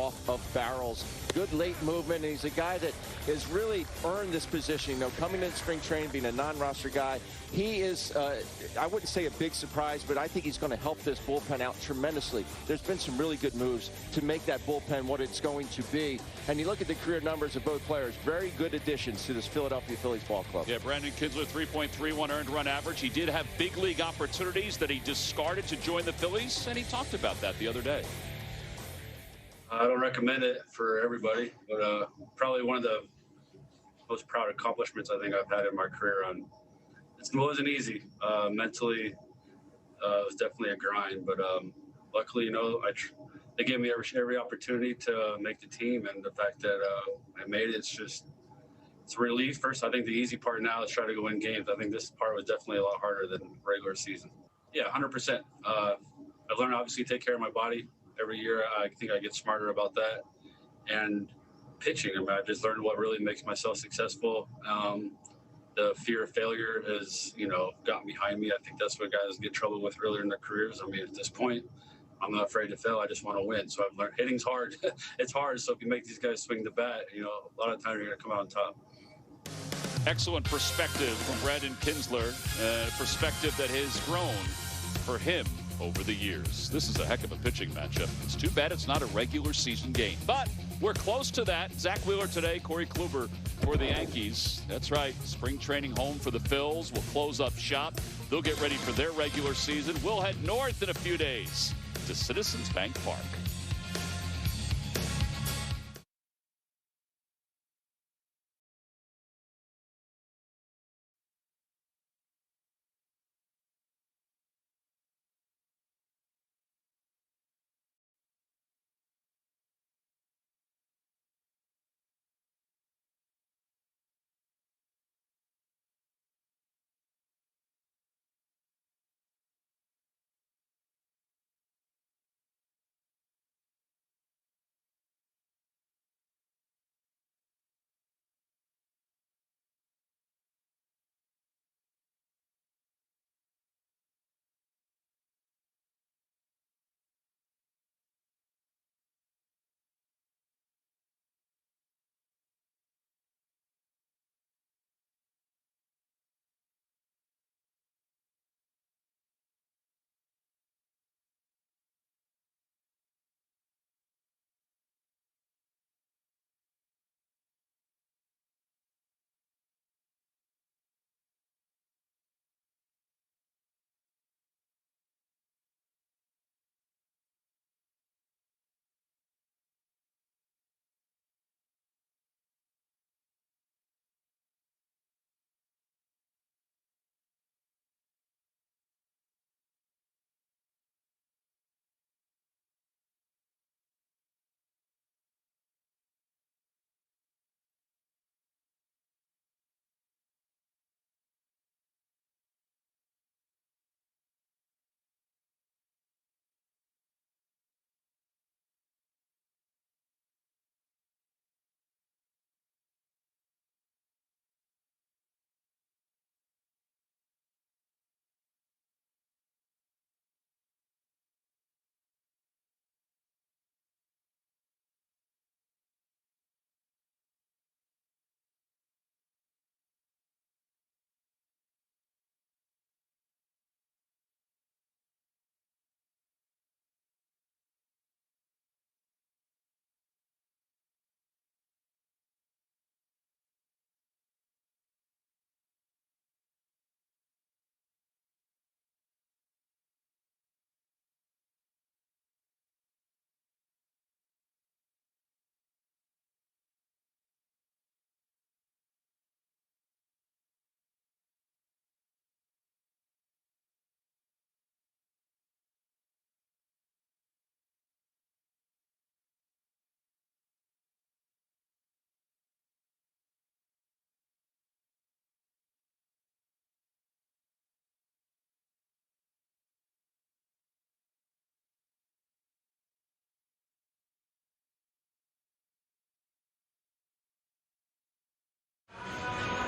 off of barrels. Good late movement, and he's a guy that has really earned this position. You know, coming in spring training, being a non-roster guy, he is, I wouldn't say a big surprise, but I think he's going to help this bullpen out tremendously. There's been some really good moves to make that bullpen what it's going to be. And you look at the career numbers of both players, very good additions to this Philadelphia Phillies ball club. Yeah, Brandon Kinsler, 3.31 earned run average. He did have big league opportunities that he discarded to join the Phillies, and he talked about that the other day. I don't recommend it for everybody, but probably one of the most proud accomplishments I think I've had in my career. It wasn't easy. Mentally, it was definitely a grind, but luckily, you know, they gave me every opportunity to make the team, and the fact that I made it, it's a relief. First, I think the easy part now is try to go win games. I think this part was definitely a lot harder than regular season. Yeah, 100%. I've learned obviously to take care of my body. Every year, I think I get smarter about that. And pitching, I mean, I've just learned what really makes myself successful. The fear of failure has, you know, gotten behind me. I think that's what guys get in trouble with earlier in their careers. I mean, at this point, I'm not afraid to fail. I just want to win. So I've learned hitting's hard. It's hard. So if you make these guys swing the bat, you know, a lot of times you're going to come out on top. Excellent perspective from Brandon Kinsler, perspective that has grown for him over the years. This is a heck of a pitching matchup. It's too bad it's not a regular season game, but we're close to that. Zach Wheeler today, Corey Kluber for the Yankees. That's right, spring training home for the Phils. We'll close up shop. They'll get ready for their regular season. We'll head north in a few days to Citizens Bank Park.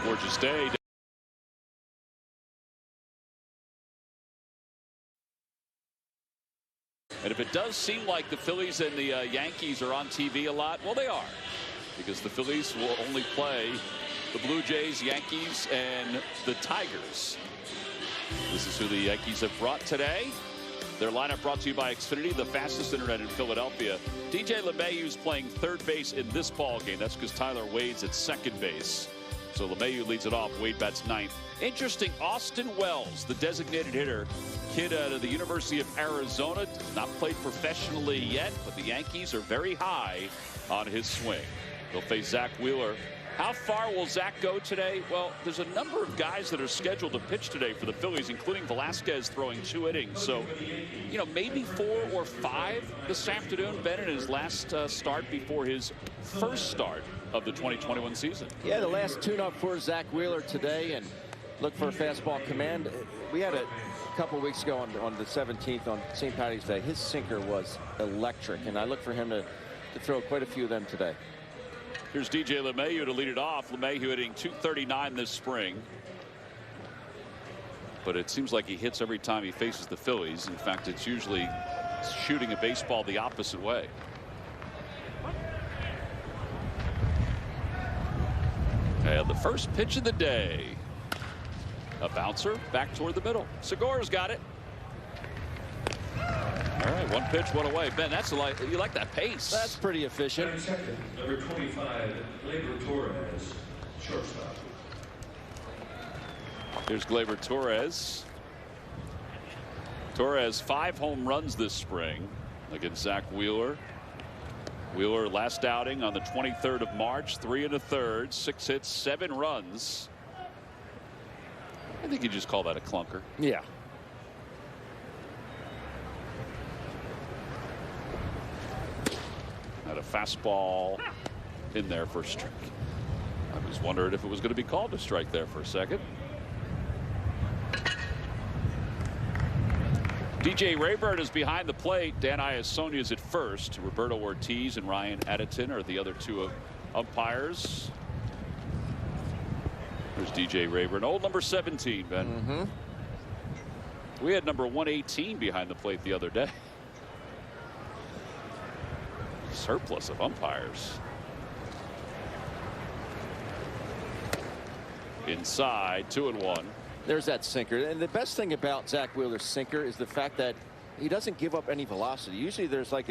Gorgeous day. And if it does seem like the Phillies and the Yankees are on TV a lot, well, they are, because the Phillies will only play the Blue Jays, Yankees, and the Tigers. This is who the Yankees have brought today. Their lineup brought to you by Xfinity, the fastest internet in Philadelphia. DJ LeMahieu's playing third base in this ball game. That's because Tyler Wade's at second base. So LeMahieu leads it off. Wade bats ninth. Interesting, Austin Wells, the designated hitter, kid out of the University of Arizona, not played professionally yet, but the Yankees are very high on his swing. They'll face Zach Wheeler. How far will Zach go today? Well, there's a number of guys that are scheduled to pitch today for the Phillies, including Velasquez throwing 2 innings. So, you know, maybe 4 or 5 this afternoon. Ben in his last start before his first start of the 2021 season. Yeah, the last tune-up for Zach Wheeler today, and look for a fastball command. We had a couple weeks ago on the 17th on St. Paddy's Day. His sinker was electric, and I look for him to throw quite a few of them today. Here's DJ LeMahieu to lead it off. LeMahieu hitting .239 this spring. But it seems like he hits every time he faces the Phillies. In fact, it's usually shooting a baseball the opposite way. And the first pitch of the day. A bouncer back toward the middle. Segura's got it. All right, 1 pitch, 1 away. Ben, that's you like that pace. That's pretty efficient. Second, number 25, Gleyber Torres, shortstop. Here's Gleyber Torres. Torres 5 home runs this spring against Zach Wheeler. Wheeler last outing on the 23rd of March, 3 1/3, 6 hits, 7 runs. I think you just call that a clunker. Yeah. Had a fastball in there for a strike. I was wondering if it was going to be called a strike there for a second. DJ Rayburn is behind the plate. Dan Iasonia is at first. Roberto Ortiz and Ryan Addington are the other 2 umpires. There's DJ Rayburn, old number 17, Ben. We had number 118 behind the plate the other day. Surplus of umpires. Inside, 2-1. There's that sinker. And the best thing about Zach Wheeler's sinker is the fact that he doesn't give up any velocity. Usually there's like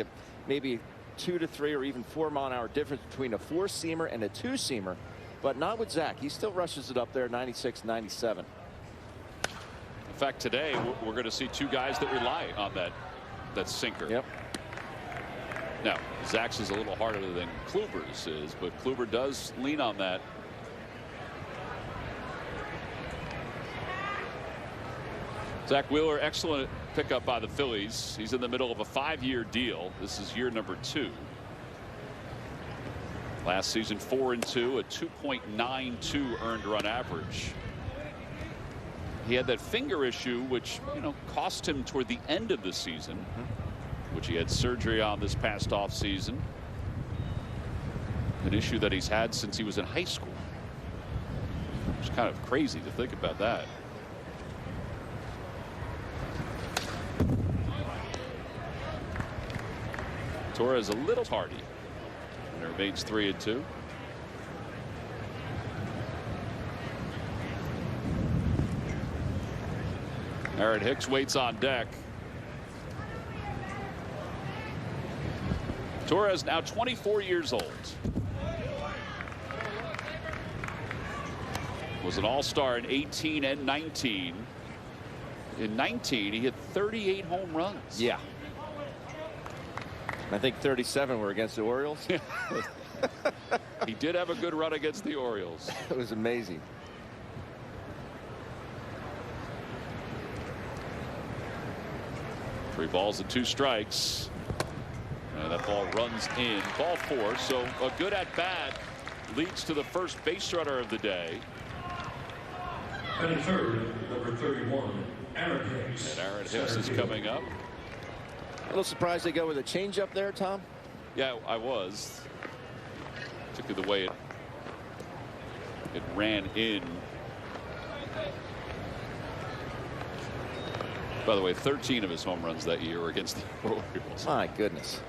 maybe 2 to 3 or even 4-mile-an-hour difference between a 4-seamer and a 2-seamer. But not with Zach. He still rushes it up there, 96, 97. In fact, today we're going to see 2 guys that rely on that sinker. Yep. Now, Zach's is a little harder than Kluber's is, but Kluber does lean on that. Zach Wheeler, excellent pickup by the Phillies. He's in the middle of a 5-year deal. This is year number 2. Last season 4-2, a 2.92 earned run average. He had that finger issue, which, you know, cost him toward the end of the season, which he had surgery on this past off season. An issue that he's had since he was in high school. It's kind of crazy to think about that. Torres a little tardy. And it remains 3-2. Aaron Hicks waits on deck. Torres now 24 years old. Was an all-star in 18 and 19. In 19, he hit 38 home runs. Yeah. I think 37 were against the Orioles. He did have a good run against the Orioles. It was amazing. Three balls and 2 strikes. And that ball runs in. Ball 4. So a good at bat leads to the first base runner of the day. And in third, number 31, Aaron Hicks. And Aaron Hicks is coming up. A little surprised they go with a changeup there, Tom. Yeah, I was. Particularly the way it ran in. By the way, 13 of his home runs that year were against the Orioles. My goodness.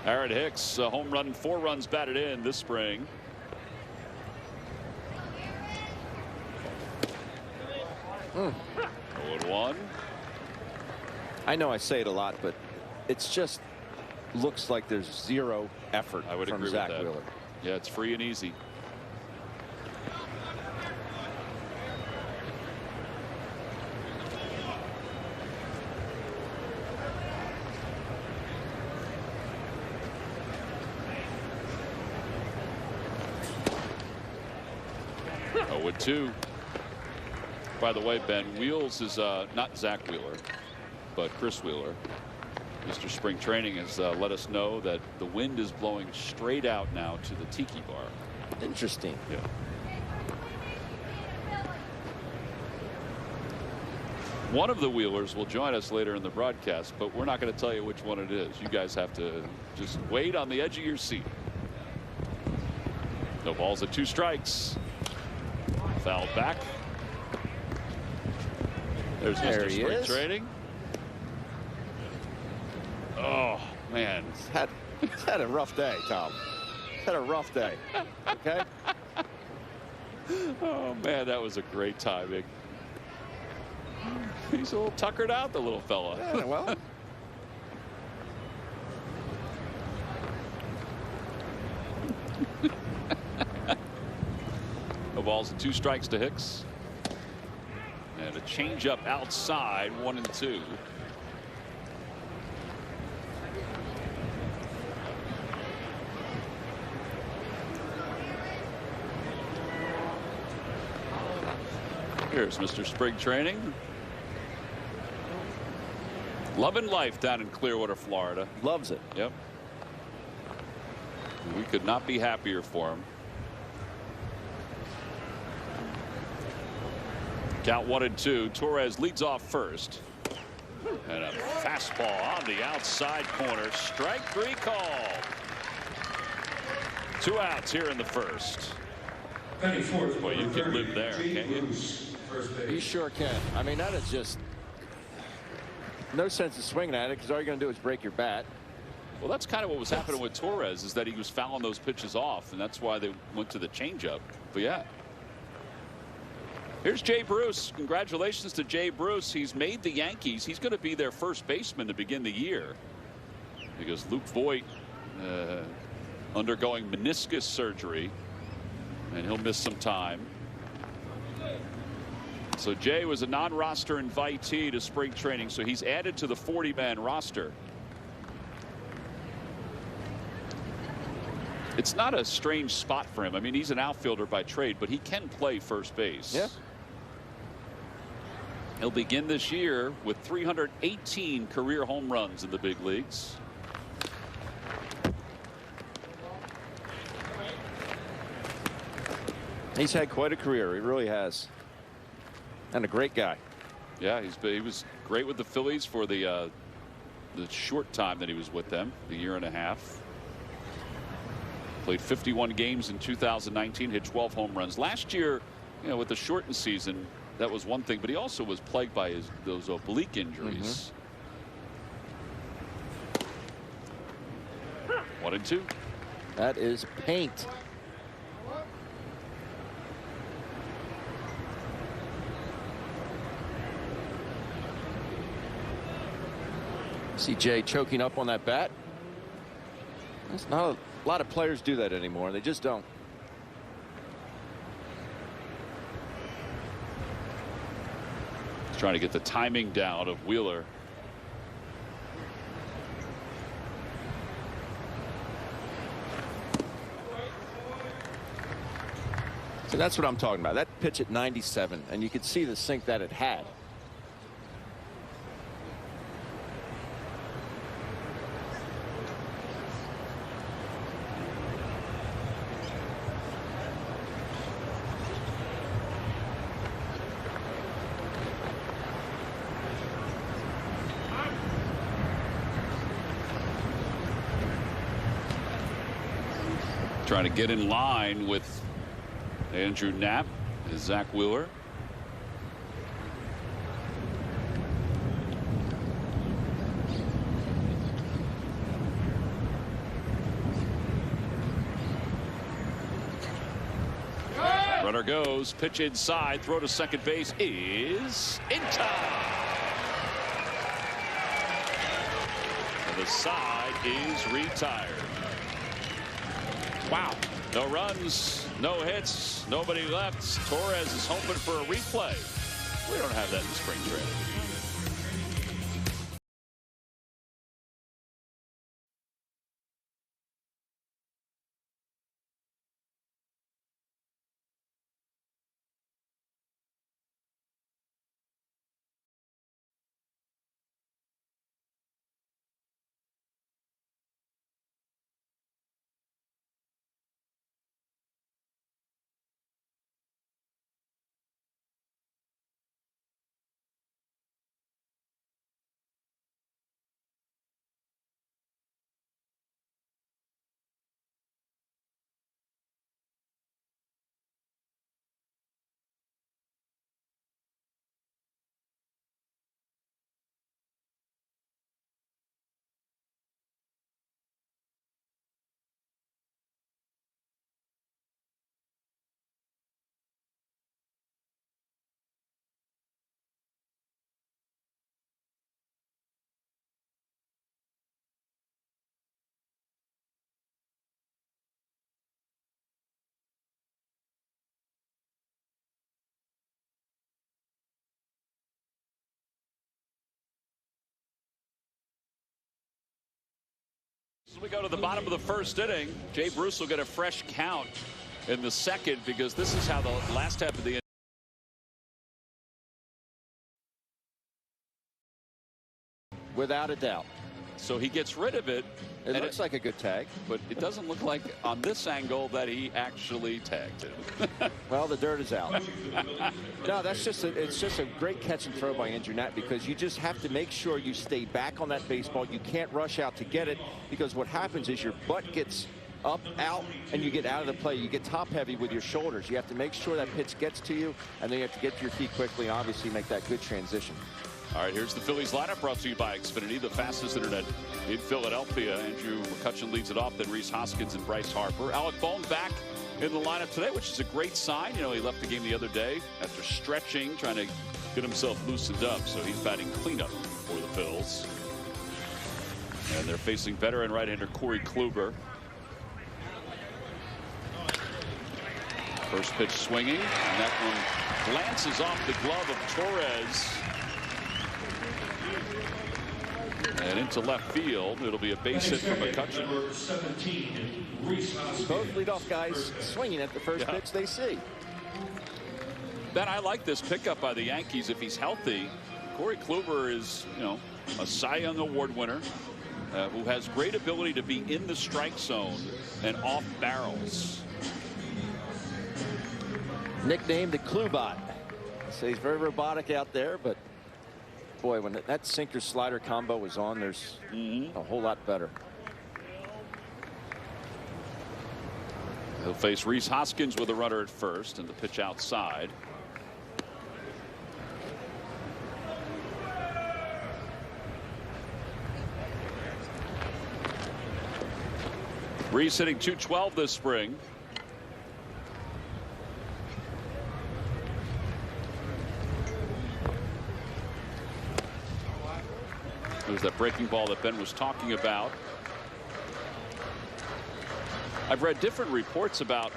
Aaron Hicks, a home run, 4 runs batted in this spring. Mm. 0-1. I know I say it a lot, but it's just looks like there's zero effort I would from agree Zach with that. Wheeler. Yeah, it's free and easy. With 2. By the way, Ben, Wheels is not Zach Wheeler, but Chris Wheeler. Mr. Spring Training has let us know that the wind is blowing straight out now to the Tiki Bar. Interesting. Yeah. One of the Wheelers will join us later in the broadcast, but we're not going to tell you which one it is. You guys have to just wait on the edge of your seat. No balls at 2 strikes. Foul back. There's Mr. Spring Training. Oh, man. He's had a rough day, Tom. He's had a rough day. Okay? Oh, man, that was a great timing. He's a little tuckered out, the little fella. Yeah, well. No balls and 2 strikes to Hicks. And a changeup outside, 1-2. Here's Mr. Spring Training. Loving life down in Clearwater, Florida. Loves it. Yep. We could not be happier for him. Count 1-2. Torres leads off first. And a fastball on the outside corner. Strike 3 called. 2 outs here in the first. Well, you can live there, can't you? You sure can. I mean, that is just no sense of swinging at it because all you're going to do is break your bat. Well, that's kind of what was happening with Torres, is that he was fouling those pitches off, and that's why they went to the changeup. But yeah. Here's Jay Bruce. Congratulations to Jay Bruce. He's made the Yankees. He's going to be their first baseman to begin the year, because Luke Voigt undergoing meniscus surgery, and he'll miss some time. So Jay was a non-roster invitee to spring training, so he's added to the 40-man roster. It's not a strange spot for him. I mean, he's an outfielder by trade, but he can play first base. Yeah. He'll begin this year with 318 career home runs in the big leagues. He's had quite a career. He really has. And a great guy. Yeah, he was great with the Phillies for the short time that he was with them, the year and a half. Played 51 games in 2019, hit 12 home runs. Last year, you know, with the shortened season, that was one thing, but he also was plagued by those oblique injuries. 1-2. That is paint. See Jay choking up on that bat. That's not a lot of players do that anymore. They just don't. He's trying to get the timing down of Wheeler. So that's what I'm talking about. That pitch at 97, and you could see the sink that it had. Trying to get in line with Andrew Knapp is Zach Wheeler. Runner goes, pitch inside, throw to second base is in time. And the side is retired. Wow. No runs, no hits, nobody left. Torres is hoping for a replay. We don't have that in spring training. As we go to the bottom of the first inning, Jay Bruce will get a fresh count in the second, because this is how the last half of the inning. Without a doubt. So he gets rid of it. It looks like a good tag. But it doesn't look like on this angle that he actually tagged him. Well, the dirt is out. No, that's just it's just a great catch and throw by Andrew Knapp, because you just have to make sure you stay back on that baseball. You can't rush out to get it, because what happens is your butt gets up, out, and you get out of the play. You get top heavy with your shoulders. You have to make sure that pitch gets to you, and then you have to get to your feet quickly and obviously make that good transition. All right, here's the Phillies lineup, brought to you by Xfinity, the fastest internet in Philadelphia. Andrew McCutchen leads it off, then Rhys Hoskins and Bryce Harper. Alec Bohm back in the lineup today, which is a great sign. You know, he left the game the other day after stretching, trying to get himself loosened up. So he's batting cleanup for the Phils. And they're facing veteran right-hander Corey Kluber. First pitch swinging, and that one glances off the glove of Torres. And into left field, it'll be a base hit from McCutchen. Both leadoff guys swinging at the first pitch they see. Ben, I like this pickup by the Yankees if he's healthy. Corey Kluber is, you know, a Cy Young Award winner who has great ability to be in the strike zone and off barrels. Nicknamed the Klubot. So he's very robotic out there, but boy, when that sinker slider combo was on, there's a whole lot better. He'll face Rhys Hoskins with a runner at first, and the pitch outside. Rhys hitting .212 this spring. There's that breaking ball that Ben was talking about. I've read different reports about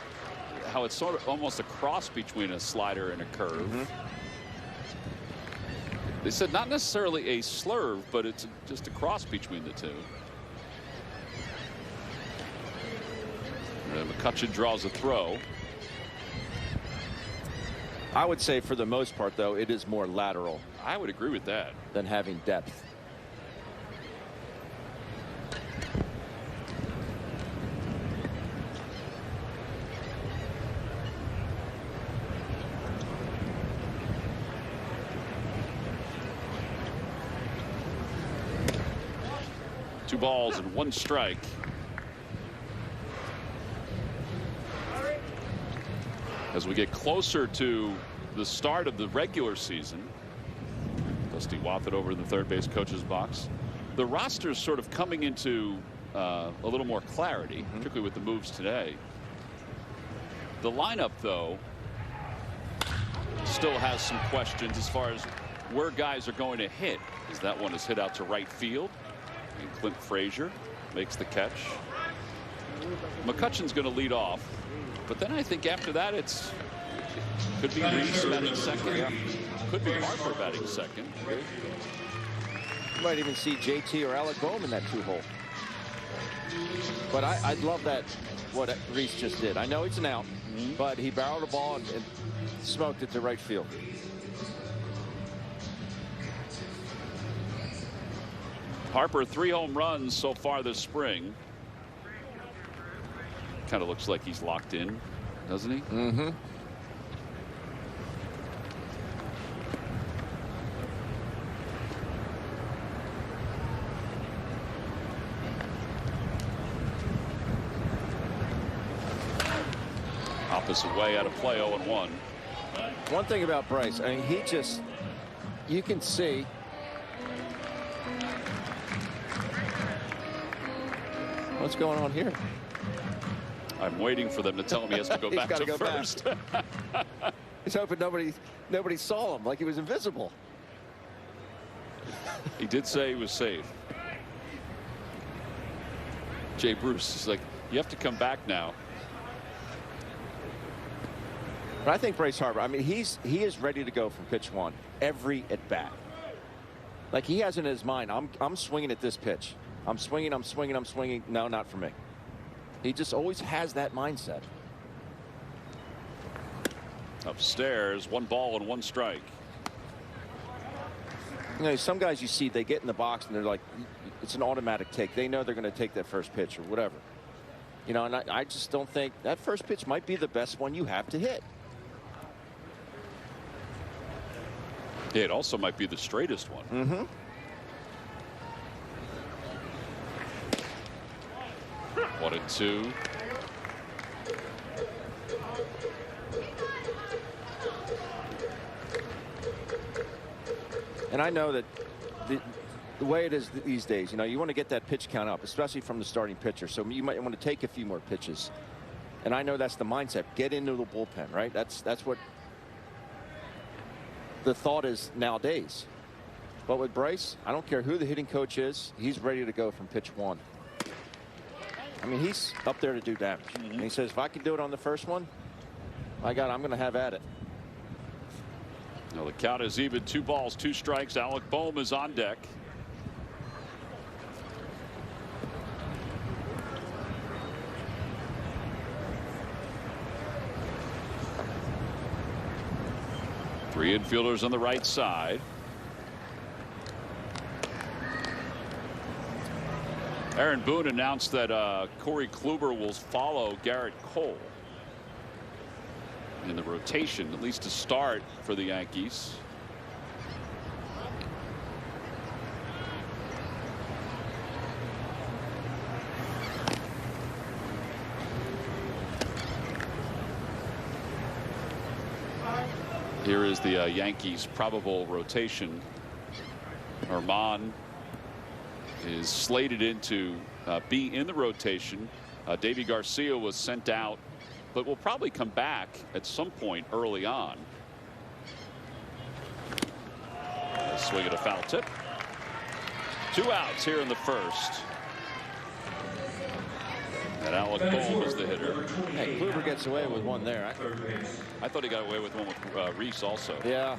how it's sort of almost a cross between a slider and a curve. They said not necessarily a slurve, but it's just a cross between the two. And McCutchen draws a throw. I would say for the most part, though, it is more lateral. I would agree with that. Than having depth. Two balls and one strike. As we get closer to the start of the regular season, Dusty Wafford over in the third base coach's box. The roster's sort of coming into a little more clarity, particularly with the moves today. The lineup, though, still has some questions as far as where guys are going to hit, as that one is hit out to right field, and Clint Frazier makes the catch. McCutcheon's going to lead off, but then I think after that could be Reese batting second, could be Harper batting second. You might even see JT or Alec Boehm in that 2-hole. But I'd love that, what Reese just did. I know it's an out, but he barreled the ball and smoked it to right field. Harper 3 home runs so far this spring. Kind of looks like he's locked in, doesn't he? Mm-hmm. Opposite way out of play, 0-1. One thing about Bryce, I mean, you can see what's going on here. I'm waiting for them to tell him he has to go back to go first. He's hoping nobody saw him, like he was invisible. He did say he was safe. Jay Bruce is like, you have to come back now. But I think Bryce Harper, I mean, he is ready to go from pitch 1 every at bat. Like he has in his mind, I'm swinging at this pitch. I'm swinging. No, not for me. He just always has that mindset. Upstairs, 1 ball and 1 strike. You know, some guys you see, they get in the box and they're like, it's an automatic take. They know they're going to take that first pitch or whatever. You know, and I just don't think that first pitch might be the best one you have to hit. Yeah, it also might be the straightest one. Mm-hmm. One and 2. And I know that the way it is these days, you know, you want to get that pitch count up, especially from the starting pitcher. So you might want to take a few more pitches. And I know that's the mindset. Get into the bullpen, right? That's what the thought is nowadays. But with Bryce, I don't care who the hitting coach is. He's ready to go from pitch 1. I mean, he's up there to do damage. And he says, if I can do it on the first one, I'm going to have at it. Now the count is even, 2 balls, 2 strikes. Alec Boehm is on deck. Three infielders on the right side. Aaron Boone announced that Corey Kluber will follow Garrett Cole in the rotation, at least to start for the Yankees. Here is the Yankees probable rotation. Armand is slated to be in the rotation. Davy Garcia was sent out, but will probably come back at some point early on. A swing at a foul tip. 2 outs here in the first. And Alec Boehm is the hitter. Hey, Kluber gets away with one there. I thought he got away with one with Reese also. Yeah.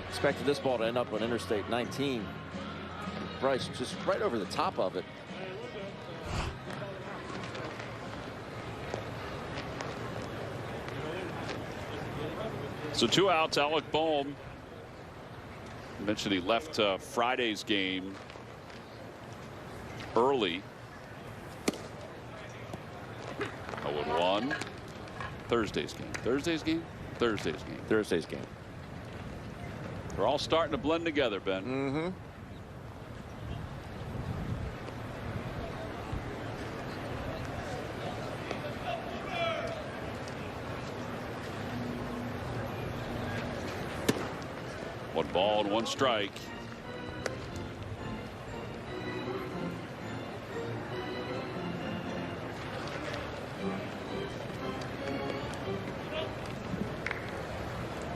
Expected this ball to end up on Interstate 19. Bryce just right over the top of it. So 2 outs. Alec Boehm. I mentioned he left Friday's game early. 0-1. Thursday's game. Thursday's game. Thursday's game. They're all starting to blend together, Ben. Mm-hmm. One ball and 1 strike.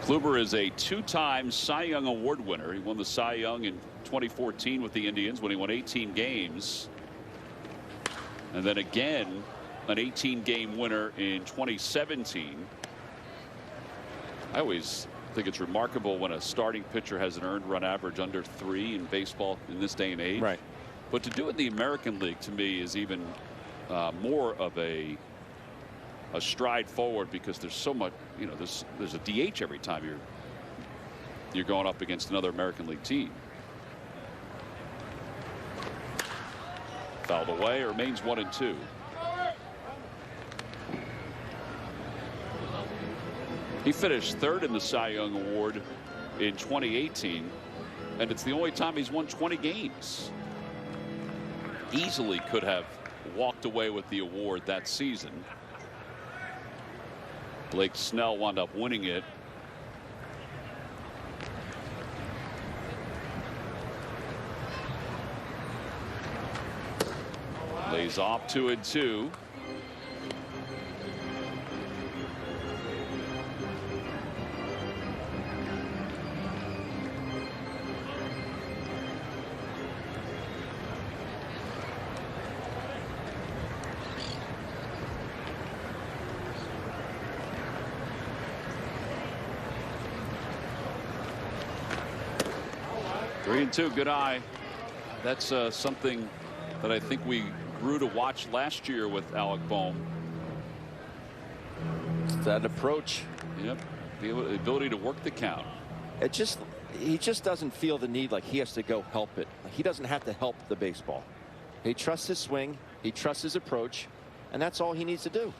Kluber is a two-time Cy Young Award winner. He won the Cy Young in 2014 with the Indians when he won 18 games. And then again, an 18-game winner in 2017. I always think it's remarkable when a starting pitcher has an earned run average under 3 in baseball in this day and age. Right. But to do it in the American League, to me, is even more of a stride forward, because there's so much, you know, there's a DH every time you're going up against another American League team. Fouled away, remains 1-2. He finished third in the Cy Young Award in 2018, and it's the only time he's won 20 games. Easily could have walked away with the award that season. Blake Snell wound up winning it. Lays off 2-2. Three and two, good eye. That's something that I think we grew to watch last year with Alec Bohm. That approach. Yep, the ability to work the count. He just doesn't feel the need like he has to go help it. He doesn't have to help the baseball. He trusts his swing, he trusts his approach, and that's all he needs to do.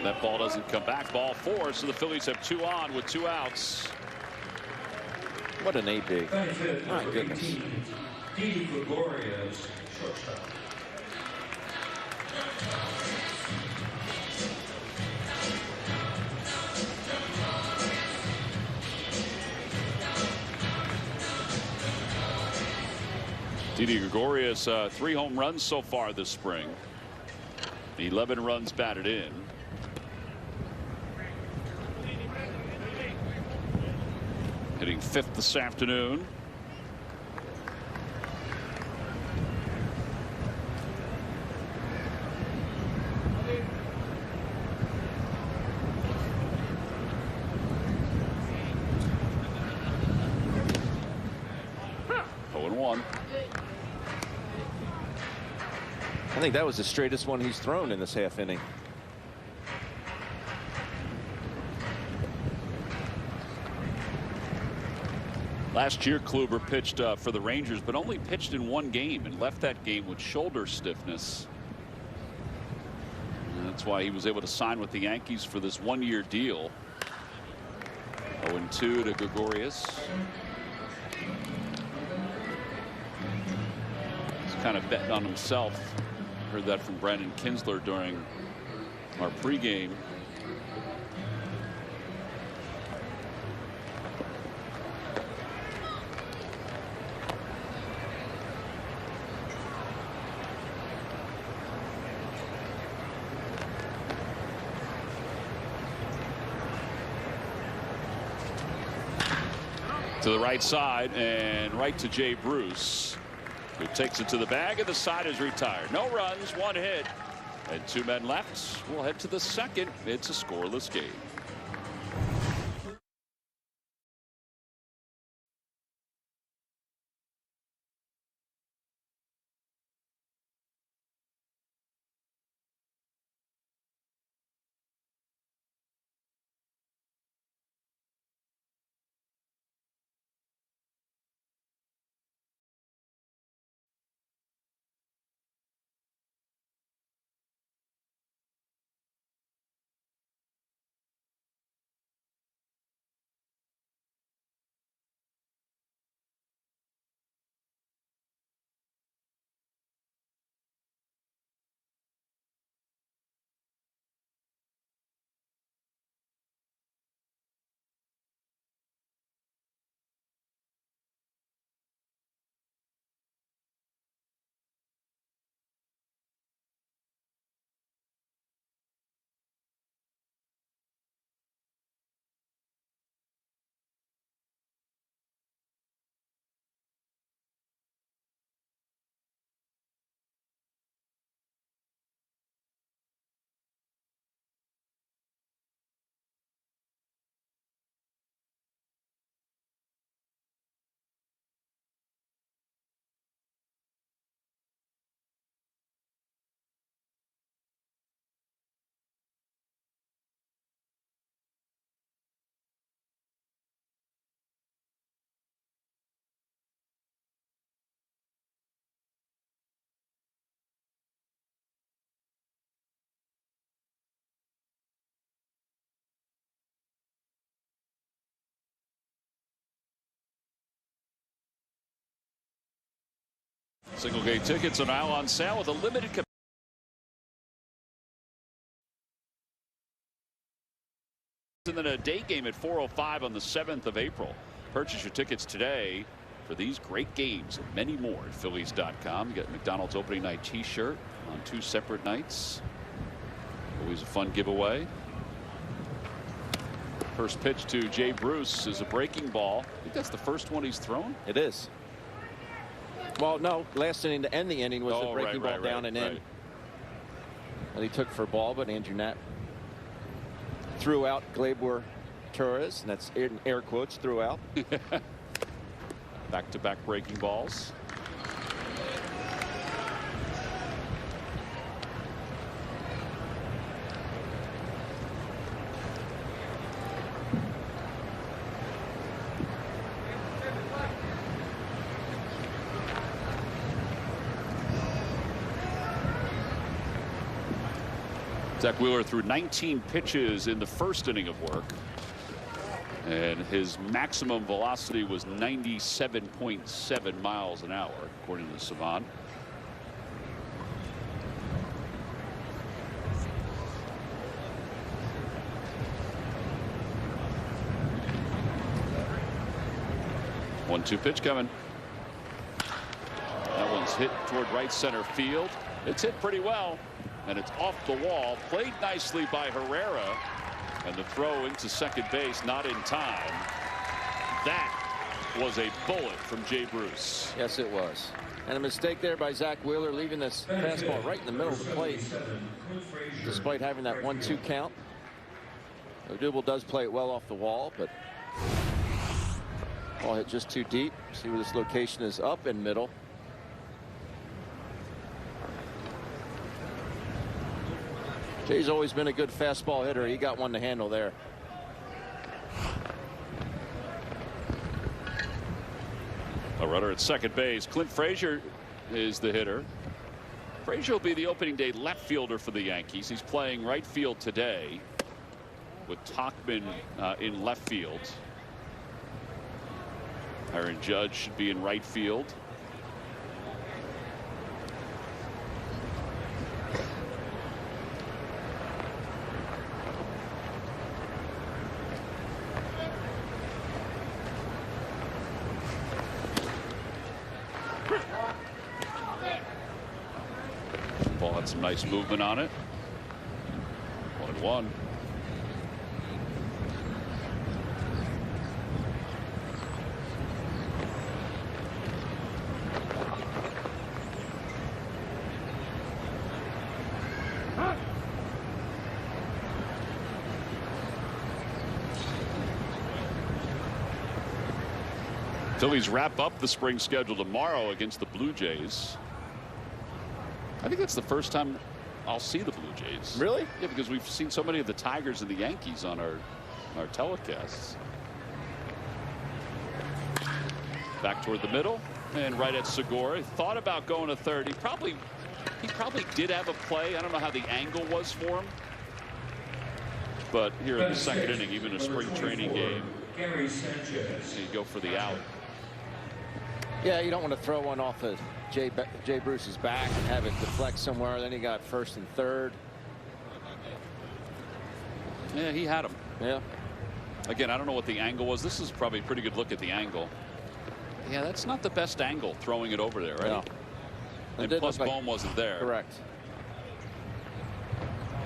That ball doesn't come back. Ball 4, so the Phillies have 2 on with 2 outs. What an AB. My goodness. Didi Gregorius, shortstop. Didi Gregorius, 3 home runs so far this spring. 11 runs batted in. Hitting 5th this afternoon. I think that was the straightest one he's thrown in this half inning. Last year, Kluber pitched for the Rangers, but only pitched in 1 game and left that game with shoulder stiffness. And that's why he was able to sign with the Yankees for this 1-year deal. 0-2 to Gregorius. He's kind of betting on himself. Heard that from Brandon Kinsler during our pregame. To the right side and right to Jay Bruce, who takes it to the bag, and the side is retired. No runs, 1 hit, and 2 men left. We'll head to the 2nd. It's a scoreless game. Single game tickets are now on sale with a limited capacity. And then a day game at 4:05 on the 7th of April. Purchase your tickets today for these great games and many more at Phillies.com. You got McDonald's opening night T-shirt on 2 separate nights. Always a fun giveaway. First pitch to Jay Bruce is a breaking ball. I think that's the first one he's thrown. It is. Well, no, last inning to end the inning was the breaking ball down and in. And he took for a ball, but Andrew Knapp threw out Gleyber Torres, and that's in air quotes, threw out. Back-to-back breaking balls. Zach Wheeler threw 19 pitches in the first inning of work, and his maximum velocity was 97.7 miles an hour, according to Savant. One-two pitch coming. That one's hit toward right center field. It's hit pretty well, and it's off the wall. Played nicely by Herrera, and the throw into second base not in time. That was a bullet from Jay Bruce. Yes, it was. And a mistake there by Zach Wheeler, leaving this fastball right in the middle of the plate, despite having that 1-2 count. Odubel does play it well off the wall, but ball hit just too deep. See where this location is, up and middle. Jay's always been a good fastball hitter. He got one to handle there. A runner at second base. Clint Frazier is the hitter. Frazier will be the opening day left fielder for the Yankees. He's playing right field today with Tauchman in left field. Aaron Judge should be in right field. Ball had some nice movement on it. 1-1. Phillies wrap up the spring schedule tomorrow against the Blue Jays. I think that's the first time I'll see the Blue Jays. Really? Yeah, because we've seen so many of the Tigers and the Yankees on our telecasts. Back toward the middle and right at Segura. Thought about going to third. He probably did have a play. I don't know how the angle was for him. But here in the second inning, even a spring training game, you go for the out. Yeah, you don't want to throw one off of Jay Bruce's back and have it deflect somewhere. Then he got first and third. Yeah, he had him. Yeah. Again, I don't know what the angle was. This is probably a pretty good look at the angle. Yeah, that's not the best angle, throwing it over there, right? No. And plus Bohm wasn't there. Correct.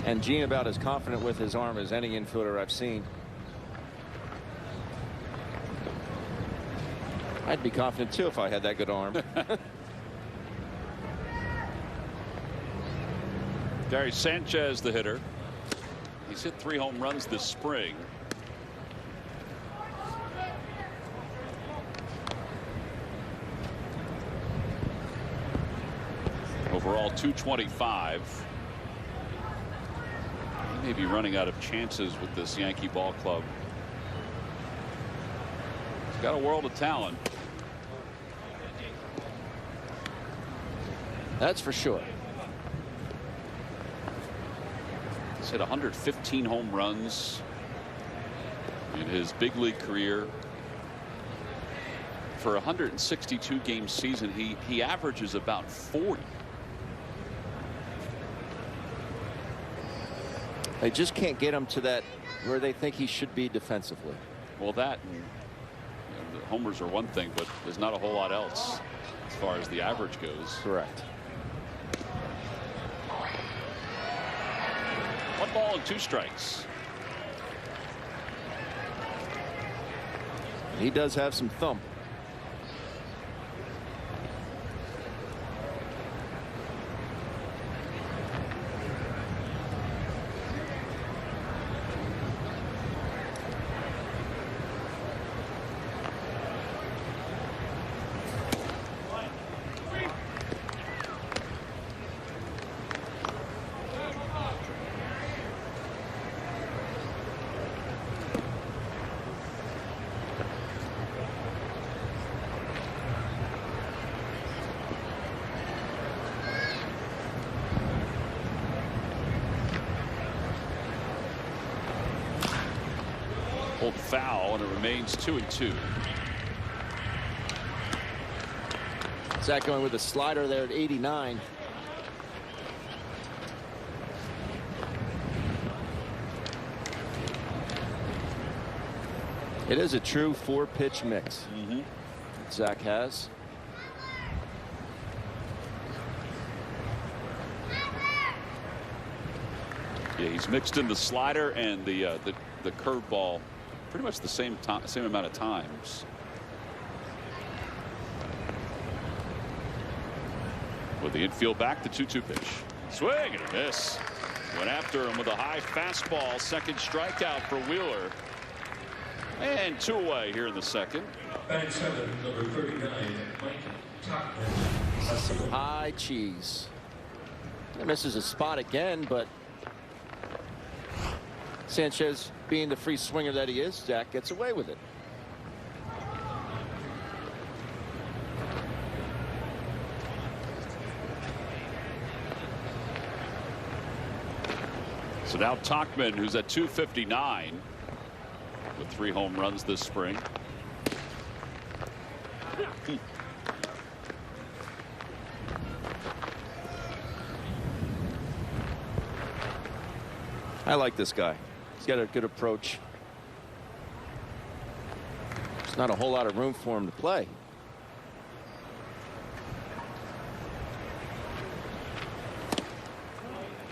And Gene about as confident with his arm as any infielder I've seen. I'd be confident too if I had that good arm. Gary Sanchez, the hitter. He's hit 3 home runs this spring. Overall 225. He may be running out of chances with this Yankee ball club. He's got a world of talent. That's for sure. He's hit 115 home runs in his big league career. for a 162 game season, he averages about 40. They just can't get him to that where they think he should be defensively. Well, that and, the homers are one thing, but there's not a whole lot else as far as the average goes. Correct. 1 ball and 2 strikes. He does have some thump. Pulled foul, and it remains 2-2. Zach going with a slider there at 89. It is a true 4-pitch mix. Zach has. Yeah, he's mixed in the slider and the curveball pretty much the same amount of times. With the infield back, the 2-2 pitch. Swing and a miss. Went after him with a high fastball. Second strikeout for Wheeler. And 2 away here in the second. Batting 7, number 39, Mike Topman. Some high cheese. He misses a spot again, but Sanchez, being the free swinger that he is, Zach gets away with it. So now Topman, who's at 259 with 3 home runs this spring. I like this guy. He's got a good approach. There's not a whole lot of room for him to play.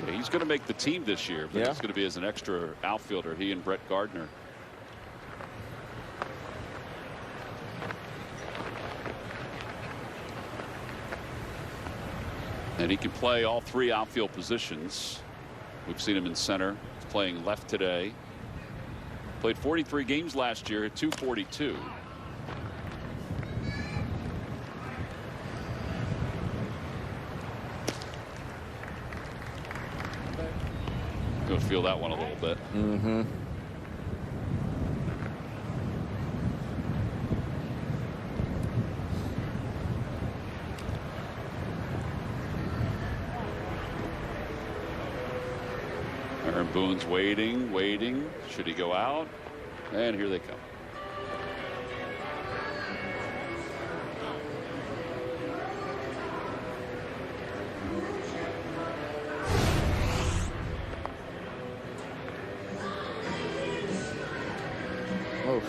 Yeah, he's going to make the team this year, but Yeah. he's going to be as an extra outfielder, he and Brett Gardner. And he can play all 3 outfield positions. We've seen him in center. He's playing left today. Played 43 games last year at 242. Going to feel that one a little bit. Aaron Boone's waiting. Should he go out? And here they come. Oh,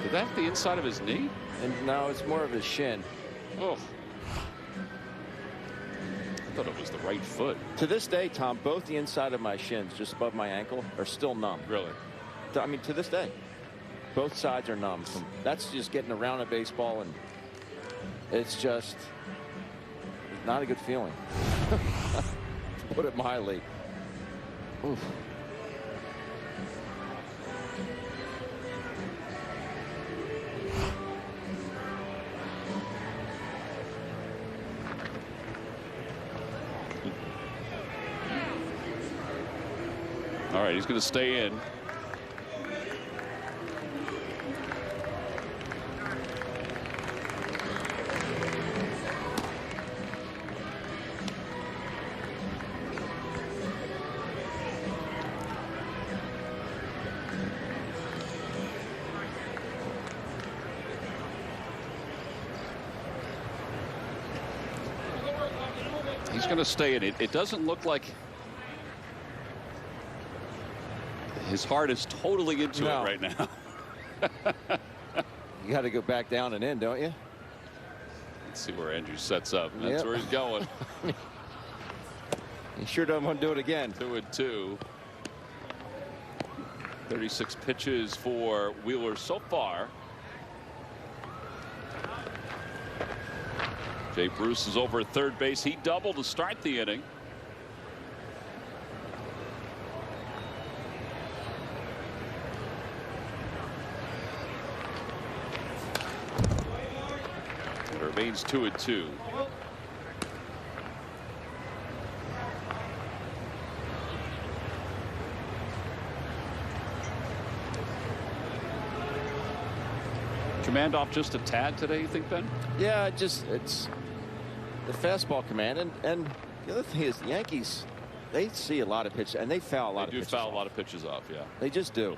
Did that hit the inside of his knee? and now it's more of his shin. Oh. I thought it was the right foot. To this day, Tom, both the inside of my shins, just above my ankle, are still numb. Really? I mean, to this day, both sides are numb. That's just getting around a baseball, and it's just not a good feeling. To put it mildly. Oof. All right, he's going to stay in. He's going to stay in it. It doesn't look like his heart is totally into it right now. You got to go back down and in, don't you? Let's see where Andrews sets up. That's where he's going. He sure doesn't want to do it again. 2-2. 36 pitches for Wheeler so far. Jay Bruce is over at third base. He doubled to start the inning. It remains 2-2. Command off just a tad today, you think, Ben? Yeah, it's the fastball command, and the other thing is the Yankees, they see a lot of pitches and they foul a lot of pitches. They do foul a lot of pitches off, yeah. They just do.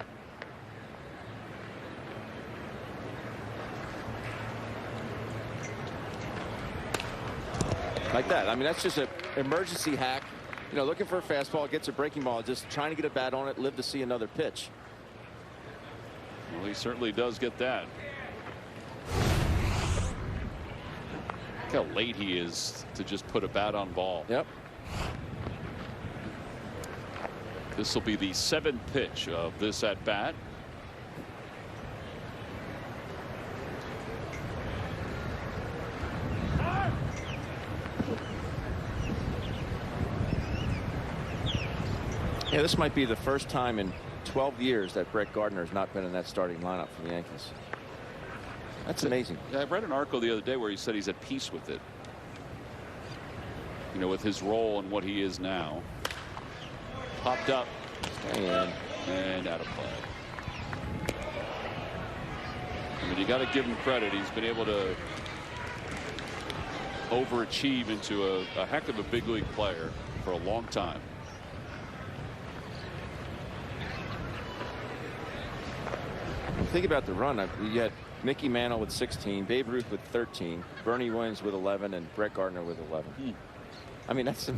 Like that. I mean, that's just an emergency hack. You know, looking for a fastball, gets a breaking ball, just trying to get a bat on it, live to see another pitch. Well, he certainly does get that. Look how late he is to just put a bat on ball. Yep. This will be the 7th pitch of this at bat. Yeah, this might be the first time in 12 years that Brett Gardner has not been in that starting lineup for the Yankees. That's amazing. I read an article the other day where he said he's at peace with it. You know, with his role and what he is now. Popped up and out of play. I mean, you got to give him credit. He's been able to overachieve into a heck of a big league player for a long time. Think about the run. You had Mickey Mantle with 16, Babe Ruth with 13, Bernie Williams with 11, and Brett Gardner with 11. I mean, that's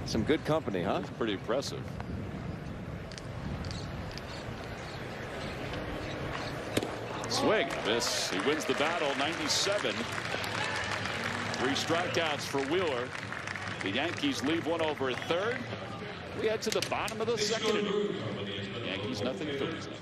some good company, huh? That's pretty impressive. Swing, miss. He wins the battle, 97. 3 strikeouts for Wheeler. The Yankees leave one over at third. We head to the bottom of the second inning. Yankees nothing, Phillies nothing.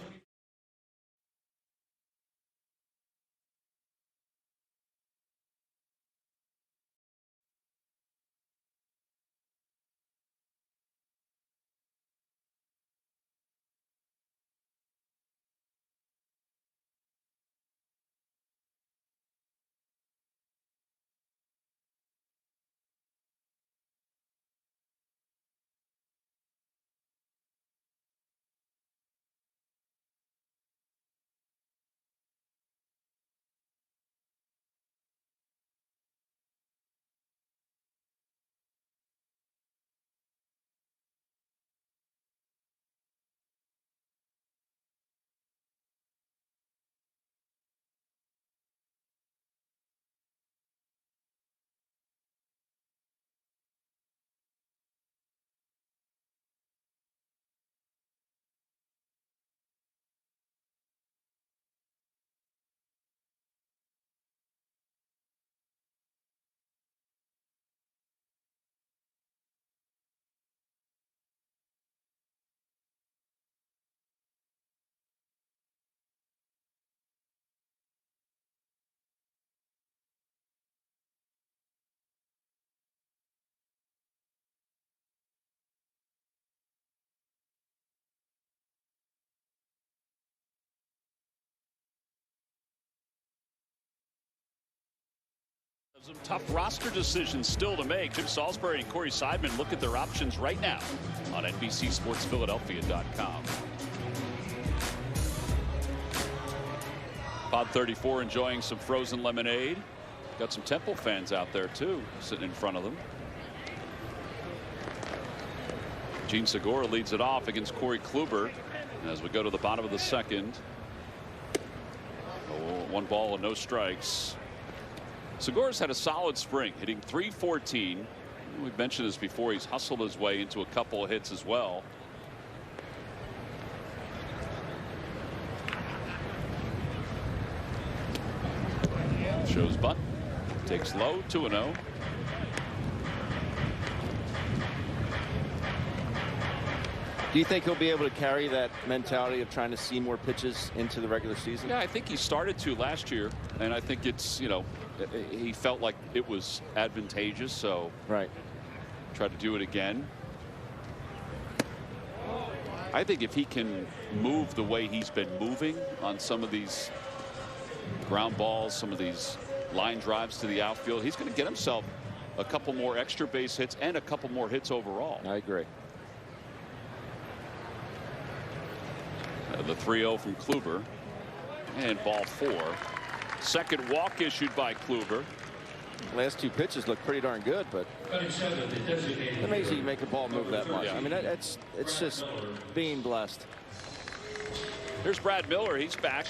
Some tough roster decisions still to make. Jim Salisbury and Corey Seidman look at their options right now on NBCSportsPhiladelphia.com. Pod 34 enjoying some frozen lemonade. Got some Temple fans out there too, sitting in front of them. Gene Segura leads it off against Corey Kluber. And as we go to the bottom of the second, 1 ball and no strikes. Segura's had a solid spring, hitting .314. We've mentioned this before. He's hustled his way into a couple of hits as well. Shows bunt. Takes low, 2-0. Do you think he'll be able to carry that mentality of trying to see more pitches into the regular season? Yeah, I think he started to last year, and I think it's, you know, he felt like it was advantageous, so right. Try to do it again. I think if he can move the way he's been moving on some of these ground balls, some of these line drives to the outfield, he's going to get himself a couple more extra base hits and a couple more hits overall. I agree. The 3-0 from Kluber, and ball 4. Second walk issued by Kluber. Last 2 pitches look pretty darn good, but amazing you make a ball move that much. Yeah. I mean, it's just being blessed. Here's Brad Miller. He's back.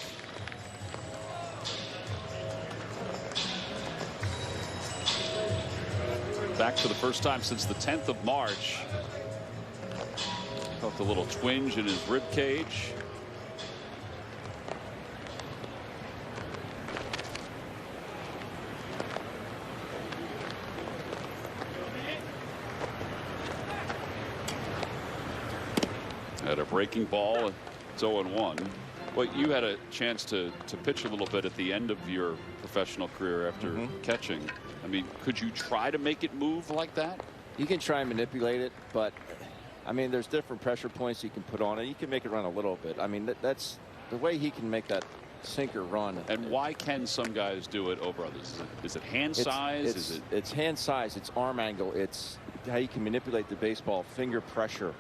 Back for the first time since the 10th of March. Felt a little twinge in his rib cage. Had a breaking ball. It's 0-1. Well, you had a chance to pitch a little bit at the end of your professional career after catching. I mean, could you try to make it move like that? You can try and manipulate it, but I mean, there's different pressure points you can put on it. You can make it run a little bit. I mean, that's the way he can make that sinker run. And why can some guys do it over others? Is it hand size? It's hand size. It's arm angle. It's how you can manipulate the baseball, finger pressure,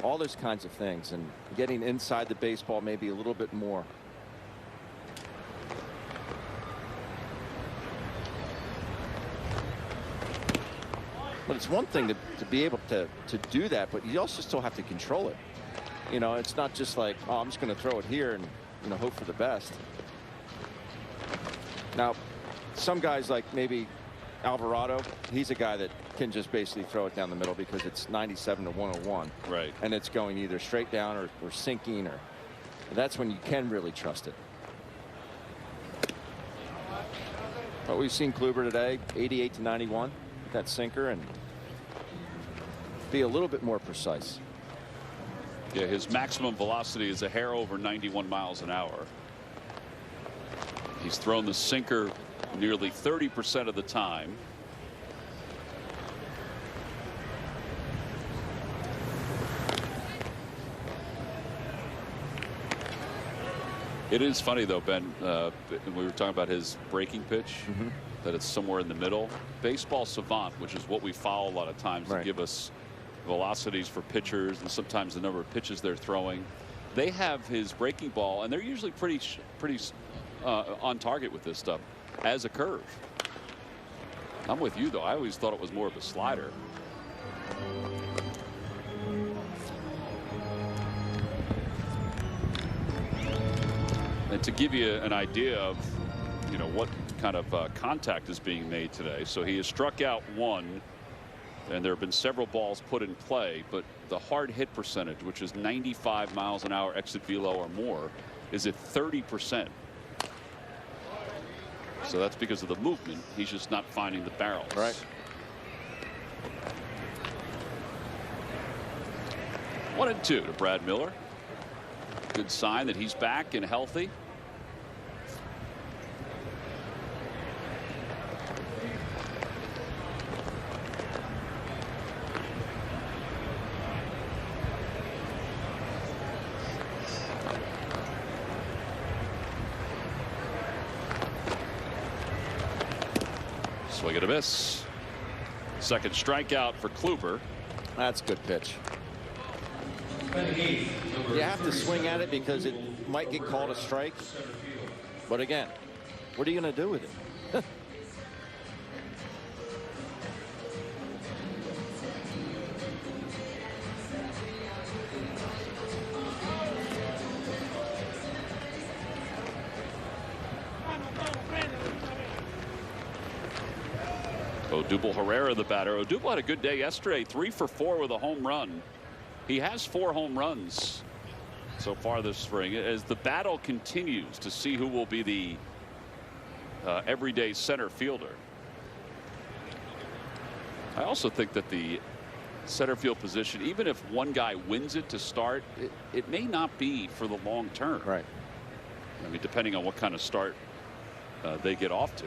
all those kinds of things, and getting inside the baseball maybe a little bit more. But it's one thing to be able to do that, but you also still have to control it. You know, it's not just like, oh, I'm just going to throw it here and, you know, hope for the best. Now, some guys like maybe Alvarado, he's a guy that can just basically throw it down the middle because it's 97 to 101. Right. And it's going either straight down or sinking, or that's when you can really trust it. But we've seen Kluber today, 88 to 91, that sinker, and be a little bit more precise. Yeah, his maximum velocity is a hair over 91 miles an hour. He's thrown the sinker nearly 30% of the time. It is funny though, Ben, we were talking about his breaking pitch, that it's somewhere in the middle. Baseball Savant, which is what we follow a lot of times to give us velocities for pitchers and sometimes the number of pitches they're throwing. They have his breaking ball, and they're usually pretty on target with this stuff as a curve. I'm with you though. I always thought it was more of a slider. And to give you an idea of, you know, what kind of contact is being made today. So he has struck out 1, and there have been several balls put in play, but the hard hit percentage, which is 95 miles an hour exit velo or more, is at 30%. So that's because of the movement. He's just not finding the barrels. Right. One and 2 to Brad Miller. Good sign that he's back and healthy. Swing and a miss. Second strikeout for Kluber. That's a good pitch. You have to swing at it because it might get called a strike. But again, what are you going to do with it? Odubel Herrera, the batter. Odubel had a good day yesterday. 3 for 4 with a home run. He has 4 home runs so far this spring. As the battle continues to see who will be the everyday center fielder. I also think that the center field position, even if one guy wins it to start, it may not be for the long term. Right. I mean, depending on what kind of start they get off to.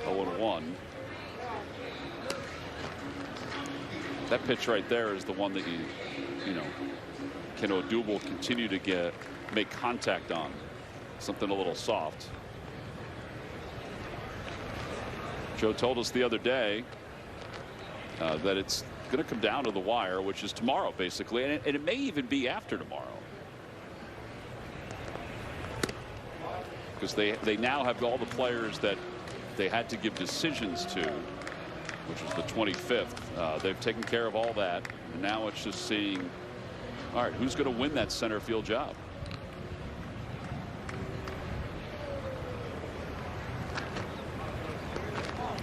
0-1. That pitch right there is the one that you know, can Odubel continue to make contact on? Something a little soft. Joe told us the other day that it's going to come down to the wire, which is tomorrow, basically, and it may even be after tomorrow. Because they now have all the players that they had to give decisions to, which was the 25th. They've taken care of all that, and now it's just seeing, all right, who's going to win that center field job?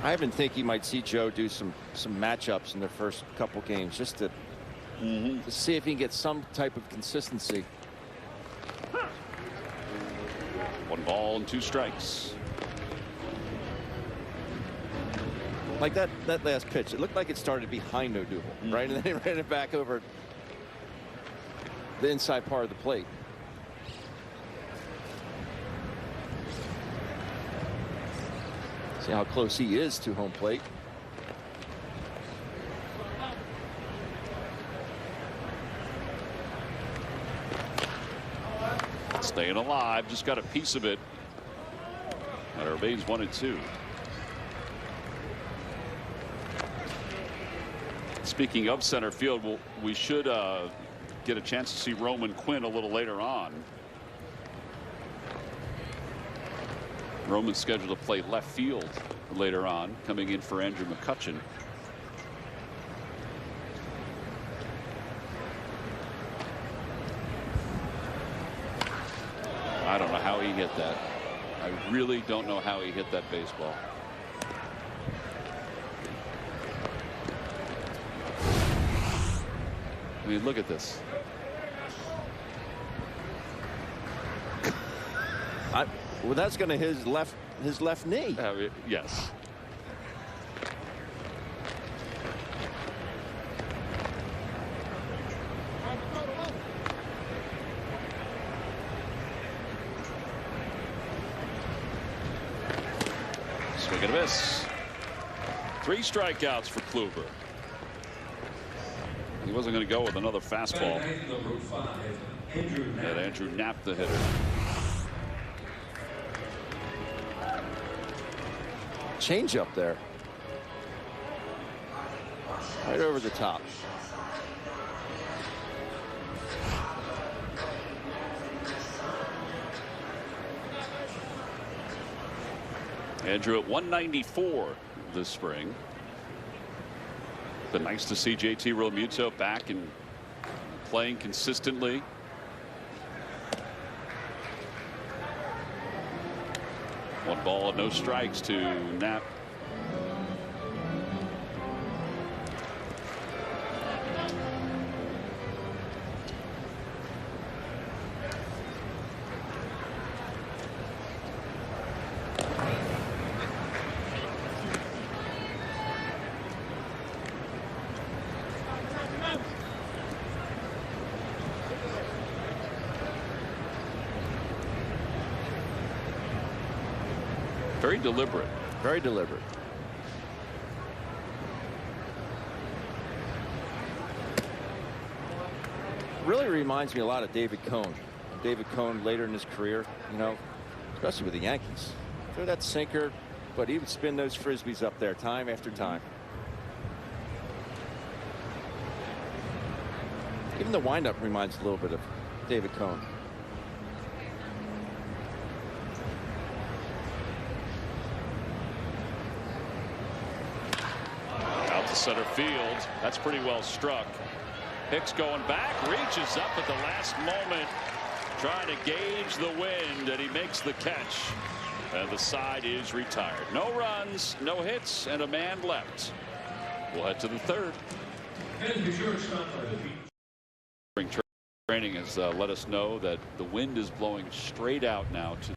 I even think you might see Joe do some matchups in the first couple games just to see if he can get some type of consistency. 1 ball and 2 strikes. Like that last pitch, it looked like it started behind Odubel, right? And then he ran it back over the inside part of the plate. See how close he is to home plate. Staying alive, just got a piece of it. And it remains 1-2. Speaking of center field, we should get a chance to see Roman Quinn a little later on. Roman's scheduled to play left field later on, coming in for Andrew McCutchen. I don't know how he hit that. I really don't know how he hit that baseball. I mean, look at this. Well, that's going to his left knee. Yes. Swing and a miss. 3 strikeouts for Kluber. He wasn't going to go with another fastball. And Andrew Knapp, the hitter. Change up there. Right over the top. Andrew at 194 this spring. Been nice to see JT Realmuto back and playing consistently. One ball and no strikes to Knapp. Very deliberate. Very deliberate. Really reminds me a lot of David Cone. David Cone later in his career, you know, especially with the Yankees. Throw that sinker, but he would spin those frisbees up there time after time. Even the windup reminds a little bit of David Cone. Center field. That's pretty well struck. Hicks going back, reaches up at the last moment, trying to gauge the wind, and he makes the catch. And the side is retired. No runs, no hits, and a man left. We'll head to the third. And the shortstop by the beat. Spring training has let us know that the wind is blowing straight out now to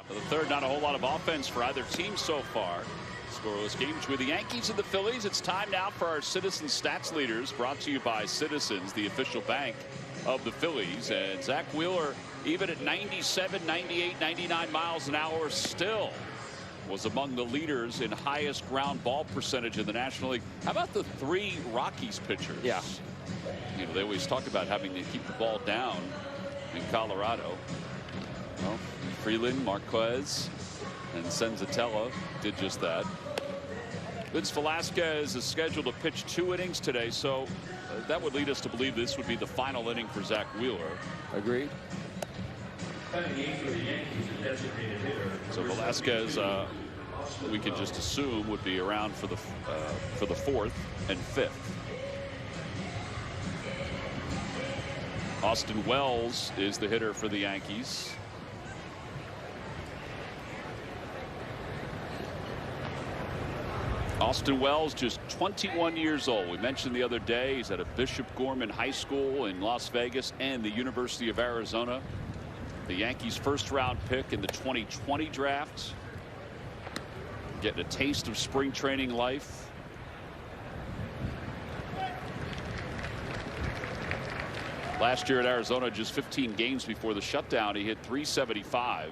top of the third. Not a whole lot of offense for either team so far. Scoreless game between the Yankees and the Phillies. It's time now for our Citizens Stats Leaders, brought to you by Citizens, the official bank of the Phillies. And Zach Wheeler, even at 97, 98, 99 miles an hour, still was among the leaders in highest ground ball percentage in the National League. How about the three Rockies pitchers? Yeah. You know, they always talk about having to keep the ball down in Colorado. Well, Freeland, Marquez, and Senzatella did just that. Vince Velasquez is scheduled to pitch 2 innings today, so that would lead us to believe this would be the final inning for Zach Wheeler. Agreed. So Velasquez, we can just assume, would be around for the 4th and 5th. Austin Wells is the hitter for the Yankees. Austin Wells, just 21 years old. We mentioned the other day he's at a Bishop Gorman High School in Las Vegas and the University of Arizona. The Yankees' first-round pick in the 2020 draft. Getting a taste of spring training life. Last year at Arizona, just 15 games before the shutdown, he hit .375.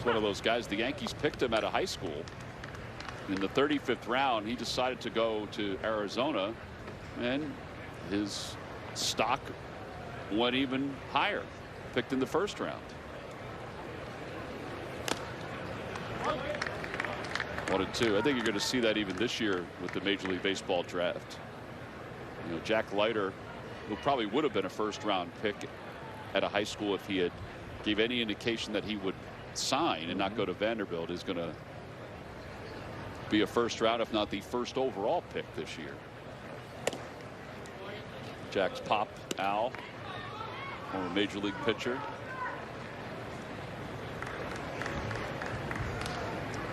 One of those guys. The Yankees picked him out of high school. In the 35th round, he decided to go to Arizona, and his stock went even higher. Picked in the first round. 1-2. I think you're going to see that even this year with the Major League Baseball draft. You know, Jack Leiter, who probably would have been a first-round pick at a high school if he had gave any indication that he would sign and not go to Vanderbilt, is going to be a first round, if not the first overall pick this year. Jack's pop, Al, former major league pitcher.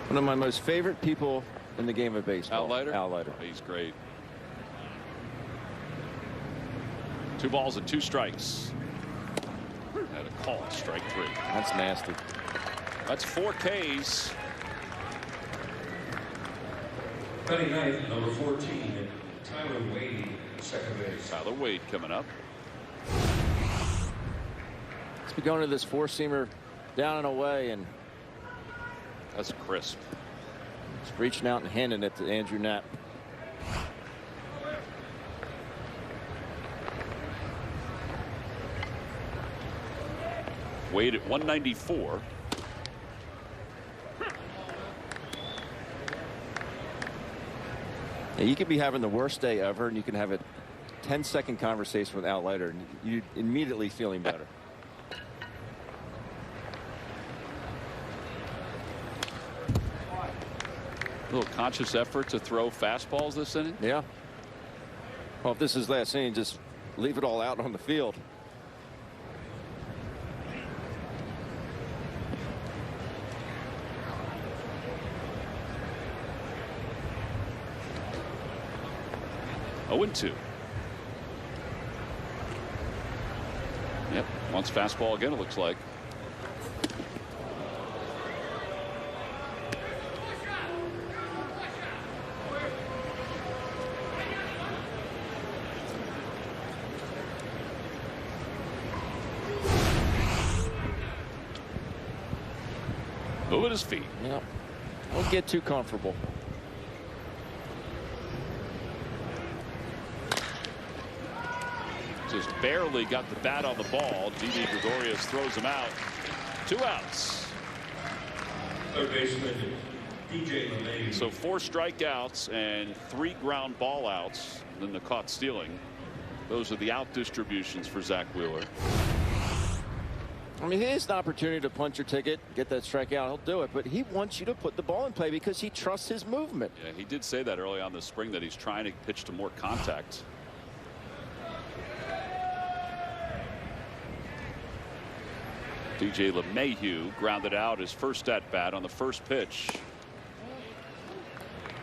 One of my most favorite people in the game of baseball. Al Leiter? Al Leiter. He's great. 2 balls and 2 strikes. And a call, strike 3. That's nasty. That's 4 Ks. Batting ninth, number 14, Tyler Wade, second base. Tyler Wade coming up. Let's be going to this 4-seamer down and away, and That's crisp. just reaching out and handing it to Andrew Knapp. Wade at 194. Yeah, you could be having the worst day ever, and you can have a 10-second conversation with Al Leiter, and you immediately feeling better. A little conscious effort to throw fastballs this inning. Yeah. Well, if this is last inning, just leave it all out on the field. Oh, 2. Yep, wants fastball again, it looks like. Moving his feet. Yep. Don't get too comfortable. Just barely got the bat on the ball. Didi Gregorius throws him out. 2 outs. Third baseman, DJ LeMahieu. So 4 strikeouts and 3 ground ball outs. Then the caught stealing. Those are the out distributions for Zach Wheeler. I mean, he has an opportunity to punch your ticket, get that strikeout. He'll do it, but he wants you to put the ball in play because he trusts his movement. Yeah, he did say that early on this spring that he's trying to pitch to more contact. DJ LeMahieu grounded out his first at bat on the first pitch.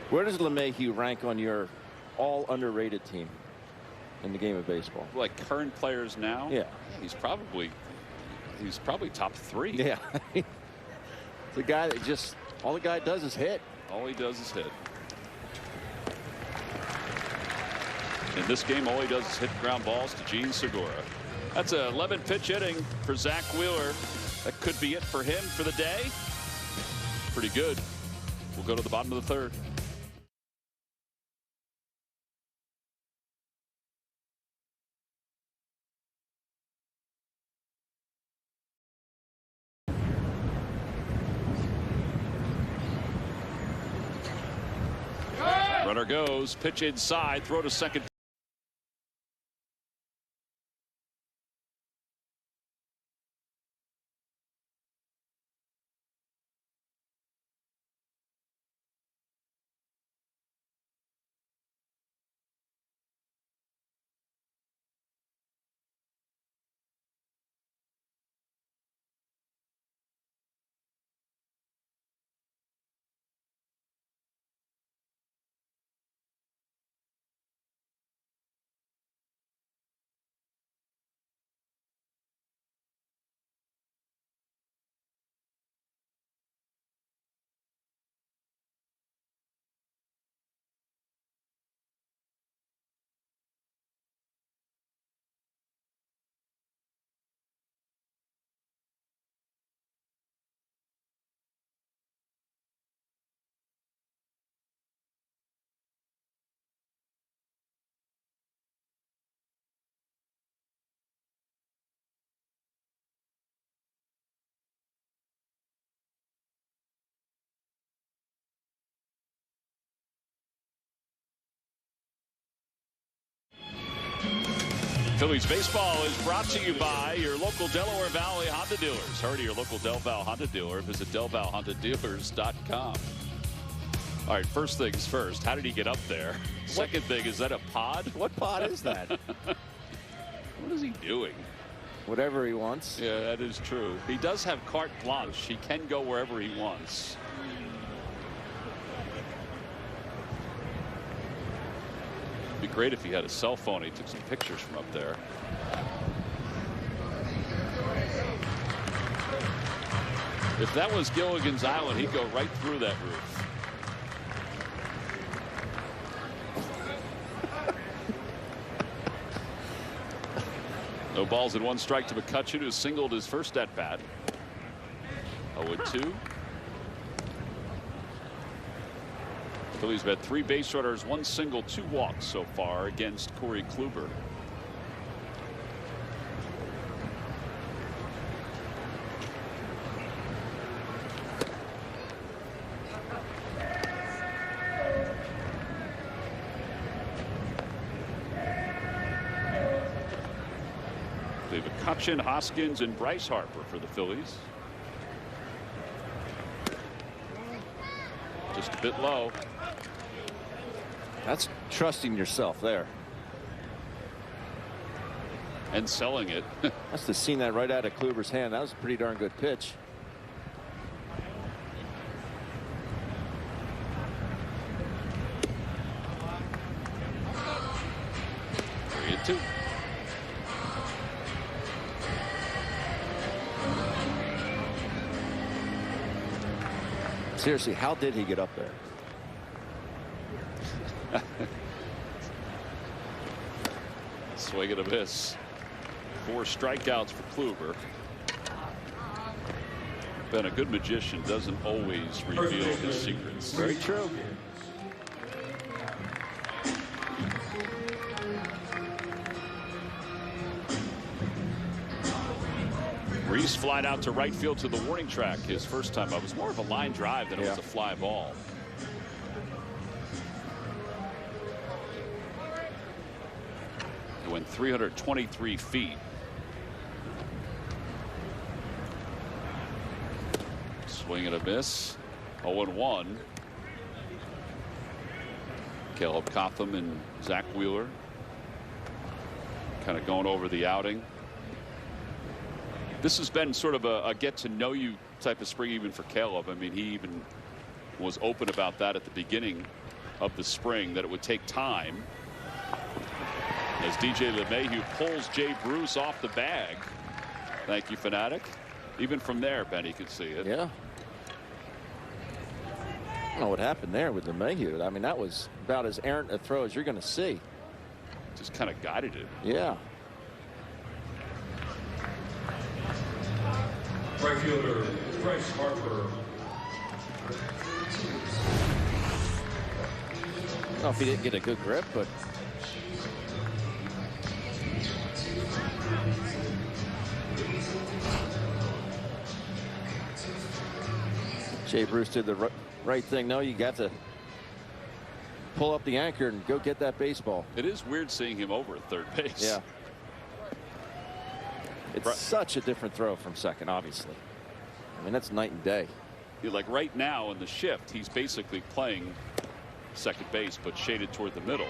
Where does LeMahieu rank on your all underrated team in the game of baseball? Like current players now? Yeah. He's probably top 3. Yeah. It's a guy that just all the guy does is hit. All he does is hit. In this game, all he does is hit ground balls to Gene Segura. That's a 11 pitch inning for Zach Wheeler. That could be it for him for the day. Pretty good. We'll go to the bottom of the 3rd. Runner goes, pitch inside, throw to second. Phillies baseball is brought to you by your local Delaware Valley Honda dealers. Hurry to your local Del Val Honda dealer. Visit DelValHondaDealers.com. All right, first things first. How did he get up there? Second thing, is that a pod? What pod is that? What is he doing? Whatever he wants. Yeah, that is true. He does have carte blanche. He can go wherever he wants. It'd be great if he had a cell phone. He took some pictures from up there. If that was Gilligan's Island, he'd go right through that roof. No balls and 1 strike to McCutchen, who singled his first at bat. 0-2. Phillies have had 3 base runners, 1 single, 2 walks so far against Corey Kluber. They have McCutchen, Hoskins, and Bryce Harper for the Phillies. Just a bit low. That's trusting yourself there. And selling it. Must have seen that right out of Kluber's hand. That was a pretty darn good pitch. Three and two. Seriously, how did he get up there? Swing and a miss. 4 strikeouts for Kluber. Been a good magician, doesn't always reveal his secrets. Very true. Reese flied out to right field to the warning track his first time up. It was more of a line drive than it was a fly ball. It went 323 feet. Swing and a miss. 0-1. Caleb Cotham and Zach Wheeler kind of going over the outing. This has been sort of a get to know you type of spring even for Caleb. I mean, he even was open about that at the beginning of the spring, that it would take time. As DJ LeMahieu pulls Jay Bruce off the bag. Thank you, Fanatic. Even from there, Benny could see it. Yeah. I don't know what happened there with LeMahieu. I mean, that was about as errant a throw as you're going to see. Just kind of guided it. Yeah. Right fielder, Bryce Harper. I don't know if he didn't get a good grip, but Jay Bruce did the right thing. No, you got to pull up the anchor and go get that baseball. It is weird seeing him over at third base. Yeah. It's such a different throw from second, obviously. I mean, that's night and day. Like right now in the shift, he's basically playing second base, but shaded toward the middle.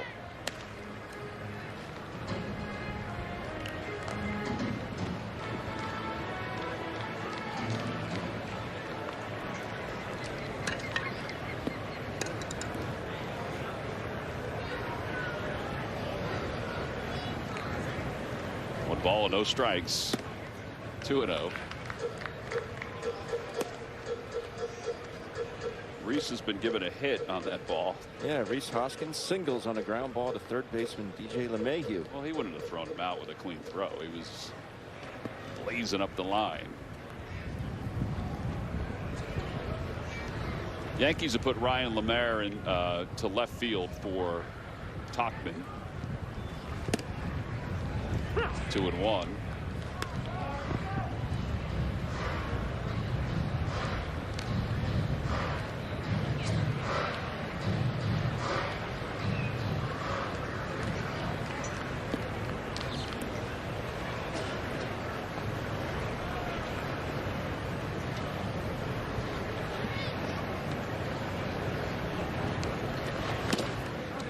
One ball and no strikes. 2-0. Reese has been given a hit on that ball. Yeah, Reese Hoskins singles on a ground ball to third baseman DJ LeMahieu. Well, he wouldn't have thrown him out with a clean throw. He was blazing up the line. Yankees have put Ryan LaMare in to left field for Tauchman. 2-1.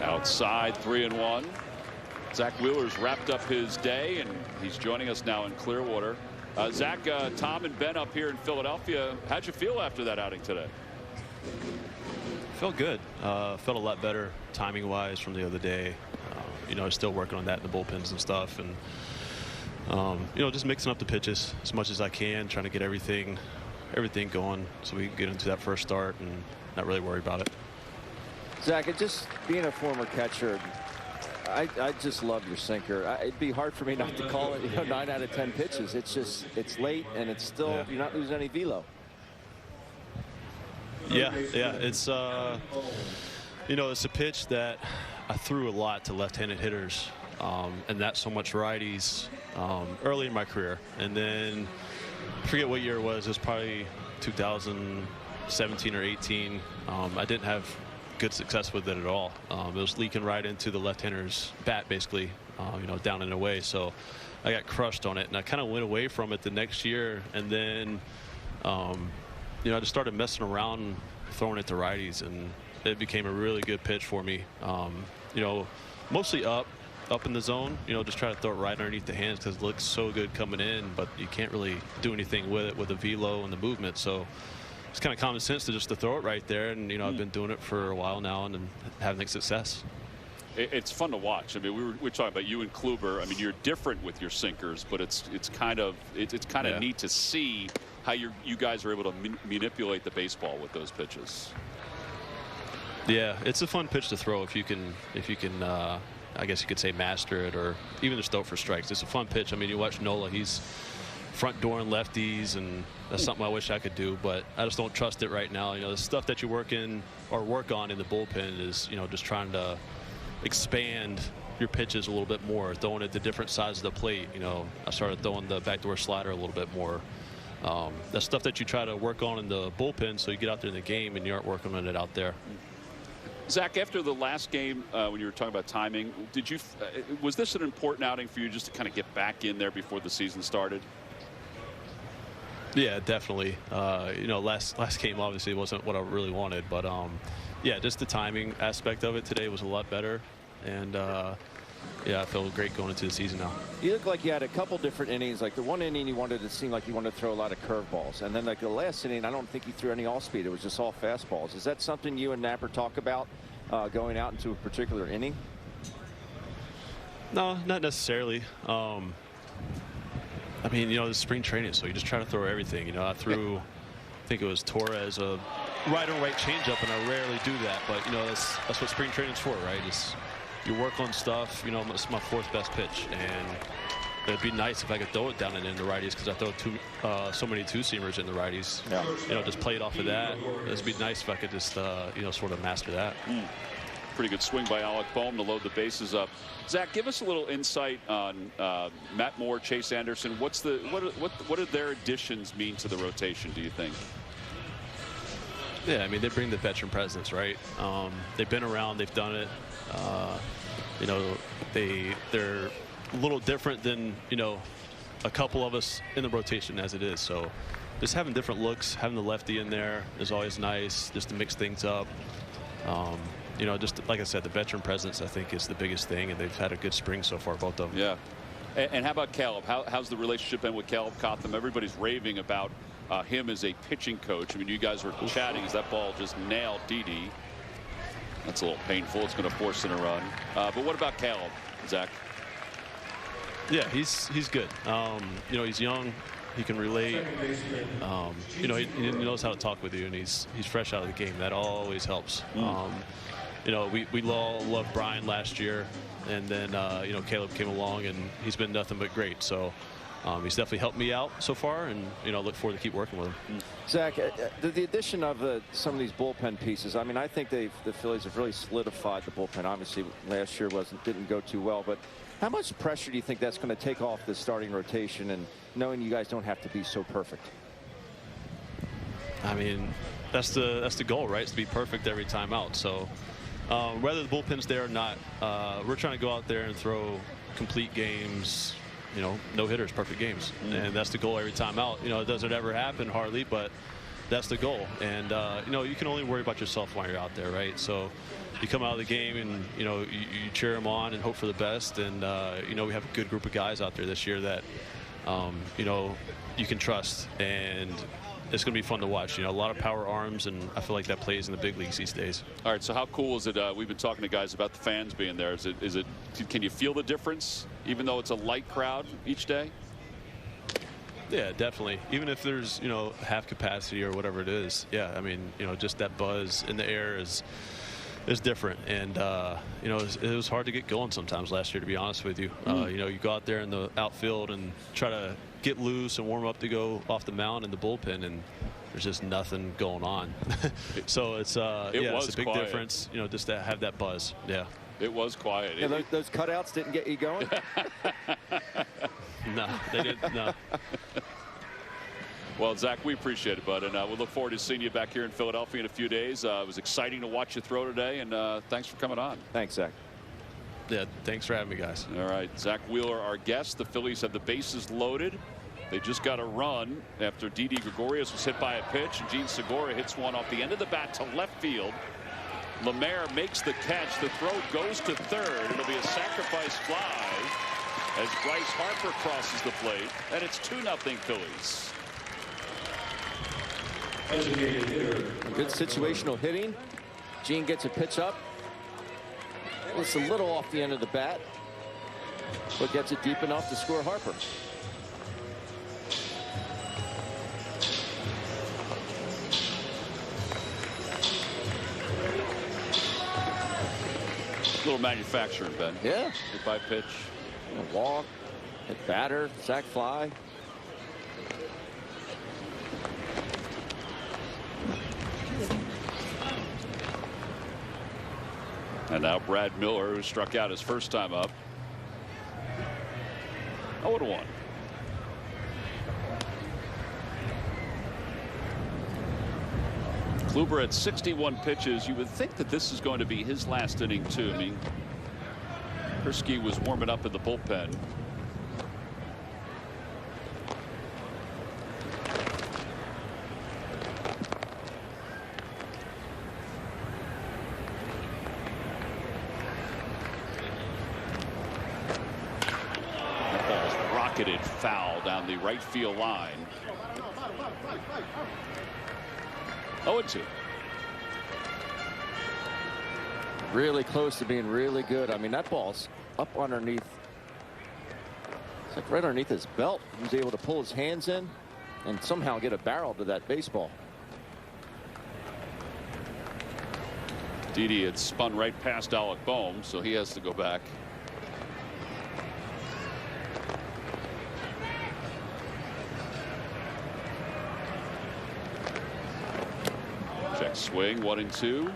Outside, 3-1. Zach Wheeler's wrapped up his day, and he's joining us now in Clearwater. Zach, Tom and Ben up here in Philadelphia. How'd you feel after that outing today? Felt good. Felt a lot better timing wise from the other day. You know, still working on that in the bullpens and stuff, and you know, just mixing up the pitches as much as I can, trying to get everything going so we can get into that first start and not really worry about it. Zach, just being a former catcher, I just love your sinker. It'd be hard for me not to call it, you know, 9 out of 10 pitches. It's just, it's late and it's still, you're not losing any velo. Yeah, it's you know, it's a pitch that I threw a lot to left-handed hitters, and not so much righties early in my career. And then I forget what year it was probably 2017 or 18. I didn't have good success with it at all. It was leaking right into the left-hander's bat, basically, you know, down and away. So I got crushed on it, and I kind of went away from it the next year. And then, you know, I just started messing around throwing it to righties, and it became a really good pitch for me. You know, mostly up in the zone, you know, just try to throw it right underneath the hands because it looks so good coming in, but you can't really do anything with it with the velo and the movement. So it's kind of common sense to just to throw it right there. And, you know, I've been doing it for a while now and having success. It's fun to watch. I mean, we were talking about you and Kluber. I mean, you're different with your sinkers, but it's kind of neat to see how you guys are able to manipulate the baseball with those pitches. Yeah, it's a fun pitch to throw if you can I guess you could say master it, or even just throw it for strikes. It's a fun pitch. I mean, you watch Nola, he's front door and lefties, and that's something I wish I could do, but I just don't trust it right now. You know, the stuff that you work on in the bullpen is, you know, just trying to expand your pitches a little bit more, throwing it to different sides of the plate. You know, I started throwing the backdoor slider a little bit more. That's stuff that you try to work on in the bullpen, so you get out there in the game and you aren't working on it out there. Zach, after the last game, when you were talking about timing, was this an important outing for you just to kind of get back in there before the season started? Yeah, definitely. You know, last game obviously wasn't what I really wanted, but yeah, just the timing aspect of it today was a lot better, and yeah, I feel great going into the season now. You look like you had a couple different innings. Like the one inning, you wanted to seem like you wanted to throw a lot of curveballs, and then like the last inning, I don't think you threw any all speed. It was just all fastballs. Is that something you and Napper talk about going out into a particular inning? No, not necessarily. I mean, you know, it's spring training, so you just try to throw everything. You know, I threw, I think it was Torres, a right on right changeup, and I rarely do that. But you know, that's what spring training's for, right? It's, you work on stuff. You know, it's my fourth best pitch, and it'd be nice if I could throw it down and in the righties, because I throw so many two-seamers in the righties. Yeah. You know, just play it off of that. It'd be nice if I could just you know, sort of master that. Pretty good swing by Alec Boehm to load the bases up. Zach, give us a little insight on Matt Moore, Chase Anderson. What do their additions mean to the rotation, do you think? Yeah, I mean, they bring the veteran presence, right? They've been around, they've done it. You know, they're a little different than, you know, a couple of us in the rotation as it is. So just having different looks, having the lefty in there is always nice, just to mix things up. You know, just like I said, the veteran presence I think is the biggest thing, and they've had a good spring so far, both of them. Yeah. And how about Caleb? How's the relationship been with Caleb Cotham? Everybody's raving about him as a pitching coach. I mean, you guys were chatting as that ball just nailed Didi. That's a little painful. It's going to force in a run. But what about Caleb, Zach? Yeah, he's good. You know, he's young. He can relate. You know, he knows how to talk with you, and he's fresh out of the game. That always helps. You know, we all loved Brian last year, and then you know, Caleb came along, and he's been nothing but great. So he's definitely helped me out so far, and you know, look forward to keep working with him. Zach, the addition of some of these bullpen pieces, I mean, I think the Phillies have really solidified the bullpen. Obviously, last year didn't go too well, but how much pressure do you think that's going to take off the starting rotation, and knowing you guys don't have to be so perfect? I mean, that's the goal, right? It's to be perfect every time out. So whether the bullpen's there or not, we're trying to go out there and throw complete games, you know, no hitters, perfect games. And that's the goal every time out. You know, it doesn't ever happen hardly, but that's the goal. And you know, you can only worry about yourself when you're out there, right? So you come out of the game and, you know, you cheer them on and hope for the best. And you know, we have a good group of guys out there this year that you know, you can trust, and it's going to be fun to watch. You know, a lot of power arms, and I feel like that plays in the big leagues these days. All right, so how cool is it? We've been talking to guys about the fans being there. Is it? Can you feel the difference, even though it's a light crowd each day? Yeah, definitely. Even if there's, you know, half capacity or whatever it is. Yeah, I mean, you know, just that buzz in the air is different. And you know, it was hard to get going sometimes last year, to be honest with you. You know, you go out there in the outfield and try to get loose and warm up to go off the mound in the bullpen, and there's just nothing going on. So it's yeah, it's a big difference, you know, just to have that buzz. Yeah, it was quiet. Yeah, those cutouts didn't get you going. No, they didn't. No. Well, Zach, we appreciate it, bud, and we look forward to seeing you back here in Philadelphia in a few days. It was exciting to watch you throw today, and thanks for coming on. Thanks, Zach. Yeah, thanks for having me, guys. All right, Zach Wheeler, our guest. The Phillies have the bases loaded They just got a run after Didi Gregorius was hit by a pitch, and Gene Segura hits one off the end of the bat to left field. Lemaire makes the catch. The throw goes to third. It'll be a sacrifice fly as Bryce Harper crosses the plate, and it's 2-0 Phillies. Good situational hitting. Gene gets a pitch up. It's a little off the end of the bat, but gets it deep enough to score Harper. Little manufacturing, Ben. Yeah. Hit by pitch. A walk, hit batter, sac fly. And now Brad Miller, who struck out his first time up. 0-1. Kluber at 61 pitches. You would think that this is going to be his last inning too. I mean, Persky was warming up in the bullpen. That ball's rocketed foul down the right field line. 0-2. Really close to being really good. I mean, that ball's up underneath. It's like right underneath his belt. He was able to pull his hands in and somehow get a barrel to that baseball. Didi had spun right past Alec Bohm, so he has to go back. Check swing, 1-2.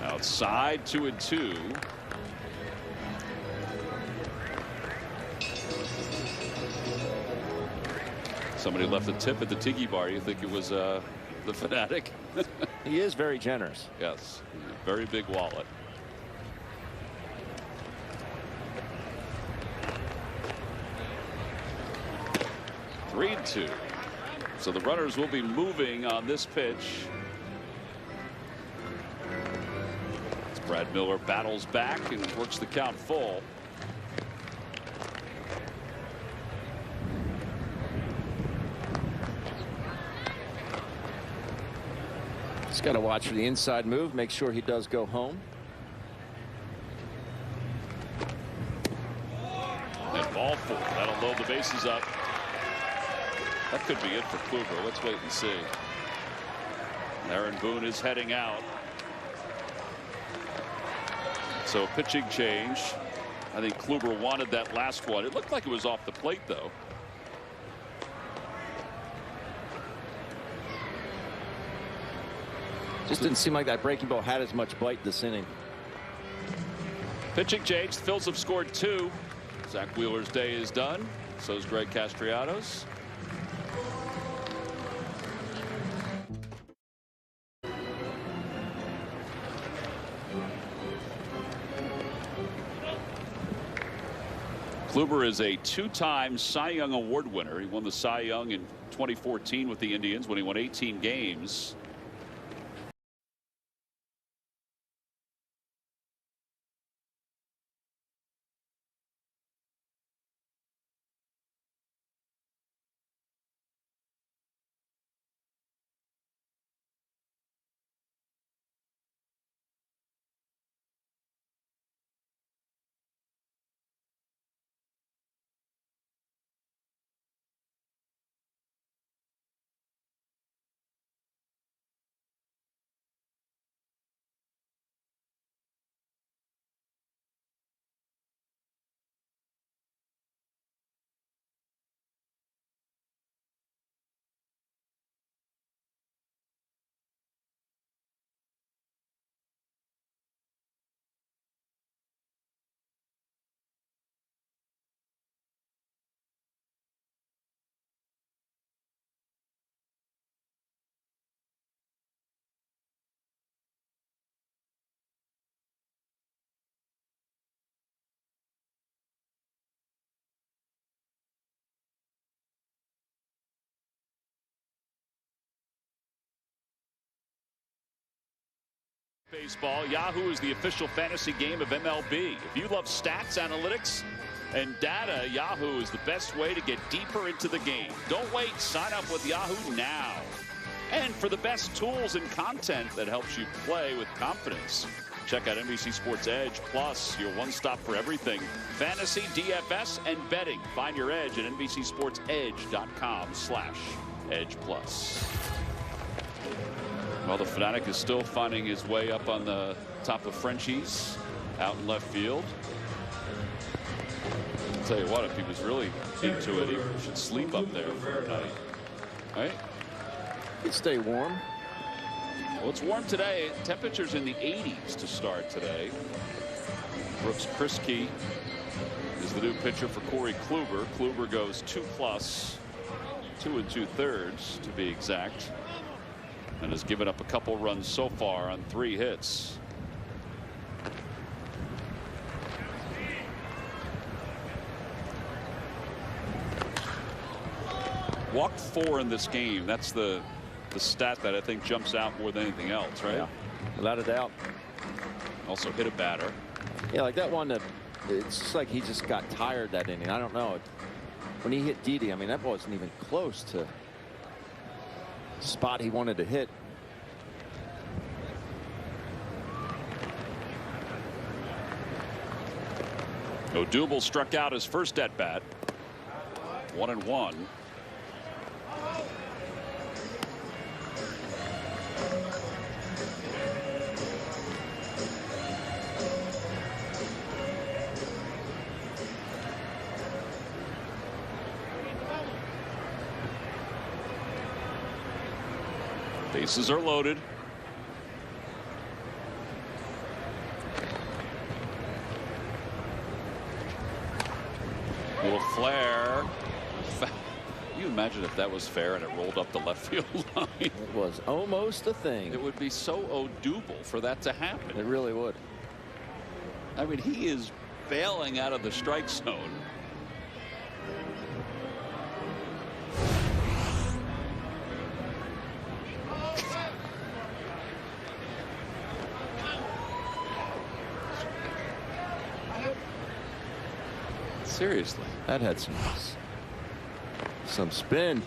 Outside, 2-2. Somebody left a tip at the tiki bar. You think it was the Fanatic? He is very generous. Yes, very big wallet. Three and 2. So the runners will be moving on this pitch. As Brad Miller battles back and works the count full. Just got to watch for the inside move, make sure he does go home. And ball 4. That'll load the bases up. That could be it for Kluber. Let's wait and see. Aaron Boone is heading out. So pitching change. I think Kluber wanted that last one. It looked like it was off the plate, though. Just didn't seem like that breaking ball had as much bite this inning. Pitching change. The Phils have scored 2. Zach Wheeler's day is done. So is Greg Castrianos. Kluber is a 2-time Cy Young Award winner. He won the Cy Young in 2014 with the Indians when he won 18 games. Baseball, Yahoo is the official fantasy game of MLB. If you love stats, analytics, and data, Yahoo is the best way to get deeper into the game. Don't wait. Sign up with Yahoo now. And for the best tools and content that helps you play with confidence, check out NBC Sports Edge Plus, your one-stop for everything. Fantasy, DFS, and betting. Find your edge at NBCSportsEdge.com/Edge Plus. Well, the Fanatic is still finding his way up on the top of Frenchie's out in left field. I'll tell you what, if he was really into it, he should sleep up there for a night. Right? He'd stay warm. Well, it's warm today. Temperatures in the 80s to start today. Brooks Kriske is the new pitcher for Corey Kluber. Kluber goes 2+, 2 2/3 to be exact, and has given up a couple runs so far on 3 hits. Walked 4 in this game. That's the stat that I think jumps out more than anything else, right? Yeah, without a doubt. Also hit a batter. Yeah, like that one, it's just like he just got tired that inning. I don't know. When he hit Didi, I mean, that wasn't even close to the spot he wanted to hit. Odubel struck out his first at bat. 1-1. Bases are loaded. Little flare. Can you imagine if that was fair and it rolled up the left field line? It was almost a thing. It would be so Odubel for that to happen. It really would. I mean, he is bailing out of the strike zone. Seriously. That had some spin.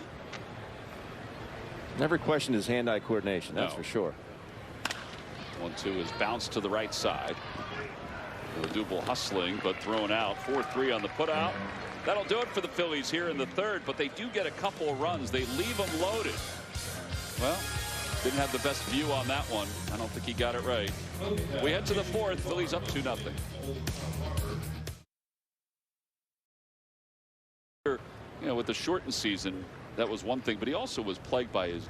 Never questioned his hand-eye coordination, that's for sure. 1-2 is bounced to the right side. Odubel hustling but thrown out. 4-3 on the putout. That'll do it for the Phillies here in the third, but they do get a couple of runs. They leave them loaded. Well, didn't have the best view on that one. I don't think he got it right. We head to the fourth. Phillies up 2-0. You know, with the shortened season, that was one thing, but he also was plagued by his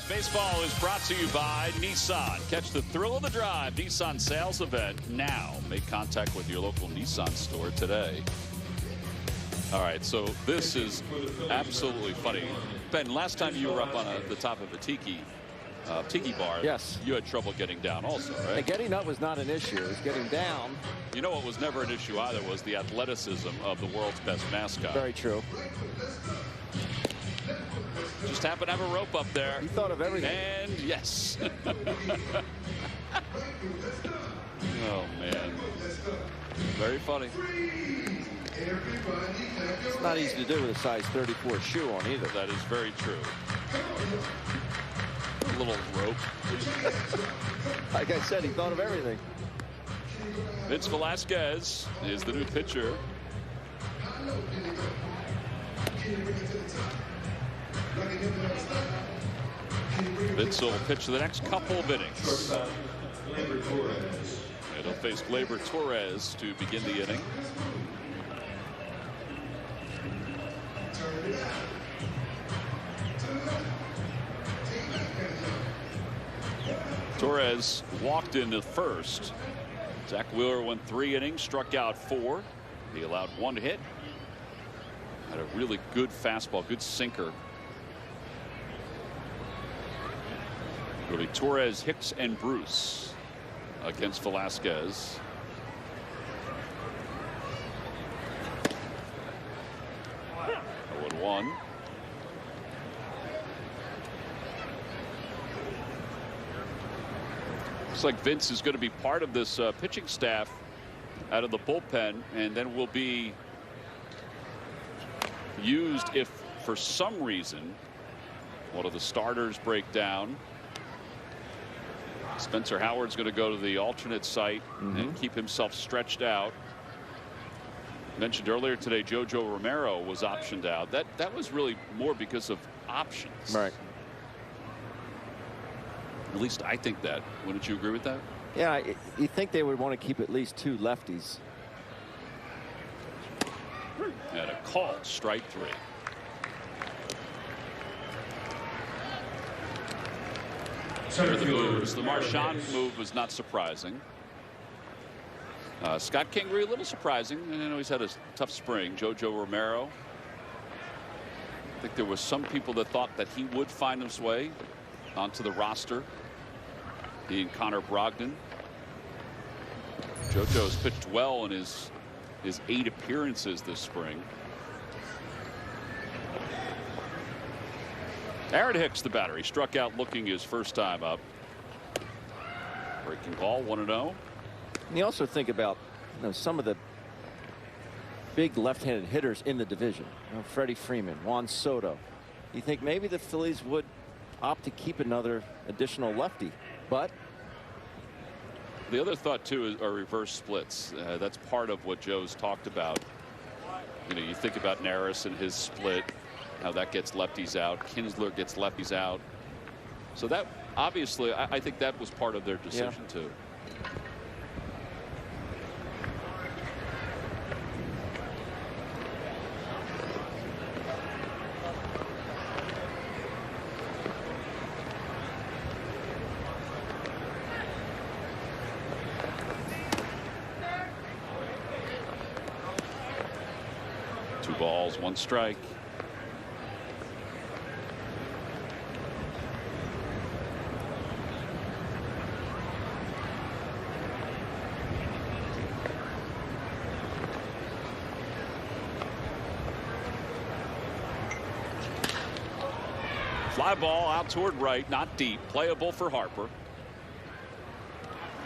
Baseball is brought to you by Nissan. Catch the thrill of the drive. Nissan sales event now. Make contact with your local Nissan store today. All right, so this is absolutely funny. Ben, last time you were up on the top of a tiki, tiki bar. Yes. You had trouble getting down also, right? And getting up was not an issue. It was getting down. You know what was never an issue either was the athleticism of the world's best mascot. Very true. Just happened to have a rope up there. He thought of everything. And yes. Oh, man. Very funny. It's not easy to do with a size 34 shoe on either. That is very true. A little rope. Like I said, he thought of everything. Vince Velasquez is the new pitcher. Vince will pitch the next couple of innings. And he'll face Gleyber Torres to begin the inning. Torres walked into first. Zach Wheeler went 3 innings, struck out 4. He allowed 1 hit. Had a really good fastball, good sinker. It'll be Torres, Hicks, and Bruce against Velasquez. Oh, 0-1. Looks like Vince is going to be part of this pitching staff out of the bullpen, and then will be used if for some reason one of the starters break down. Spencer Howard's going to go to the alternate site and keep himself stretched out. Mentioned earlier today, Jojo Romero was optioned out. That was really more because of options. Right. At least I think that. Wouldn't you agree with that? Yeah, you think they would want to keep at least 2 lefties. And a call, strike 3. Here are the moves. The Marchand move was not surprising. Scott Kingery, a little surprising. I know he's had a tough spring. Jojo Romero. I think there was some people that thought that he would find his way onto the roster. He and Connor Brogdon. Jojo has pitched well in his 8 appearances this spring. Aaron Hicks, the batter. He struck out looking his first time up. Breaking ball, 1-0. And you also think about some of the big left-handed hitters in the division. Freddie Freeman, Juan Soto. You think maybe the Phillies would opt to keep another additional lefty, but the other thought too are reverse splits. That's part of what Joe's talked about. You think about Neris and his split, how that gets lefties out. Kinsler gets lefties out. So that obviously, I think that was part of their decision too. Balls, 1 strike. Fly ball out toward right, not deep, playable for Harper.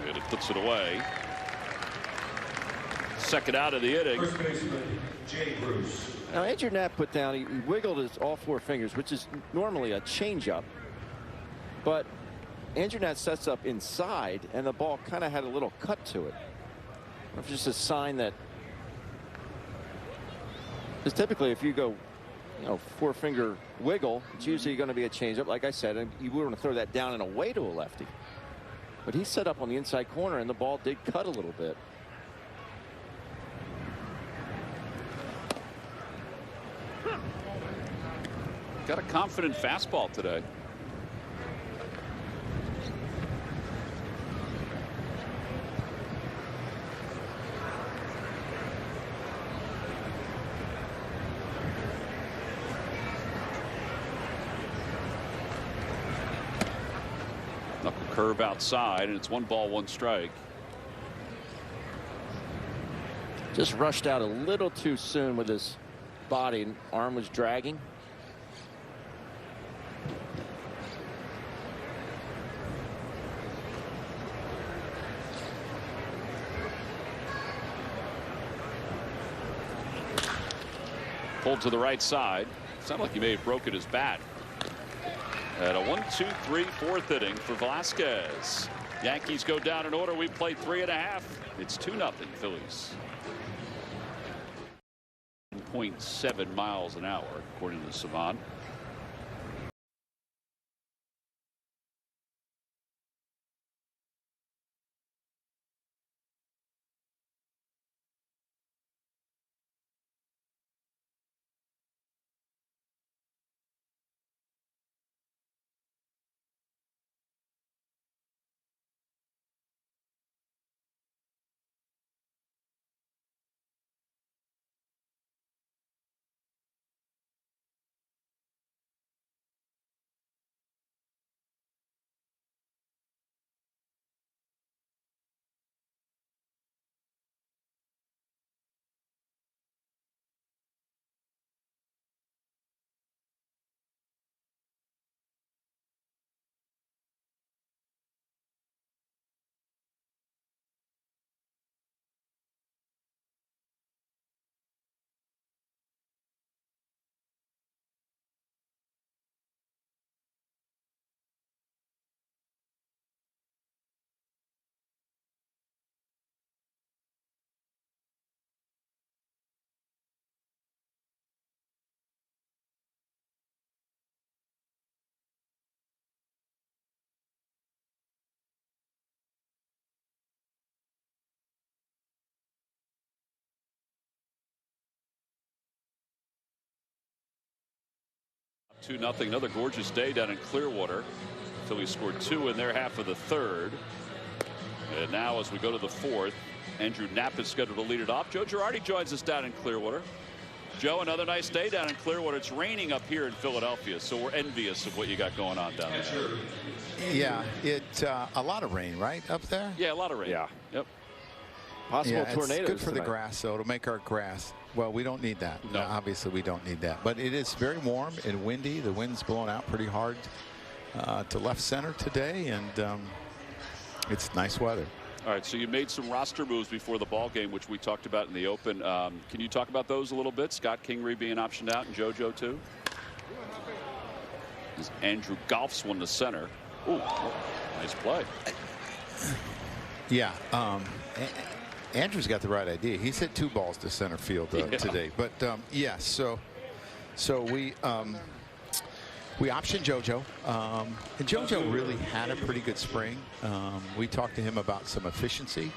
And it puts it away. Second out of the inning. First baseman, Jay Bruce. now Andrew Knapp put down, he wiggled his all 4 fingers, which is normally a changeup, but Andrew Knapp sets up inside and the ball kind of had a little cut to it. It's just a sign that, because typically if you go 4-finger wiggle, it's usually going to be a changeup, like I said, and you wouldn't throw that down and away to a lefty. But he set up on the inside corner and the ball did cut a little bit. Got a confident fastball today. Curve outside, and it's 1 ball, 1 strike. Just rushed out a little too soon with his body. Arm was dragging. Pulled to the right side. Sounded like he may have broken his bat. At a 1-2-3 4th inning for Velasquez. Yankees go down in order. We played 3.5. It's 2-0 Phillies. 0.7 miles an hour, according to Savant. Two 2-0. Another gorgeous day down in Clearwater. Phillies scored 2 in their half of the 3rd. And now as we go to the 4th, Andrew Knapp is scheduled to lead it off. Joe Girardi joins us down in Clearwater. Joe, another nice day down in Clearwater. It's raining up here in Philadelphia, so we're envious of what you got going on down there. Yeah, a lot of rain, right, up there? Yeah, a lot of rain. Yeah. Yep. Possible tornadoes. It's good for tonight. the grass, though. It'll make our grass. Well, we don't need that. No. Obviously, we don't need that. But it is very warm and windy. The wind's blowing out pretty hard to left center today, and it's nice weather. All right, so you made some roster moves before the ball game, which we talked about in the open. Can you talk about those a little bit? Scott Kingery being optioned out, and JoJo too. As Andrew golfs one to center. Ooh, nice play. Yeah. Andrew's got the right idea. He's hit 2 balls to center field today. But yeah, so we optioned JoJo, and JoJo really had a pretty good spring. We talked to him about some efficiency,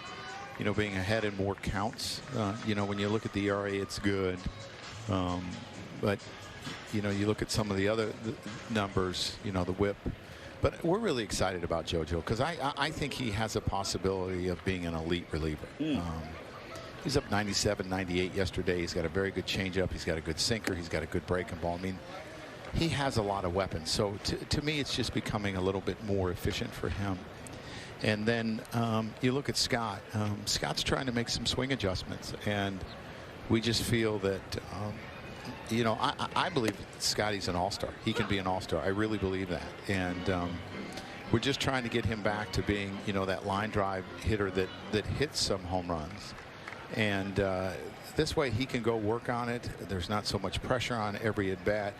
being ahead in more counts. When you look at the ERA, it's good, but you look at some of the other numbers, the WHIP. But we're really excited about JoJo because I think he has a possibility of being an elite reliever. He's up 97, 98 yesterday. He's got a very good changeup. He's got a good sinker. He's got a good breaking ball. I mean, he has a lot of weapons. So to me, it's just becoming a little bit more efficient for him. And then you look at Scott. Scott's trying to make some swing adjustments, and we just feel that. I believe Scotty's an all-star. He can be an all-star. I really believe that. And we're just trying to get him back to being, that line drive hitter that hits some home runs. And this way he can go work on it. There's not so much pressure on every at-bat.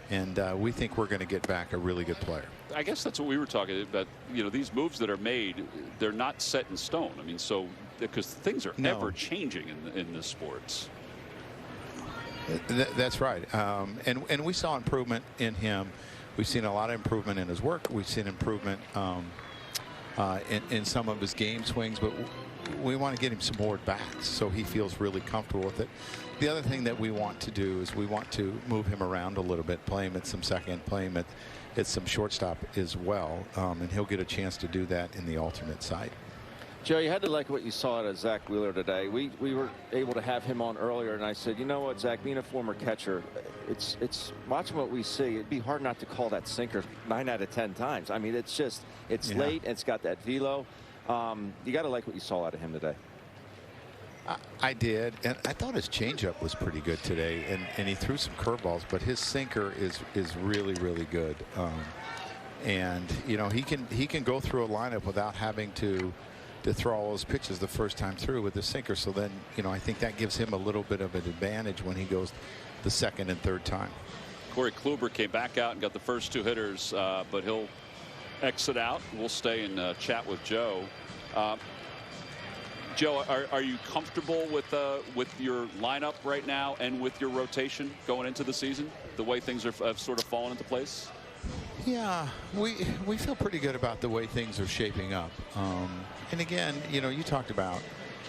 And we think we're going to get back a really good player. I guess that's what we were talking about. These moves that are made, they're not set in stone. I mean, so because things are ever changing in the sports. That's right. And we saw improvement in him. We've seen a lot of improvement in his work. We've seen improvement in some of his game swings, but we want to get him some more at bats so he feels really comfortable with it. The other thing that we want to do is we want to move him around a little bit, play him at some second, play him at some shortstop as well, and he'll get a chance to do that in the alternate side. Joe, you had to like what you saw out of Zach Wheeler today. We were able to have him on earlier, and I said, you know what, Zach, being a former catcher, it's watching what we see. It'd be hard not to call that sinker 9 out of 10 times. I mean, it's late, and it's got that velo. You got to like what you saw out of him today. I did, and I thought his changeup was pretty good today, and he threw some curveballs, but his sinker is really, really good. And you know, he can go through a lineup without having to throw all those pitches the first time through with the sinker. So then, you know, I think that gives him a little bit of an advantage when he goes the second and third time. Corey Kluber came back out and got the first 2 hitters, but he'll exit out. We'll stay and chat with Joe. Joe, are you comfortable with your lineup right now and with your rotation going into the season, the way things have sort of fallen into place? Yeah, we feel pretty good about the way things are shaping up. And again, you know, you talked about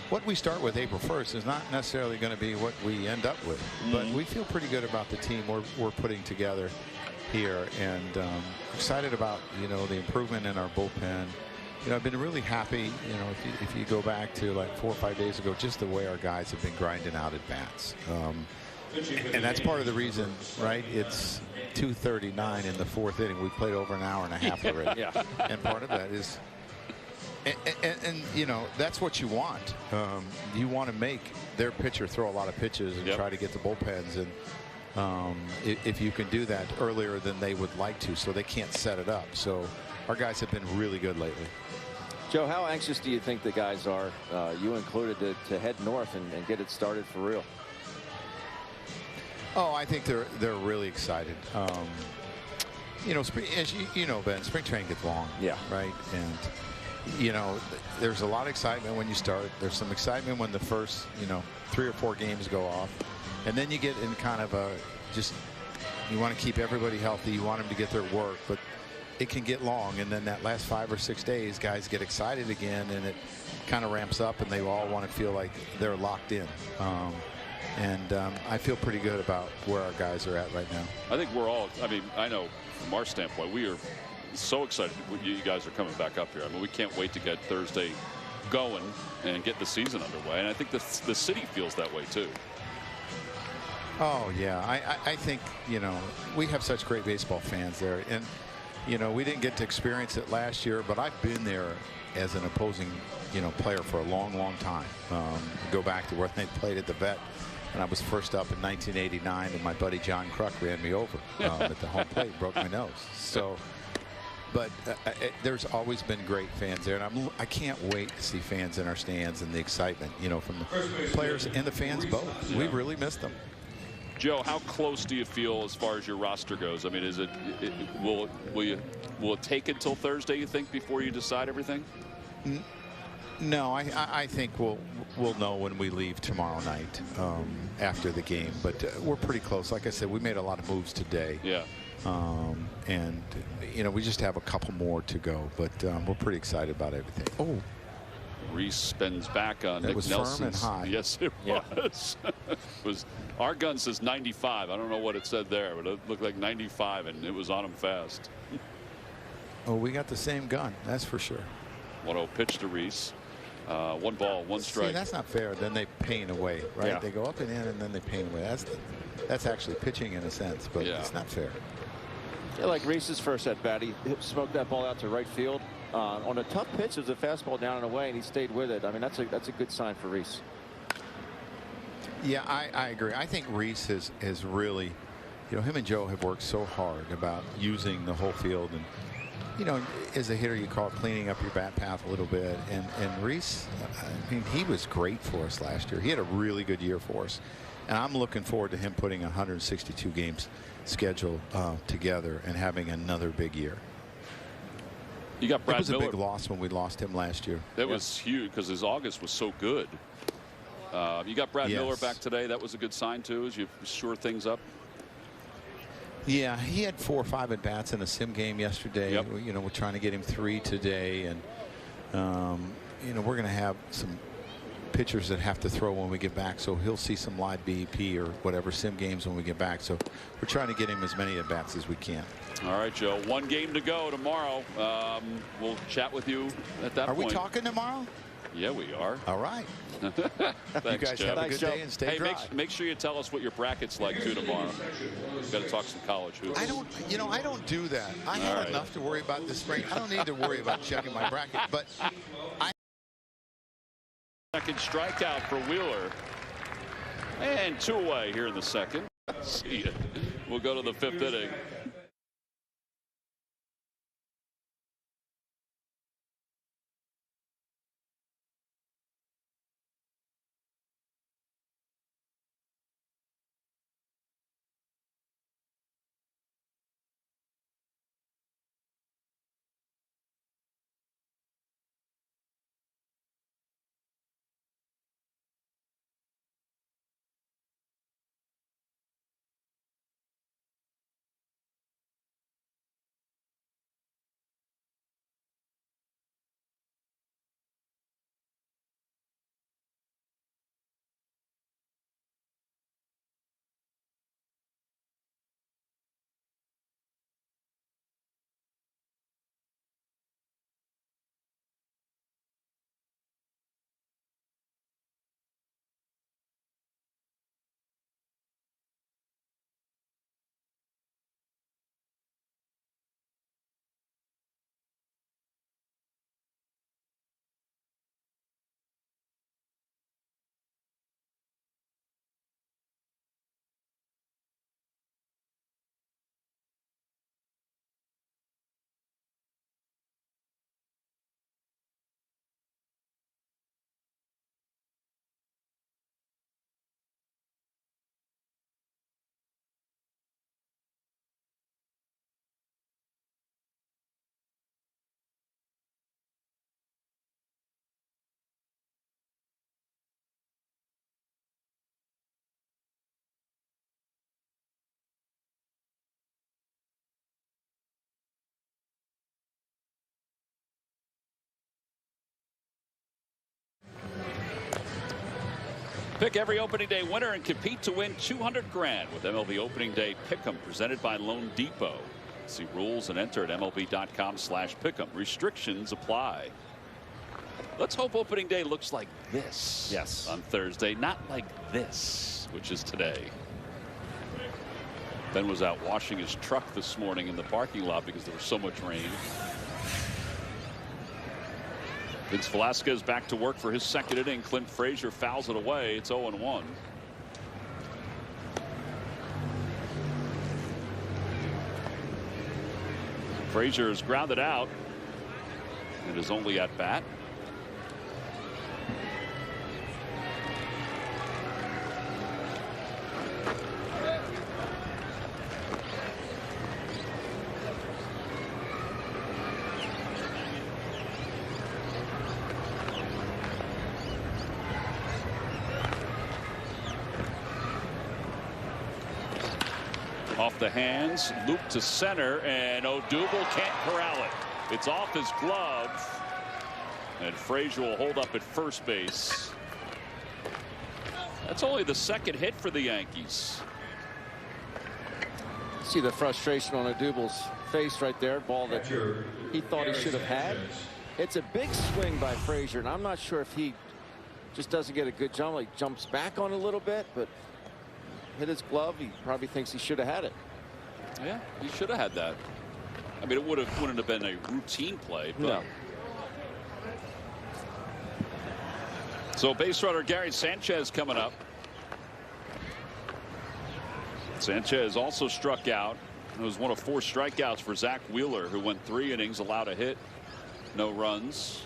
what we start with April 1st is not necessarily going to be what we end up with, but we feel pretty good about the team we're putting together here, and excited about, you know, the improvement in our bullpen. You know, I've been really happy, you know, if you go back to like 4 or 5 days ago, just the way our guys have been grinding out at bats. And that's part of the reason, right? It's 2:39 in the 4th inning. We played over an hour and a half already. Yeah. And part of that is, and you know, that's what you want. You want to make their pitcher throw a lot of pitches and try to get the bullpens. And if you can do that earlier than they would like to, so they can't set it up. So our guys have been really good lately. Joe, how anxious do you think the guys are, you included, to head north and get it started for real? Oh, I think they're really excited. You know, as you know, Ben, spring training gets long. Yeah. Right. And you know, there's a lot of excitement when you start. There's some excitement when the first, you know, 3 or 4 games go off, and then you get in kind of a you want to keep everybody healthy. You want them to get their work, but it can get long, and then that last 5 or 6 days, guys get excited again, and it kind of ramps up, and they all want to feel like they're locked in. And I feel pretty good about where our guys are at right now. I think we're all, I mean, I know from our standpoint, we are so excited you guys are coming back up here. I mean, we can't wait to get Thursday going and get the season underway. And I think the city feels that way too. Oh, yeah. I think, you know, we have such great baseball fans there. And, you know, we didn't get to experience it last year, but I've been there as an opposing, you know, player for a long, long time. Go back to where they played at the Vet. And I was first up in 1989, and my buddy John Kruk ran me over at the home plate, broke my nose. So, but there's always been great fans there, and I can't wait to see fans in our stands and the excitement, you know, from the players and the fans both. We really missed them. Joe, how close do you feel as far as your roster goes? I mean, is will it take until Thursday, you think, before you decide everything? No, I think we'll know when we leave tomorrow night after the game. But we're pretty close. Like I said, we made a lot of moves today. Yeah. And you know, we just have a couple more to go. But we're pretty excited about everything. Oh, Reese spins back on Nick Nelson's. Firm and high. Yes, it was. Our gun says 95. I don't know what it said there, but it looked like 95, and it was on him fast. Oh, we got the same gun. That's for sure. 1-0 pitch to Reese. 1 ball, 1 strike. See, that's not fair. Then they paint away, right? Yeah. They go up and in, and then they paint away. That's actually pitching in a sense, but it's not fair. Yeah, like Reese's first at bat, he smoked that ball out to right field on a tough pitch. It was a fastball down and away, and he stayed with it. I mean, that's a good sign for Reese. Yeah, I agree. I think Reese has really, you know, him and Joe have worked so hard about using the whole field. And, you know, as a hitter, you call it cleaning up your bat path a little bit. And Reese, I mean, he was great for us last year. He had a really good year for us. And I'm looking forward to him putting 162 games schedule together and having another big year. You got Brad Miller. It was a big loss when we lost him last year. That was huge because his August was so good. You got Brad Miller back today. That was a good sign too, as you shore things up. Yeah, he had 4 or 5 at bats in a sim game yesterday. Yep. You know, we're trying to get him 3 today, and you know, we're going to have some pitchers that have to throw when we get back, so he'll see some live BEP or whatever sim games when we get back. So we're trying to get him as many at bats as we can. All right, Joe. 1 game to go tomorrow. We'll chat with you at that point. Are we talking tomorrow? Yeah, we are. All right. Thanks, you guys Joe. have a Thanks, good Joe. day and stay Hey, dry. make sure you tell us what your bracket's like too tomorrow. We've got to talk some college hoops. I don't do that. I have right. enough to worry about this spring. I don't need to worry about checking my bracket, but Second strikeout for Wheeler. And 2 away here in the second. See ya. We'll go to the 5th inning. Pick every opening day winner and compete to win $200,000 with MLB Opening Day Pick'em presented by Loan Depot. See rules and enter at MLB.com/pick'em. Restrictions apply. Let's hope opening day looks like this. Yes. On Thursday, not like this, which is today. Ben was out washing his truck this morning in the parking lot because there was so much rain. Vince Velasquez back to work for his second inning. Clint Frazier fouls it away. It's 0-1. Frazier is grounded out. It is only at bat. Off the hands, loop to center, and Odubel can't corral it. It's off his glove, and Frazier will hold up at first base. That's only the second hit for the Yankees. See the frustration on Odubel's face right there. Ball that he thought he should have had. It's a big swing by Frazier, and I'm not sure if he just doesn't get a good jump. Like jumps back on a little bit, but hit his glove. He probably thinks he should have had it. Yeah, he should have had that. I mean, it wouldn't have been a routine play, but no. So base runner Gary Sanchez coming up. Sanchez also struck out. It was one of 4 strikeouts for Zach Wheeler, who went 3 innings, allowed a hit, no runs.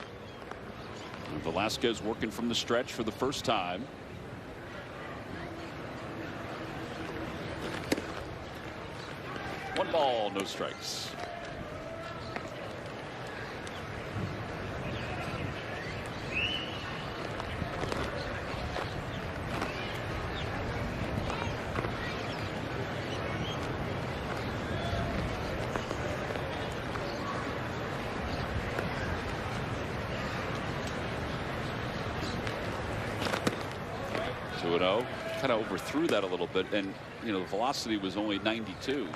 And Velasquez working from the stretch for the first time. One ball, no strikes. Kind of overthrew that a little bit, and you know the velocity was only 92.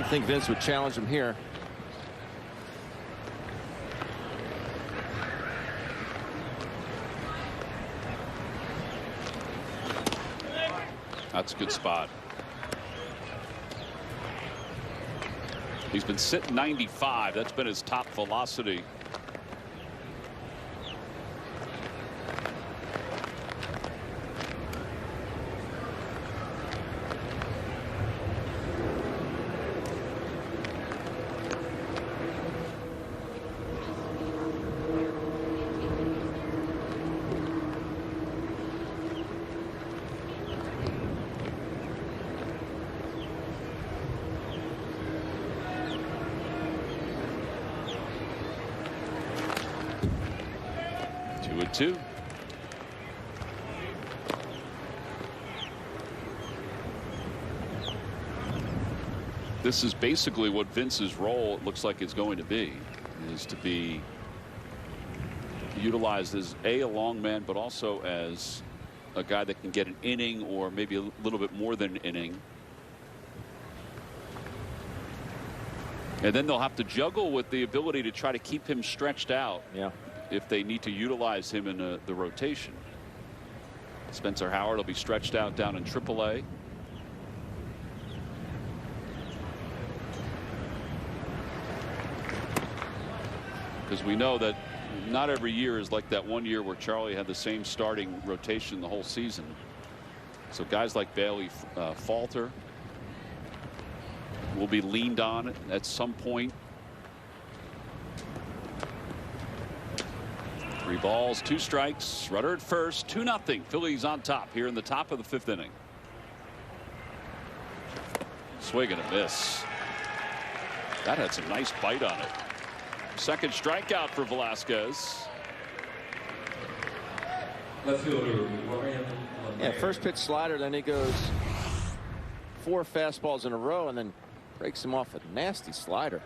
think Vince would challenge him here. That's a good spot. He's been sitting 95. That's been his top velocity. Two. This is basically what Vince's role looks like it's going to be, is to be utilized as a long man, but also as a guy that can get an inning or maybe a little bit more than an inning. And then they'll have to juggle with the ability to try to keep him stretched out. Yeah. If they need to utilize him in the rotation. Spencer Howard will be stretched out down in AAA. Because we know that not every year is like that one year where Charlie had the same starting rotation the whole season. So guys like Bailey Falter will be leaned on at some point. 3 balls, 2 strikes. Rudder at first. 2-0. Phillies on top here in the top of the 5th inning. Swing and a miss. That had some nice bite on it. Second strikeout for Velasquez. Left fielder Ryan. Yeah, first pitch slider, then he goes 4 fastballs in a row and then breaks him off a nasty slider.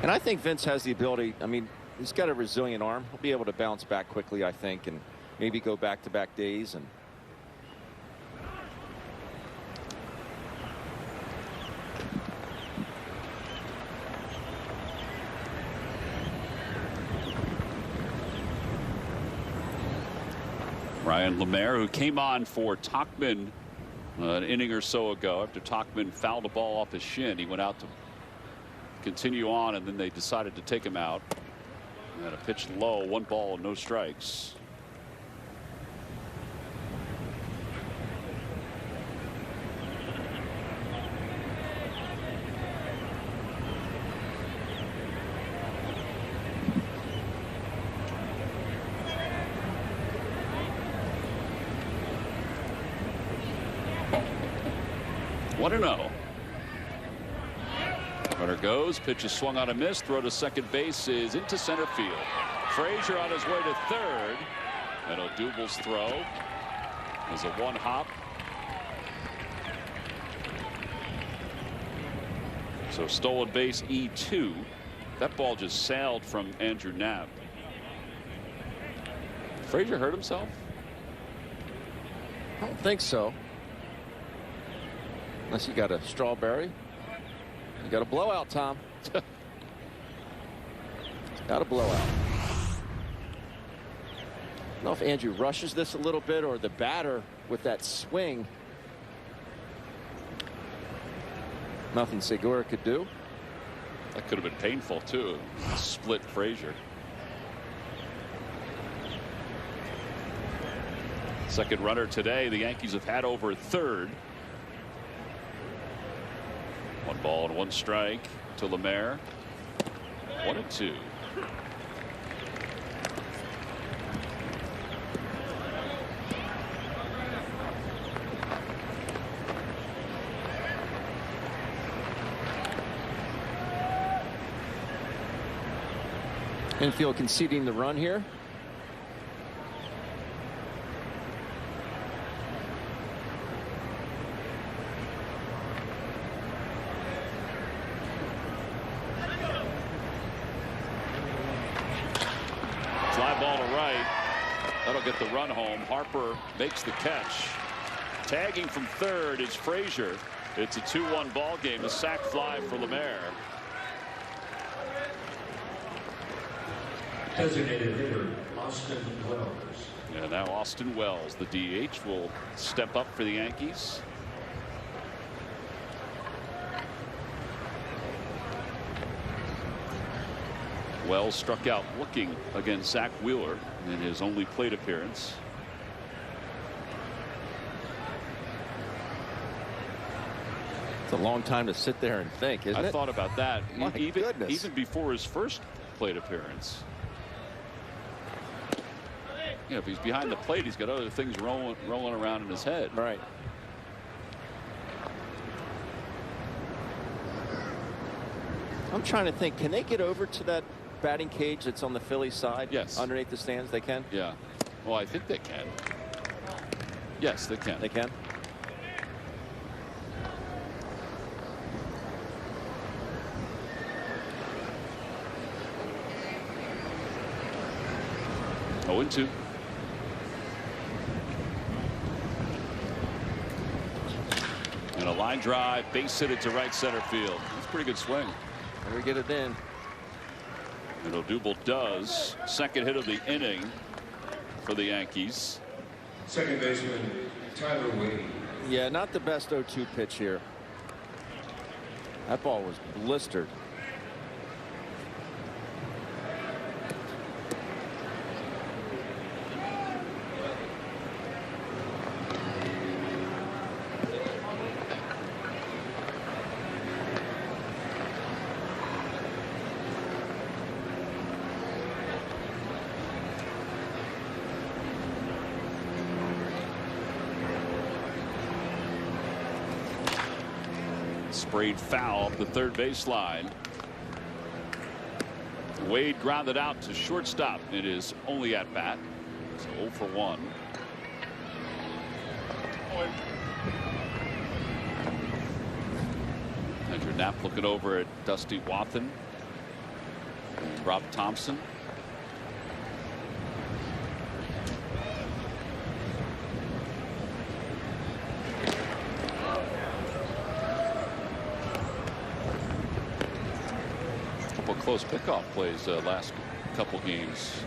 And I think Vince has the ability. I mean, he's got a resilient arm. He'll be able to bounce back quickly, I think, and maybe go back-to-back days. And Ryan LeMaire, who came on for Tauchman an inning or so ago after Tauchman fouled a ball off his shin. He went out to continue on, and then they decided to take him out. And a pitch low, 1 ball, no strikes. What a no. Runner goes, pitch is swung on a miss, throw to second base is into center field. Frazier on his way to third, and Odubel's throw is a 1-hop. So stolen base E2. That ball just sailed from Andrew Knapp. Frazier hurt himself? I don't think so. Unless you got a strawberry. You got a blowout, Tom. Got a blowout. I don't know if Andrew rushes this a little bit or the batter with that swing. Nothing Segura could do. That could have been painful too. Split Frazier. Second runner today the Yankees have had over third. 1 ball and 1 strike to LeMaire. 1-2. Infield conceding the run here. That'll get the run home. Harper makes the catch. Tagging from third is Frazier. It's a 2-1 ball game. A sac fly for Lemaire. Designated hitter, Austin Wells. Yeah, now Austin Wells, the DH, will step up for the Yankees. Wells struck out looking against Zach Wheeler in his only plate appearance. It's a long time to sit there and think, isn't it? I thought about that. My goodness. Even before his first plate appearance. You know, if he's behind the plate, he's got other things rolling around in his head. Right. I'm trying to think, can they get over to that batting cage that's on the Phillies side? Yes. Underneath the stands, they can? Yeah. Well, I think they can. Yes, they can. They can? Oh, and 2. And a line drive, base hit it to right center field. That's a pretty good swing. And we get it in. And Odubel does. Second hit of the inning for the Yankees. Second baseman, Tyler Wade. Yeah, not the best 0-2 pitch here. That ball was blistered. Sprayed foul up the third base line. Wade grounded out to shortstop. It is only at bat. So 0 for 1. Andrew Knapp looking over at Dusty Wathan and Rob Thompson. Close pickoff plays last couple games.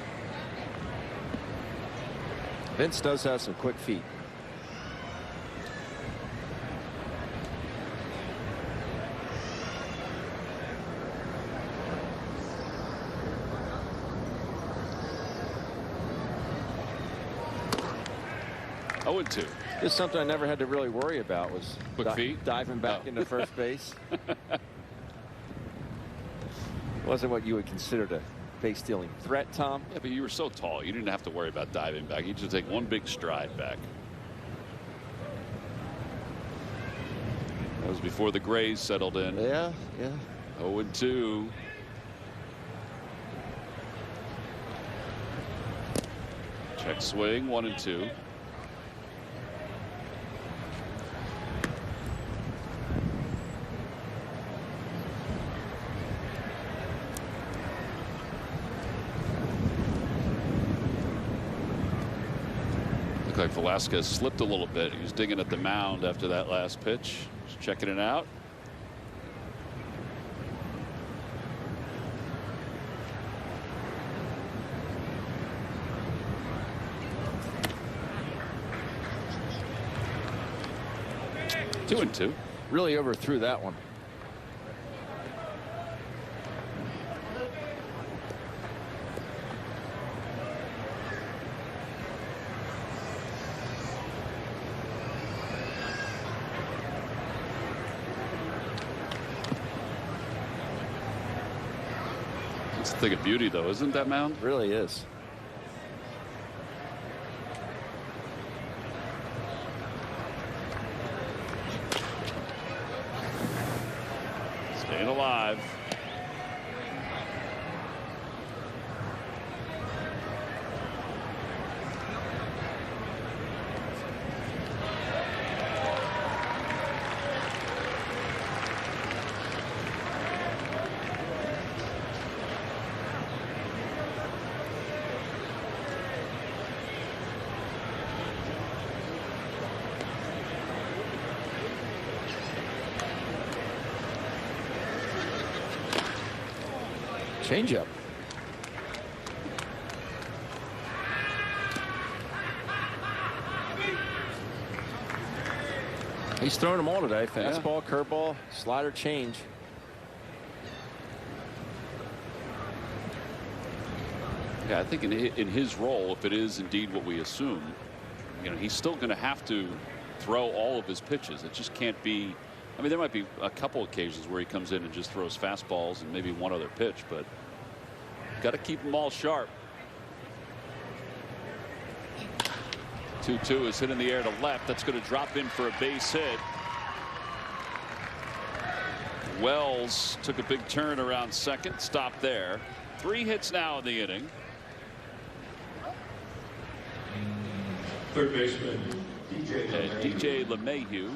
Vince does have some quick feet. Oh, and 2. Just something I never had to really worry about was quick feet? Diving back into first base. Wasn't what you would consider a base stealing threat, Tom. Yeah, but you were so tall, you didn't have to worry about diving back. You just take one big stride back. That was before the Grays settled in. Yeah, yeah. 0 and 2. Check swing, 1 and 2. Like Velasquez slipped a little bit. He was digging at the mound after that last pitch. Just checking it out. Two and 2. Really overthrew that one. It's a thing of beauty, though, isn't that mound? It really is. Staying alive. Changeup. He's throwing them all today. Fastball, curveball, slider, change. Yeah, I think in his role, if it is indeed what we assume, you know, he's still going to have to throw all of his pitches. It just can't be. I mean, there might be a couple occasions where he comes in and just throws fastballs and maybe one other pitch, but got to keep them all sharp. 2-2 is hit in the air to left. That's going to drop in for a base hit. Wells took a big turn around second, stopped there. 3 hits now in the inning. Third baseman, DJ LeMahieu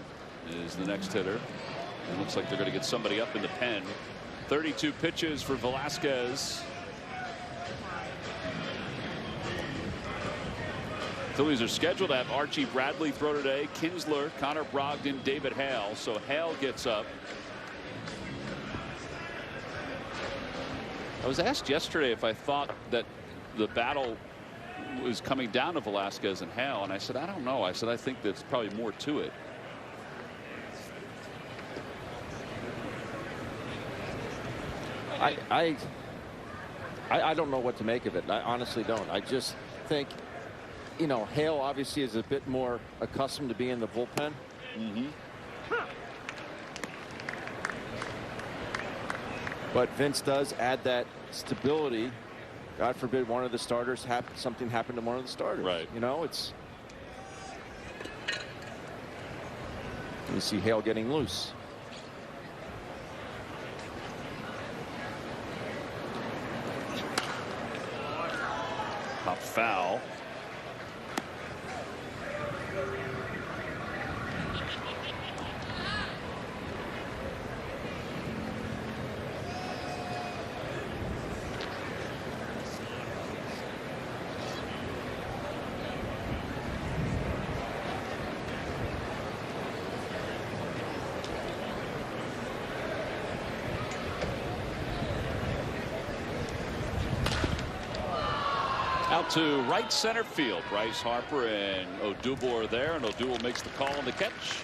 is the next hitter. It looks like they're going to get somebody up in the pen. 32 pitches for Velasquez. Phillies are scheduled to have Archie Bradley throw today, Kinsler, Connor Brogdon, David Hale. So Hale gets up. I was asked yesterday if I thought that the battle was coming down to Velasquez and Hale, and I said I don't know. I said I think there's probably more to it. I don't know what to make of it. I honestly don't. I just think, you know, Hale obviously is a bit more accustomed to being in the bullpen. But Vince does add that stability. God forbid one of the starters something happened to one of the starters. Right. You know, it's. You see Hale getting loose. Pop foul. Out to right center field. Bryce Harper and Odubel are there, and Odubel makes the call on the catch,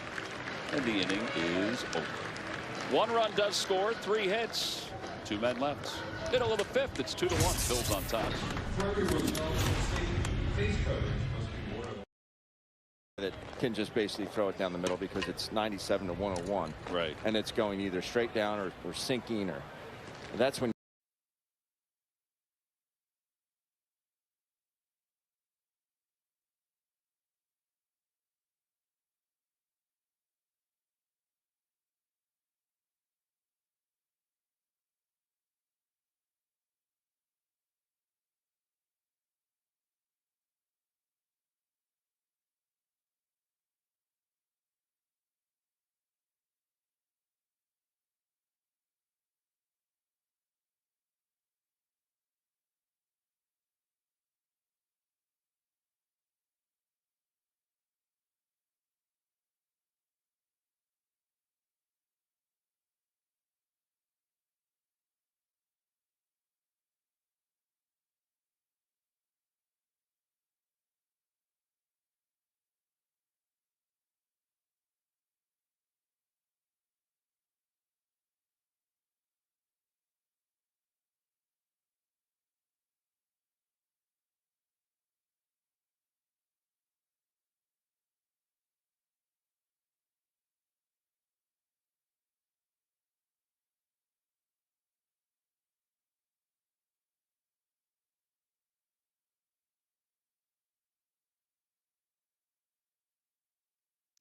and the inning is over. 1 run does score, 3 hits, 2 men left. Middle of the 5th, it's 2-1. Phil's on top. That can just basically throw it down the middle because it's 97 to 101. Right. And it's going either straight down or sinking, or that's when.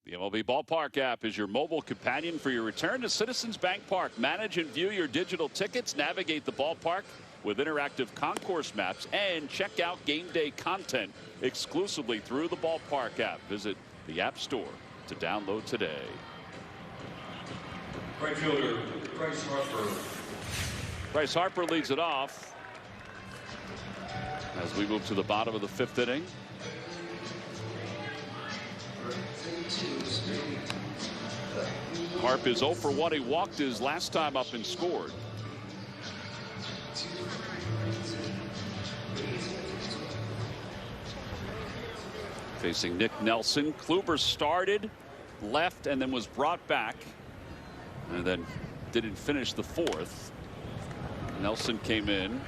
The MLB Ballpark app is your mobile companion for your return to Citizens Bank Park. Manage and view your digital tickets, navigate the ballpark with interactive concourse maps, and check out game day content exclusively through the Ballpark app. Visit the App Store to download today. right fielder, Bryce Harper. Bryce Harper leads it off as we move to the bottom of the 5th inning. Harp is 0 for 1. He walked his last time up and scored. Facing Nick Nelson. Kluber started, left, and then was brought back, and then didn't finish the fourth. Nelson came in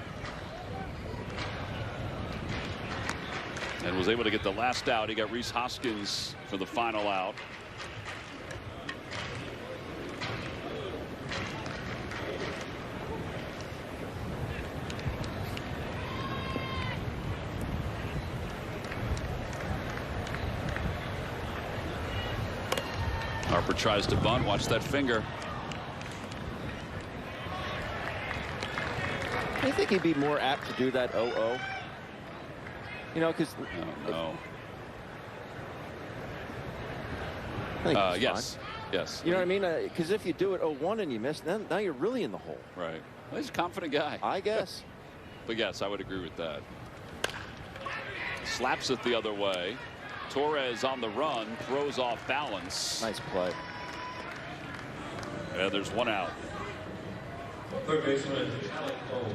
and was able to get the last out. He got Rhys Hoskins for the final out. Harper tries to bunt. Watch that finger. I think he'd be more apt to do that 0-0. You know, because no. Yes. Yes. You know what I mean? Because if you do it 0-1 and you miss, then now you're really in the hole. Right. Well, he's a confident guy. I guess. But yes, I would agree with that. Slaps it the other way. Torres on the run, throws off balance. Nice play. And there's one out. Third baseman, Alec Bohm.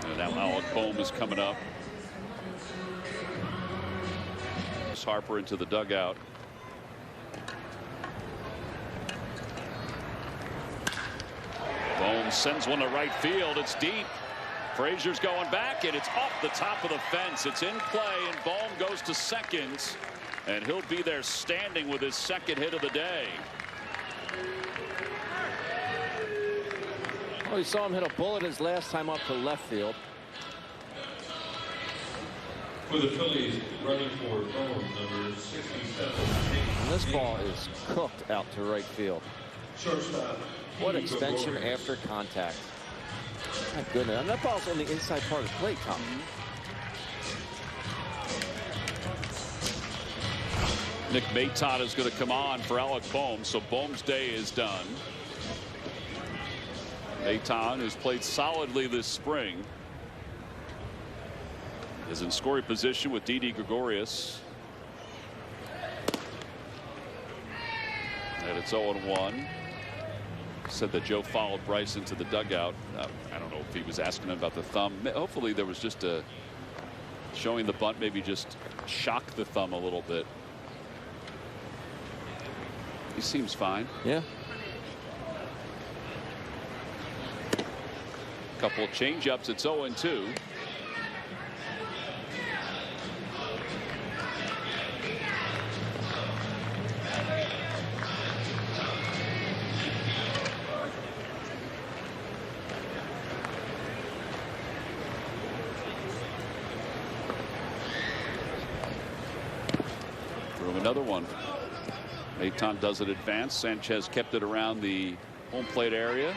And now Alec Bohm is coming up. Harper into the dugout. Bohm sends one to right field. It's deep. Frazier's going back, and it's off the top of the fence. It's in play, and Bohm goes to second, and he'll be there standing with his second hit of the day. Oh, we saw him hit a bullet his last time up to left field. For the Phillies, running for Bohm, number 67. And this ball is cooked out to right field. Shortstop. What extension after contact. My goodness. And that ball's on the inside part of the plate, Tom. Nick Maton is going to come on for Alec Bohm, so Bohm's day is done. Maton, who's played solidly this spring, is in scoring position with Didi Gregorius. And it's 0-1. Said that Joe followed Bryce into the dugout. I don't know if he was asking him about the thumb. Hopefully there was just a showing the bunt, maybe just shock the thumb a little bit. He seems fine. Yeah. Couple of change-ups. It's 0-2. Another one. Maton does it advance. Sanchez kept it around the home plate area.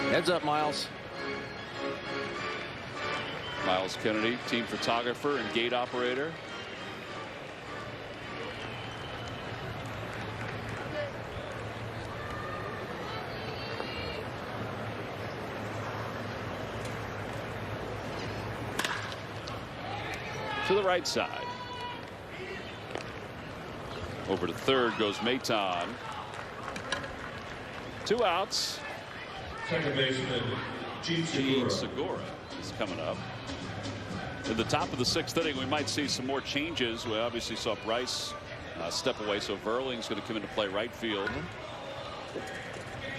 Heads up, Miles. Miles Kennedy, team photographer and gate operator. To the right side. Over to third goes Maton. 2 outs. Second baseman, Gene Segura is coming up. In the top of the 6th inning, we might see some more changes. We obviously saw Bryce step away, so Verling's going to come into play right field.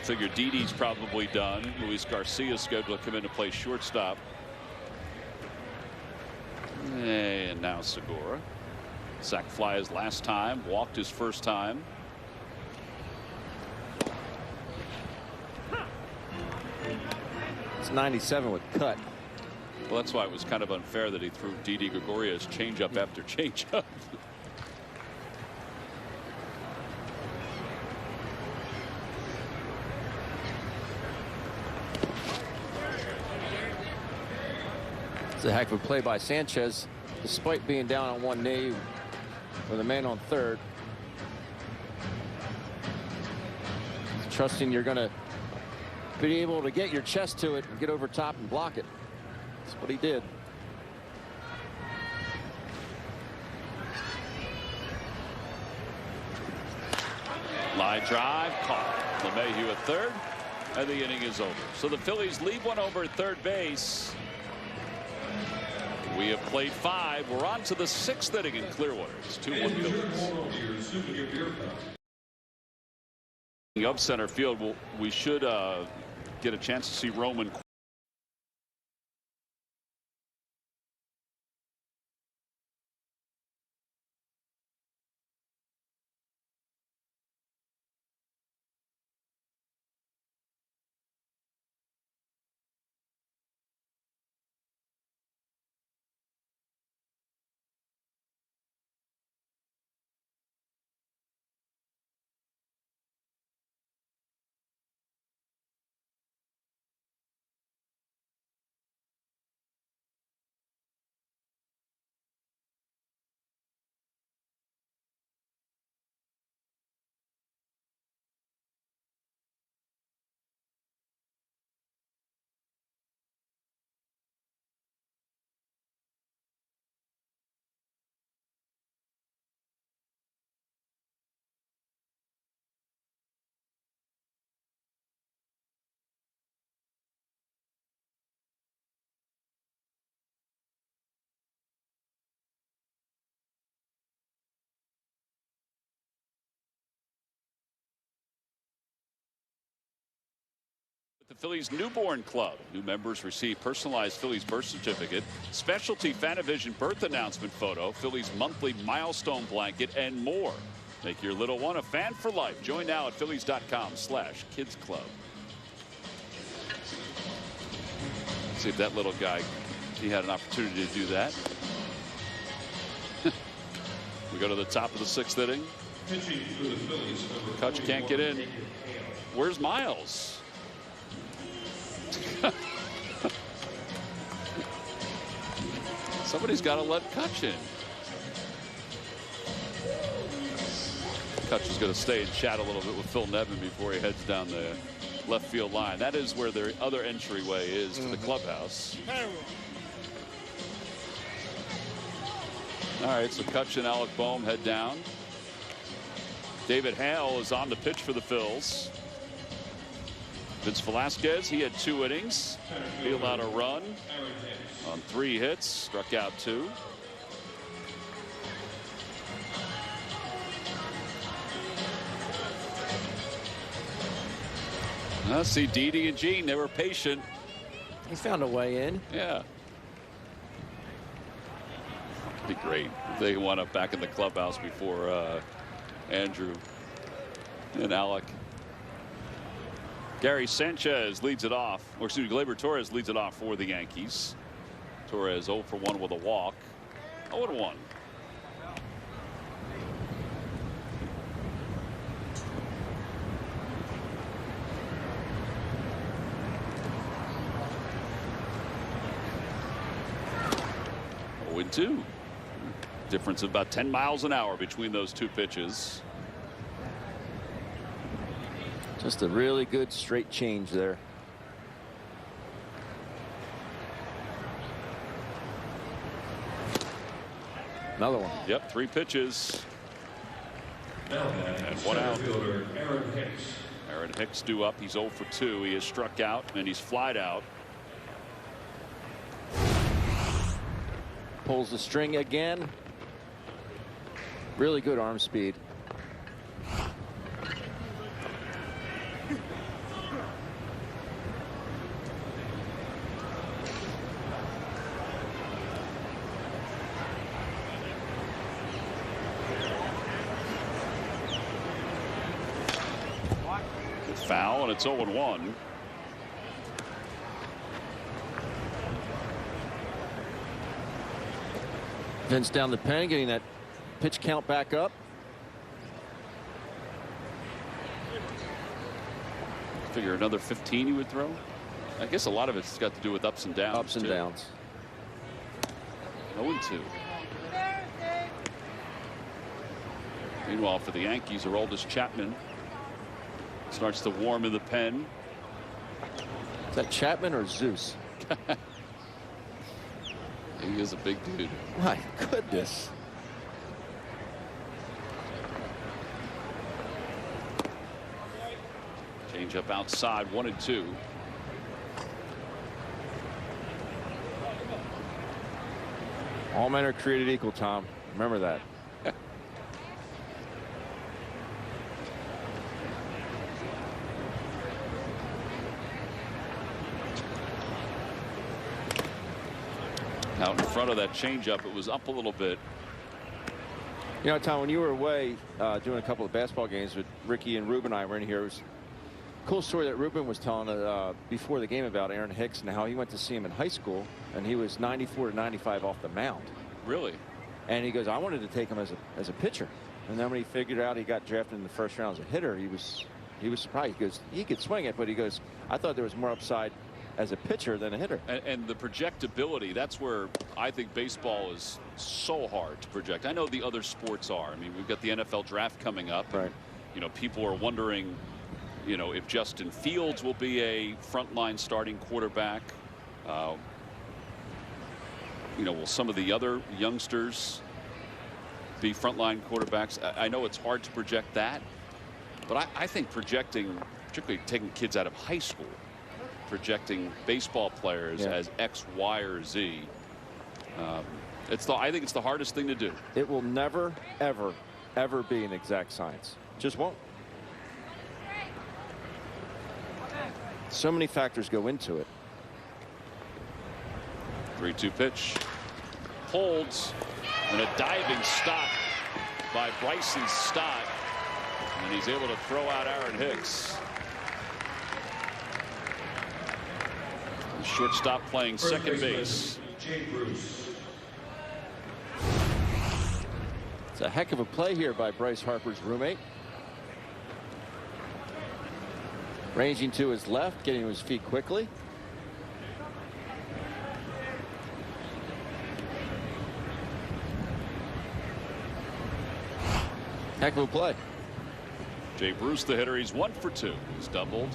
Figure Didi's probably done. Luis Garcia's scheduled to come into play shortstop. And now Segura. Sac fly his last time, walked his first time. It's 97 with cut. Well, that's why it was kind of unfair that he threw Didi Gregorius changeup after changeup. It's a heck of a play by Sanchez, despite being down on one knee with a man on third. Trusting you're going to be able to get your chest to it and get over top and block it. That's what he did. Line drive caught. LeMahieu at third, and the inning is over. So the Phillies leave one over at third base. We have played 5. We're on to the 6th inning in Clearwater. It's 2-1 Phillies. Up center field, we should get a chance to see Roman. The Phillies Newborn Club. New members receive personalized Phillies birth certificate, specialty Fanavision birth announcement photo, Phillies monthly milestone blanket, and more. Make your little one a fan for life. Join now at phillies.com/kidsclub. See if that little guy, he had an opportunity to do that. We go to the top of the 6th inning. Kutch can't get in. Where's Miles? Somebody's got to let Kutch in. Kutch is going to stay and chat a little bit with Phil Nevin before he heads down the left field line. That is where their other entryway is to the clubhouse. All right, so Kutch and Alec Boehm head down. David Hale is on the pitch for the Phils. Vince Velasquez, he had 2 innings, peeled out a run on 3 hits, struck out 2. See, Didi and Gene, they were patient. He found a way in. Yeah. It'd be great if they wound up back in the clubhouse before Andrew and Alec. Gary Sanchez leads it off, or excuse me, Gleyber Torres leads it off for the Yankees. Torres 0 for 1 with a walk. 0 and 1. And 2. Difference of about 10 miles an hour between those 2 pitches. Just a really good straight change there. Another one. Yep, 3 pitches. And 1 out. Aaron Hicks due up. He's 0 for 2. He has struck out and he's flied out. Pulls the string again. Really good arm speed. It's foul and it's 0 and 1. Vince down the pen, getting that pitch count back up. Figure another 15 he would throw. I guess a lot of it's got to do with ups and downs. Ups and downs. 0 and 2. Meanwhile, for the Yankees, Aroldis Chapman starts to warm in the pen. Is that Chapman or Zeus? He is a big dude. My goodness. Change up outside, 1-2. All men are created equal, Tom. Remember that. Out in front of that changeup, it was up a little bit. You know, Tom, when you were away doing a couple of basketball games with Ricky and Ruben and I were in here, it was a cool story that Ruben was telling before the game about Aaron Hicks and how he went to see him in high school, and he was 94 to 95 off the mound. Really? And he goes, I wanted to take him as a pitcher. And then when he figured out he got drafted in the first round as a hitter, he was surprised. He goes, he could swing it, but he goes, I thought there was more upside as a pitcher than a hitter. And the projectability, that's where I think baseball is so hard to project. I know the other sports are. I mean, we've got the NFL draft coming up. Right. And, you know, people are wondering, you know, if Justin Fields will be a frontline starting quarterback. You know, will some of the other youngsters be frontline quarterbacks? I know it's hard to project that, but I think projecting, particularly taking kids out of high school, projecting baseball players as X, Y, or Z. I think it's the hardest thing to do. It will never, ever, ever be an exact science. Just won't. So many factors go into it. 3-2 pitch. Holds. And a diving stop by Bryson Stott. And he's able to throw out Aaron Hicks. The shortstop playing second base. It's a heck of a play here by Bryce Harper's roommate. Ranging to his left, getting to his feet quickly. Heck of a play. Jay Bruce, the hitter, he's 1 for 2. He's doubled.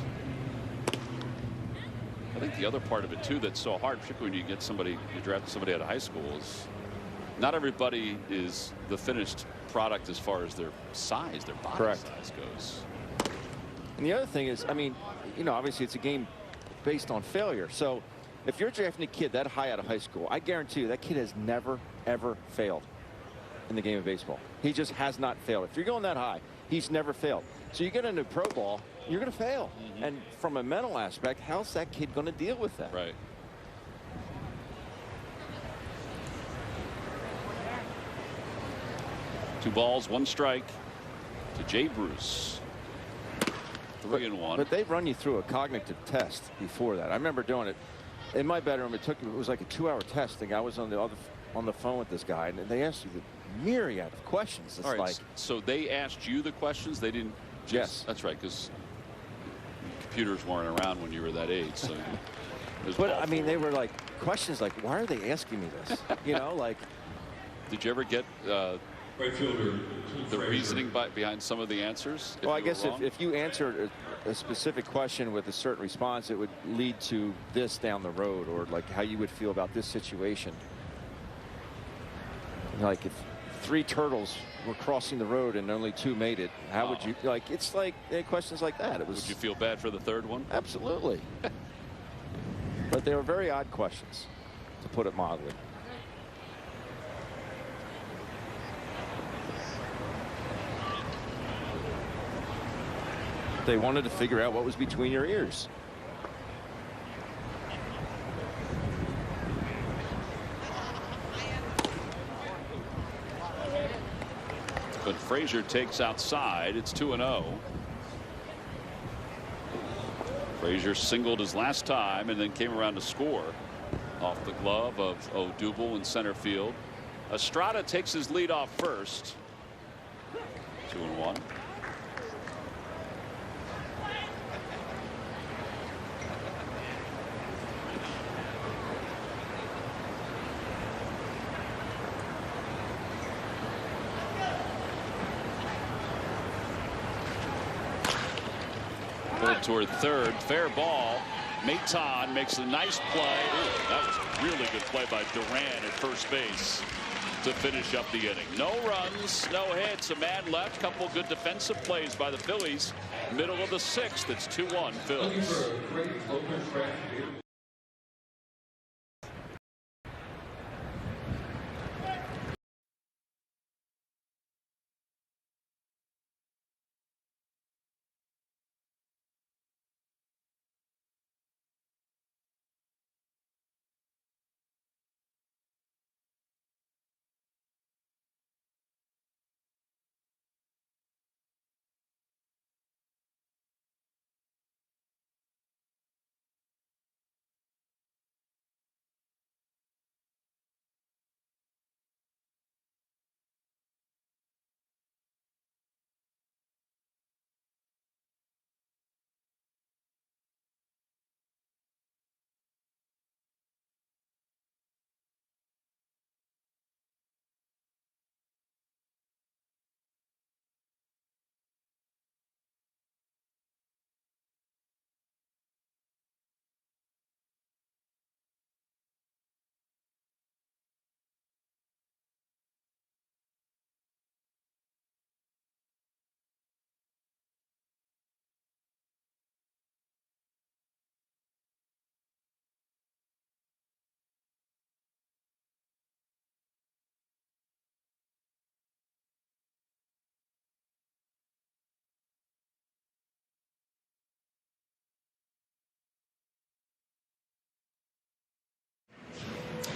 I think the other part of it too that's so hard, particularly when you get somebody, you draft somebody out of high school, is not everybody is the finished product as far as their size, their body size goes. And the other thing is, I mean, you know, obviously it's a game based on failure. So if you're drafting a kid that high out of high school, I guarantee you that kid has never, ever failed in the game of baseball. He just has not failed. If you're going that high, he's never failed. So you get into pro ball, you're going to fail. And from a mental aspect, how's that kid going to deal with that? Right. Two balls, one strike to Jay Bruce. 3-1. But they run you through a cognitive test before that. I remember doing it in my bedroom. It was like a 2-hour test. The guy was on the phone with this guy, and they asked you the myriad of questions. It's all right, like, so they asked you the questions. They didn't. Yes, that's right, because computers weren't around when you were that age. So. But I mean, they were like questions like, why are they asking me this? You know, like. Did you ever get the reasoning behind some of the answers? Well, I guess if you answered a specific question with a certain response, it would lead to this down the road, or like how you would feel about this situation. Like if 3 turtles were crossing the road and only 2 made it, how would you, like, it's like questions like that. Would you feel bad for the third one? Absolutely. But they were very odd questions, to put it mildly. They wanted to figure out what was between your ears. But Frazier takes outside. It's 2-0. Frazier singled his last time and then came around to score off the glove of Odubel in center field. Estrada takes his lead off first. 2-1. Toward third, fair ball. Maton makes a nice play. Ooh, that was a really good play by Duran at first base. to finish up the inning. No runs, no hits, a man left. Couple good defensive plays by the Phillies. Middle of the 6th. It's 2-1 Phillies.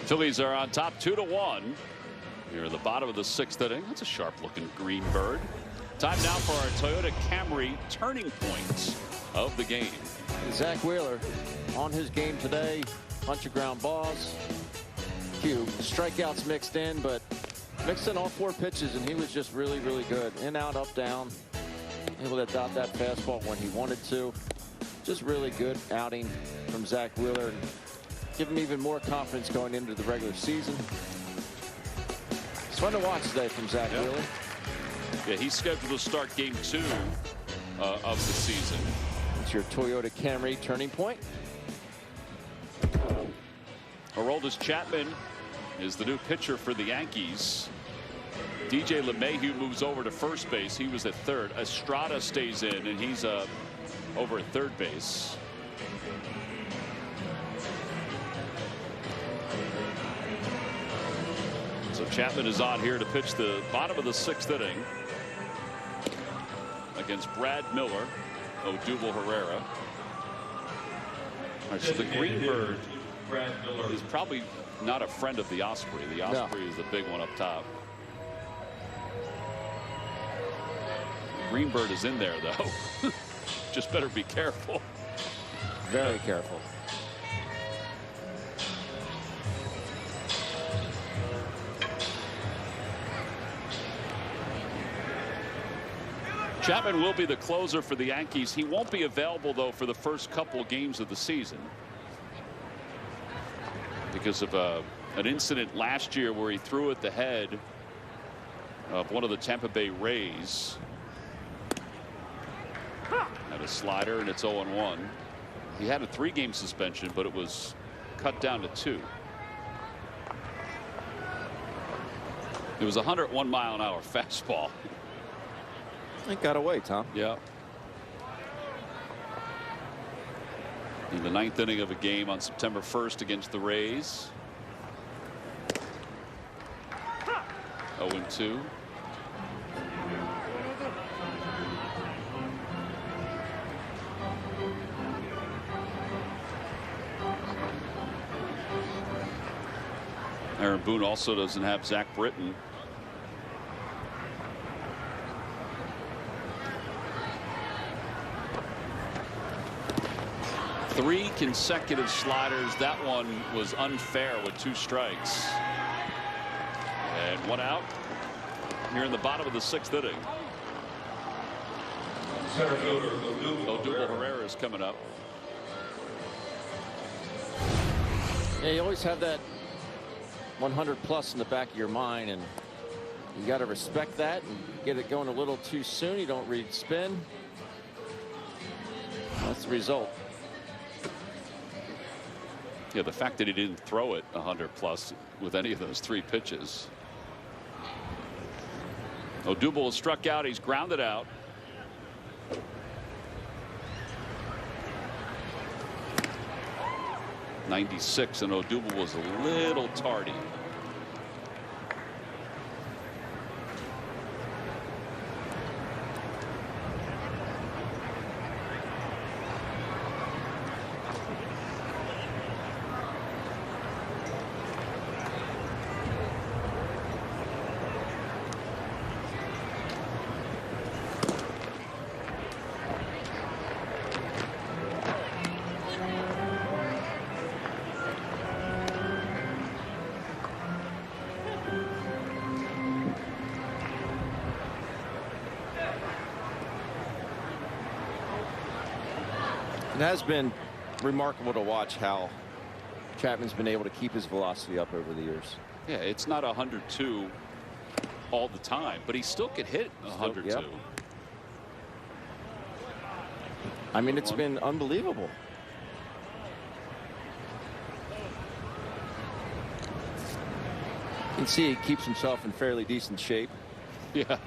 Phillies are on top 2-1. Here at the bottom of the 6th inning. That's a sharp-looking green bird. Time now for our Toyota Camry turning points of the game. Zach Wheeler on his game today. Bunch of ground balls. Few strikeouts mixed in, but mixed in all 4 pitches, and he was just really, really good. In, out, up, down. Able to dot that fastball when he wanted to. Just really good outing from Zach Wheeler. And give him even more confidence going into the regular season. It's fun to watch today from Zach Wheeler. Yeah, he's scheduled to start game 2 of the season. It's your Toyota Camry turning point. Aroldis Chapman is the new pitcher for the Yankees. DJ LeMahieu moves over to first base. He was at third. Estrada stays in, and he's over at third base. So Chapman is on here to pitch the bottom of the 6th inning against Brad Miller, Odubel Herrera. All right, so the Greenbird is probably not a friend of the Osprey. The Osprey is the big one up top. Greenbird is in there, though. Just better be careful. Very careful. Chapman will be the closer for the Yankees. He won't be available, though, for the first couple games of the season because of an incident last year where he threw at the head of one of the Tampa Bay Rays. Had a slider, and it's 0-1. He had a 3-game suspension, but it was cut down to 2. It was a 101-mile-an-hour fastball. It got away, Tom. Yeah. In the 9th inning of a game on September 1st against the Rays. 0-2. Aaron Boone also doesn't have Zach Britton. Three consecutive sliders. That one was unfair with 2 strikes. And 1 out here in the bottom of the 6th inning. Center fielder Odubel Herrera is coming up. Yeah, you always have that 100 plus in the back of your mind, and you got to respect that and get it going a little too soon. You don't read spin. That's the result. Yeah, the fact that he didn't throw it 100 plus with any of those 3 pitches. Odubel is struck out. He's grounded out. '96, and Odubel was a little tardy. It has been remarkable to watch how Chapman's been able to keep his velocity up over the years. Yeah, it's not 102 all the time, but he still could hit 102. Yep. I mean, it's been unbelievable. You can see he keeps himself in fairly decent shape. Yeah.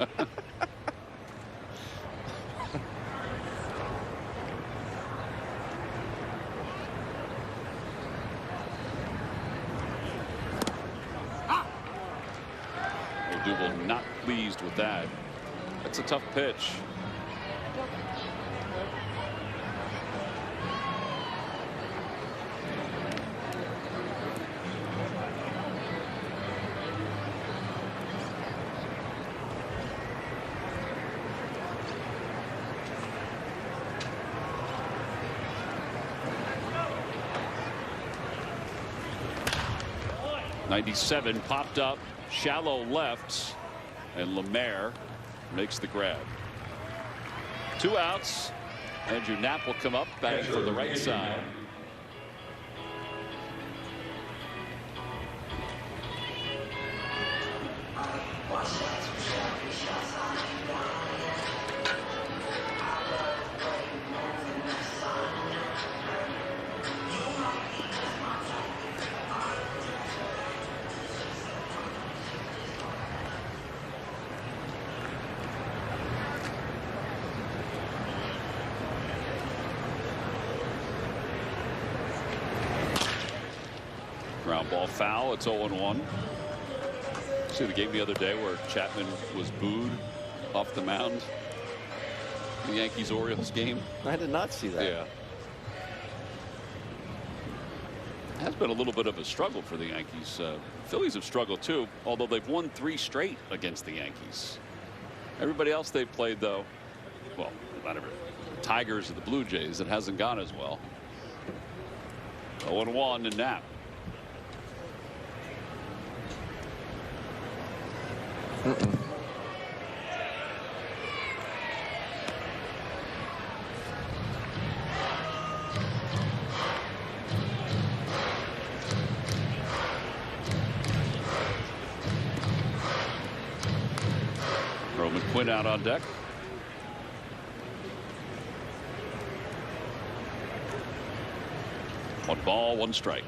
Odubel not pleased with that. That's a tough pitch. '97 popped up shallow left, and Lemaire makes the grab. 2 outs. Andrew Knapp will come up batting from the right side. Ground ball foul. It's 0-1. See the game the other day where Chapman was booed off the mound. The Yankees-Orioles game. I did not see that. Yeah. Has been a little bit of a struggle for the Yankees. Phillies have struggled too, although they've won 3 straight against the Yankees. Everybody else they've played, though, well, not every, the Tigers or the Blue Jays, it hasn't gone as well. 0-1 to Knapp. Roman Quinn out on deck. One ball, 1 strike.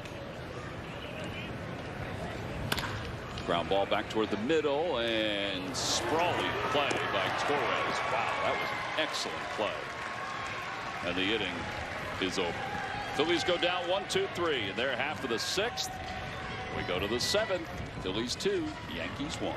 Ground ball back toward the middle, and sprawling play by Torres. Wow, that was an excellent play. And the inning is over. Phillies go down 1-2-3 in their half of the 6th. We go to the 7th. Phillies 2, Yankees 1.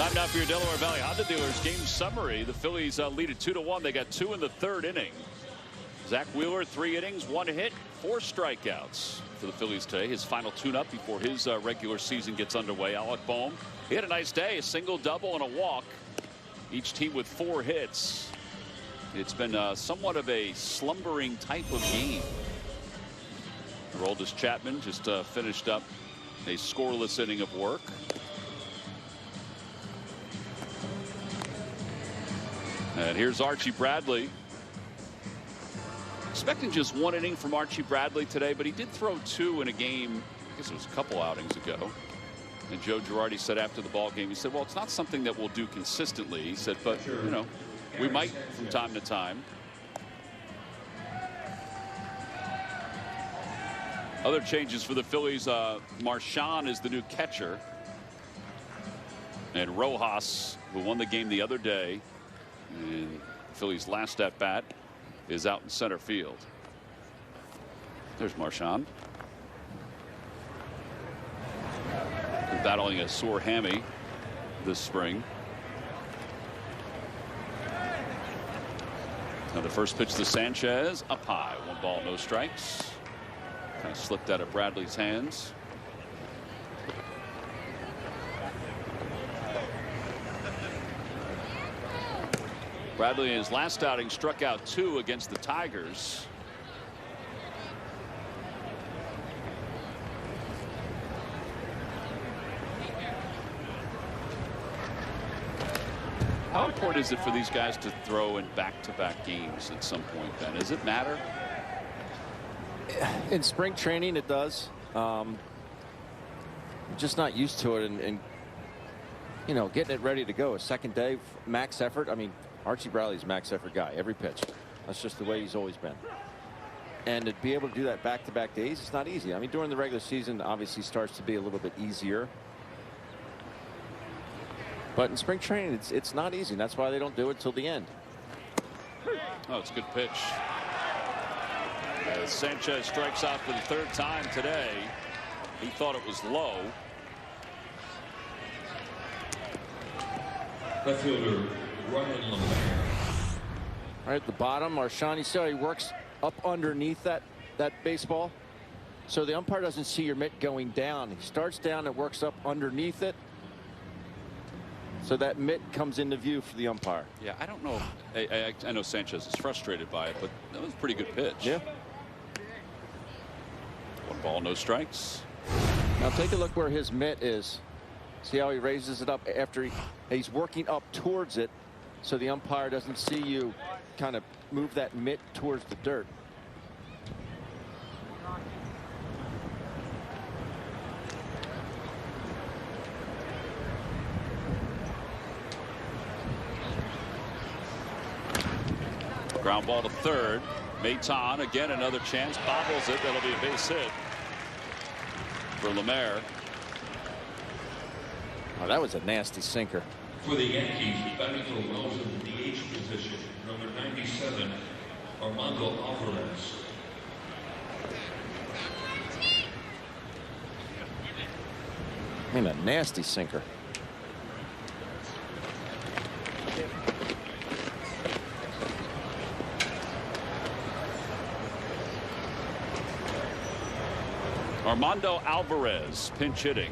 Time now for your Delaware Valley Honda Dealers game summary. The Phillies lead it 2-1. They got 2 in the 3rd inning. Zach Wheeler, 3 innings, 1 hit, 4 strikeouts for the Phillies today. His final tune-up before his regular season gets underway. Alec Bohm, he had a nice day, a single, double, and a walk. Each team with 4 hits. It's been somewhat of a slumbering type of game. Aroldis Chapman just finished up a scoreless inning of work. And here's Archie Bradley. Expecting just 1 inning from Archie Bradley today, but he did throw 2 in a game. I guess it was a couple outings ago. And Joe Girardi said after the ball game, he said, well, it's not something that we'll do consistently. He said, but, you know, we might from time to time. Other changes for the Phillies. Marchand is the new catcher. And Rojas, who won the game the other day, and Phillies' last at bat, is out in center field. There's Marchand. Battling a sore hammy this spring. Now the first pitch to Sanchez, up high, 1 ball, no strikes. Kind of slipped out of Bradley's hands. Bradley in his last outing struck out 2 against the Tigers. How important is it for these guys to throw in back-to-back games at some point, Ben? Does it matter? In spring training, it does. Just not used to it, and you know, getting it ready to go. A second day, max effort. I mean, Archie Bradley's a max effort guy every pitch. That's just the way he's always been. And to be able to do that back-to-back days, it's not easy. I mean, during the regular season, obviously starts to be a little bit easier. But in spring training, it's not easy. And that's why they don't do it till the end. Oh, it's a good pitch. As Sanchez strikes out for the 3rd time today. He thought it was low. Left fielder, Ryan Lemare. Right at the bottom, Marchand, you see how he works up underneath that baseball? So the umpire doesn't see your mitt going down. He starts down and works up underneath it. So that mitt comes into view for the umpire. Yeah, I don't know. I know Sanchez is frustrated by it, but that was a pretty good pitch. Yeah. 1 ball, no strikes. Now take a look where his mitt is. See how he raises it up after he's working up towards it, so the umpire doesn't see you kind of move that mitt towards the dirt. Ground ball to 3rd. Maton again, another chance, bobbles it. That'll be a base hit for Lemare. Oh, that was a nasty sinker. For the Yankees, batting for Wells in the DH position, number 97, Armando Alvarez. I mean, a nasty sinker. Armando Alvarez pinch hitting.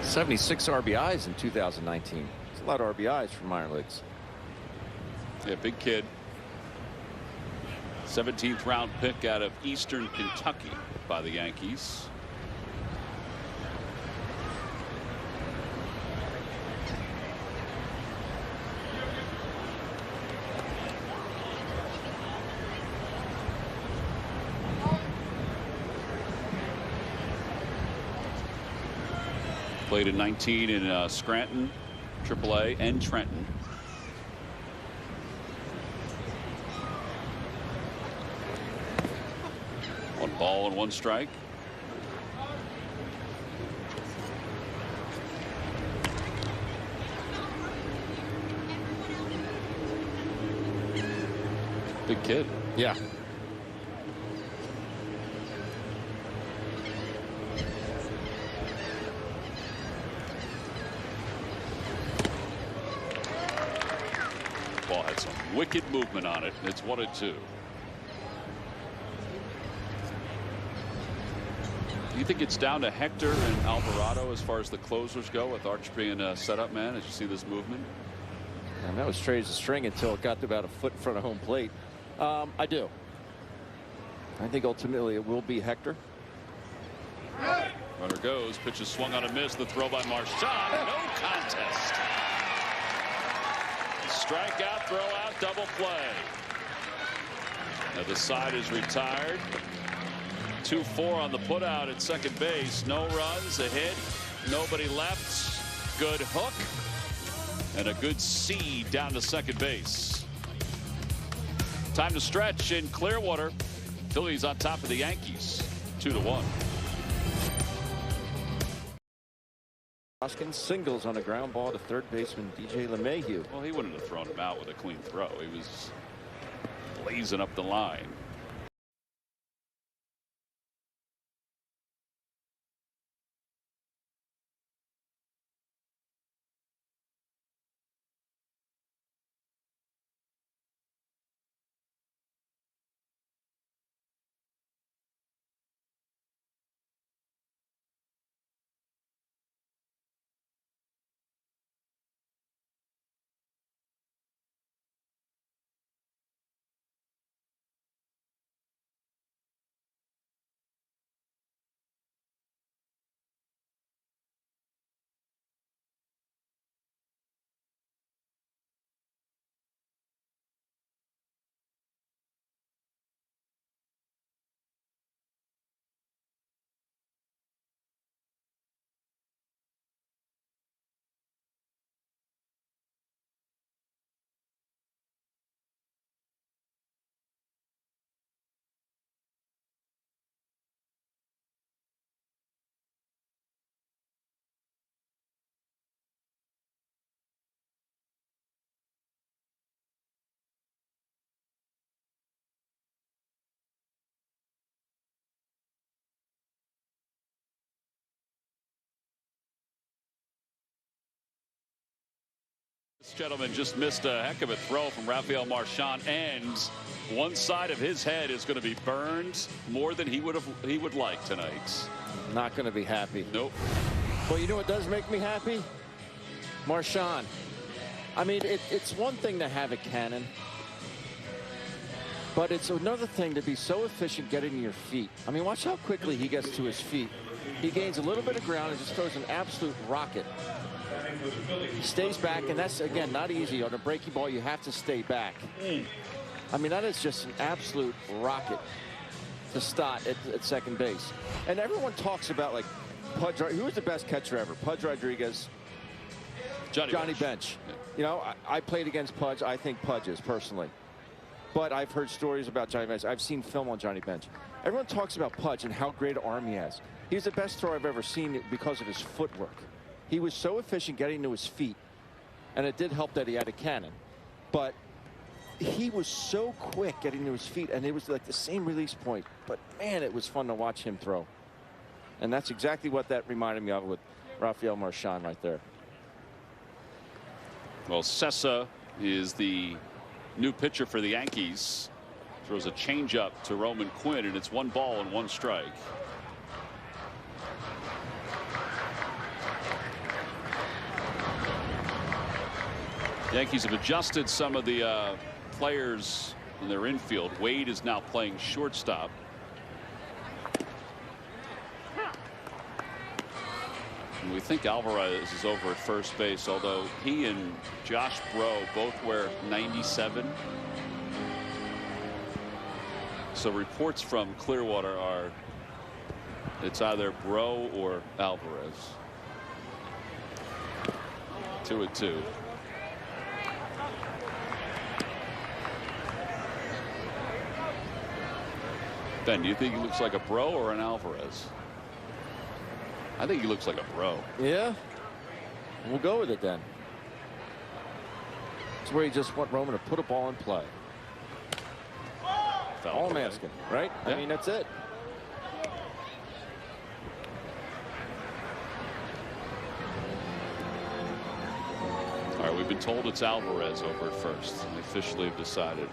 '76 RBIs in 2019. It's a lot of RBIs for minor leagues. Yeah, big kid. 17th round pick out of Eastern Kentucky by the Yankees. Played in 19 in Scranton, AAA, and Trenton. ball and 1 strike. Big kid. Yeah. Ball had some wicked movement on it. It's 1-2. Do you think it's down to Hector and Alvarado as far as the closers go, with Arch being a setup man, as you see this movement? And that was straight as a string until it got to about a foot in front of home plate. I do. I think ultimately it will be Hector. Runner goes. Pitch is swung on a miss. The throw by Marchand. No contest. Strikeout, throw out, double play. Now the side is retired. 2-4 on the putout at second base. No runs, a hit, nobody left. Good hook and a good C down to second base. Time to stretch in Clearwater. Phillies on top of the Yankees, 2-1. Hoskins singles on a ground ball to third baseman DJ LeMahieu. Well, he wouldn't have thrown him out with a clean throw. He was blazing up the line. This gentleman just missed a heck of a throw from Rafael Marchand, and one side of his head is going to be burned more than he would like tonight. Not going to be happy. Nope. Well, you know what does make me happy? Marchand. I mean, it's one thing to have a cannon, but it's another thing to be so efficient getting to your feet. I mean, watch how quickly he gets to his feet. He gains a little bit of ground and just throws an absolute rocket. He stays back, and that's, again, not easy. On a breaking ball, you have to stay back. I mean, that is just an absolute rocket to start at second base. And everyone talks about, like, Pudge. Who was the best catcher ever? Pudge Rodriguez, Johnny Bench. Yeah. You know, I played against Pudge. I think Pudge is, personally. But I've heard stories about Johnny Bench. I've seen film on Johnny Bench. Everyone talks about Pudge and how great an arm he has. He's the best thrower I've ever seen because of his footwork. He was so efficient getting to his feet, and it did help that he had a cannon. But he was so quick getting to his feet, and it was like the same release point. But, man, it was fun to watch him throw. And that's exactly what that reminded me of with Rafael Marchand right there. Well, Sessa is the new pitcher for the Yankees. Throws a changeup to Roman Quinn, and it's 1 ball and 1 strike. Yankees have adjusted some of the players in their infield. Wade is now playing shortstop. And we think Alvarez is over at first base, although he and Josh Bro both wear 97. So reports from Clearwater are it's either Bro or Alvarez. 2-2. Ben, do you think he looks like a Bro or an Alvarez? I think he looks like a Bro. Yeah. We'll go with it then. It's where you just want Roman to put a ball in play. All I'm asking, right? Yeah. I mean, that's it. All right, we've been told it's Alvarez over at first. We officially have decided.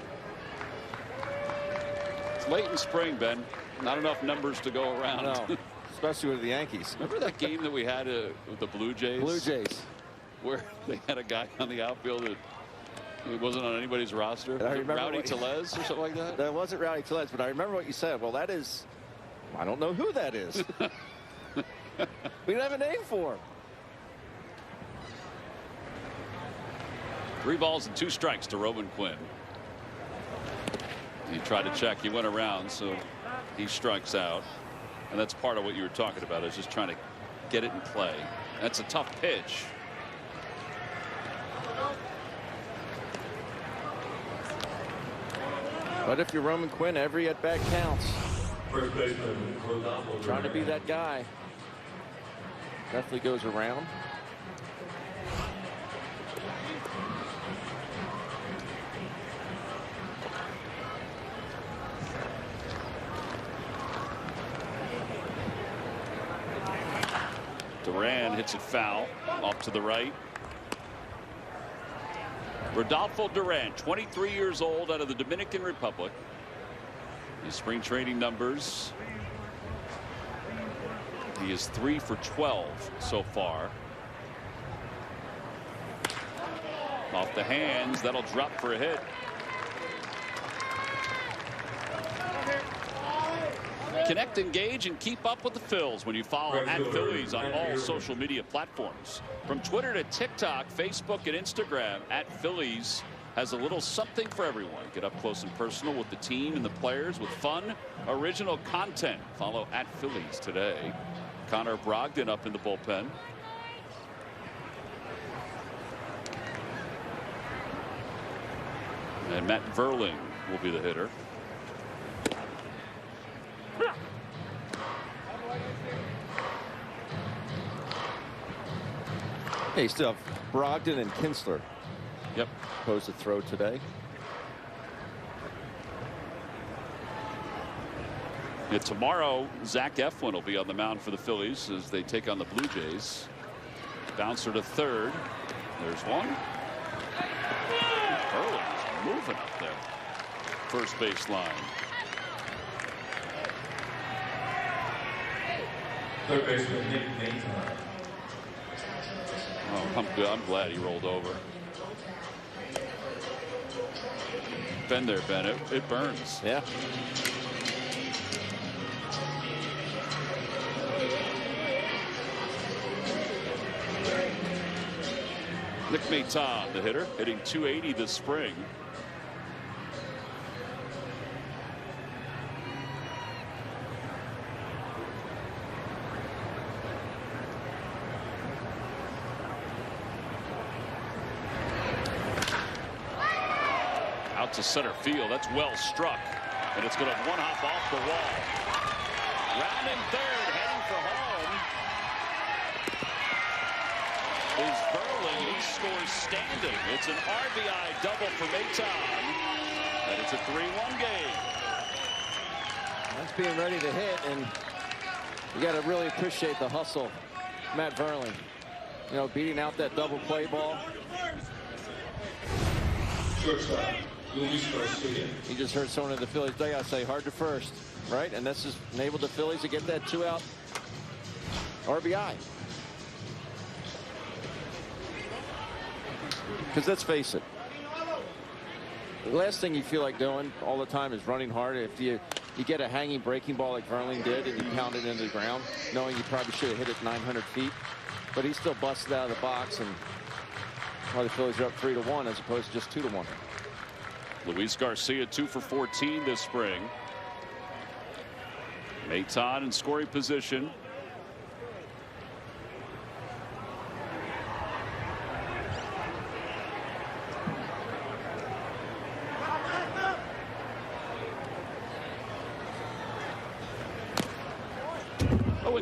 It's late in spring, Ben. Not enough numbers to go around. No, especially with the Yankees. Remember that game that we had with the Blue Jays? Blue Jays. Where they had a guy on the outfield that it wasn't on anybody's roster. I remember Rowdy Tellez or something like that? That wasn't Rowdy Tellez, but I remember what you said. Well, that is, I don't know who that is. We don't have a name for him. 3 balls and 2 strikes to Roman Quinn. He tried to check. He went around, so he strikes out. And that's part of what you were talking about, is just trying to get it in play. That's a tough pitch. But if you're Roman Quinn, every at-bat counts. Trying to be that guy. Definitely goes around. Duran hits it foul off to the right. Rodolfo Duran, 23 years old, out of the Dominican Republic. His spring training numbers. He is 3 for 12 so far. Off the hands, that'll drop for a hit. Connect, engage, and keep up with the Phils when you follow @Phillies on all social media platforms. From Twitter to TikTok, Facebook, and Instagram, @Phillies has a little something for everyone. Get up close and personal with the team and the players with fun, original content. Follow @Phillies today. Connor Brogdon up in the bullpen. And Matt Verling will be the hitter. Hey, you still have Brogdon and Kinsler. Yep. Posed to throw today. Yeah, tomorrow, Zach Eflin will be on the mound for the Phillies as they take on the Blue Jays. Bouncer to third. There's one. Verling's moving up there. First base line. Third baseman Nick Maton. Oh, I'm good. I'm glad he rolled over. Been there, Ben. It burns. Yeah. Nick Maton, the hitter, hitting .280 this spring. Out to center field. That's well struck. And it's going to one hop off the wall. Rounding third, heading for home is Verling. He scores standing. It's an RBI double for Maton. And it's a 3-1 game. That's being ready to hit, and you got to really appreciate the hustle, Matt Verling. You know, beating out that double play ball. Shortstop, Luis Garcia. You just heard someone in the Phillies dugout say hard to first, right? And this has enabled the Phillies to get that 2-out RBI. Because let's face it, the last thing you feel like doing all the time is running hard. If you get a hanging breaking ball like Verling did and you pound it into the ground, knowing you probably should have hit it 900 feet, but he still busted out of the box, and the Phillies are up 3-1 as opposed to just 2-1. Luis Garcia 2 for 14 this spring. Maton in scoring position.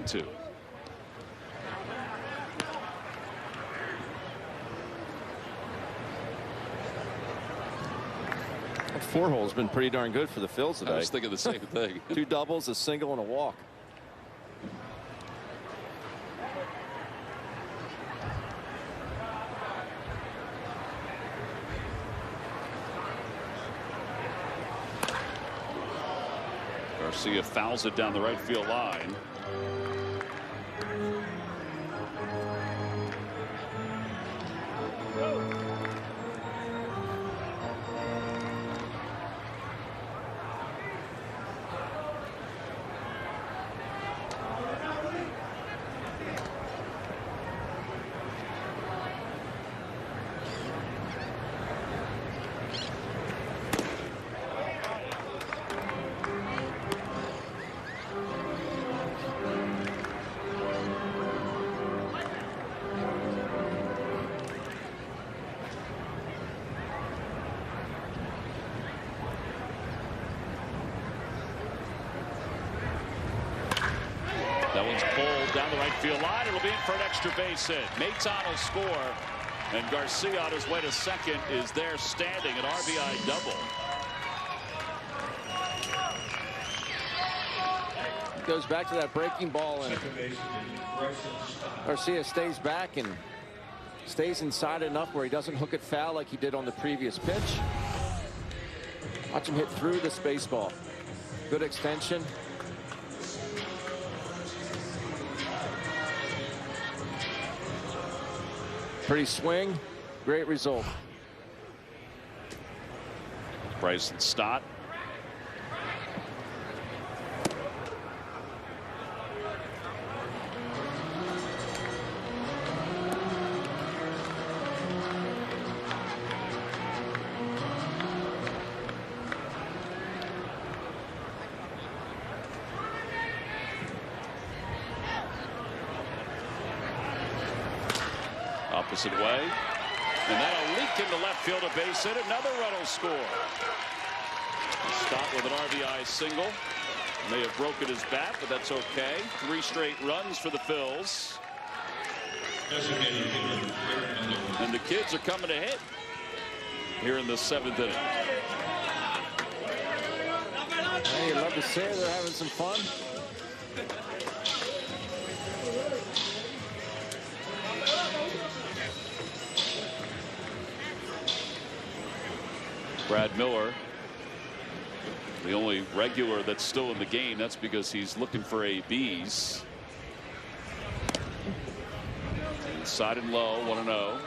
1-2. That 4-hole's been pretty darn good for the Phils today. I was thinking the same thing. 2 doubles, a single, and a walk. Garcia fouls it down the right field line. That one's pulled down the right field line. It'll be in for an extra base hit. Maton will score, and Garcia on his way to second is there standing, an RBI double. Goes back to that breaking ball, and Garcia stays back and stays inside enough where he doesn't hook it foul like he did on the previous pitch. Watch him hit through this baseball. Good extension. Pretty swing, great result. Bryson Stott. Opposite way, and that'll leak into left field, a base hit. Another run will score. Stott with an RBI single. May have broken his bat, but that's okay. 3 straight runs for the Phils, and the kids are coming to hit here in the 7th inning. Hey, you'd love to say they're having some fun. Brad Miller, the only regular that's still in the game. That's because he's looking for ABs. Inside and low, 1-0.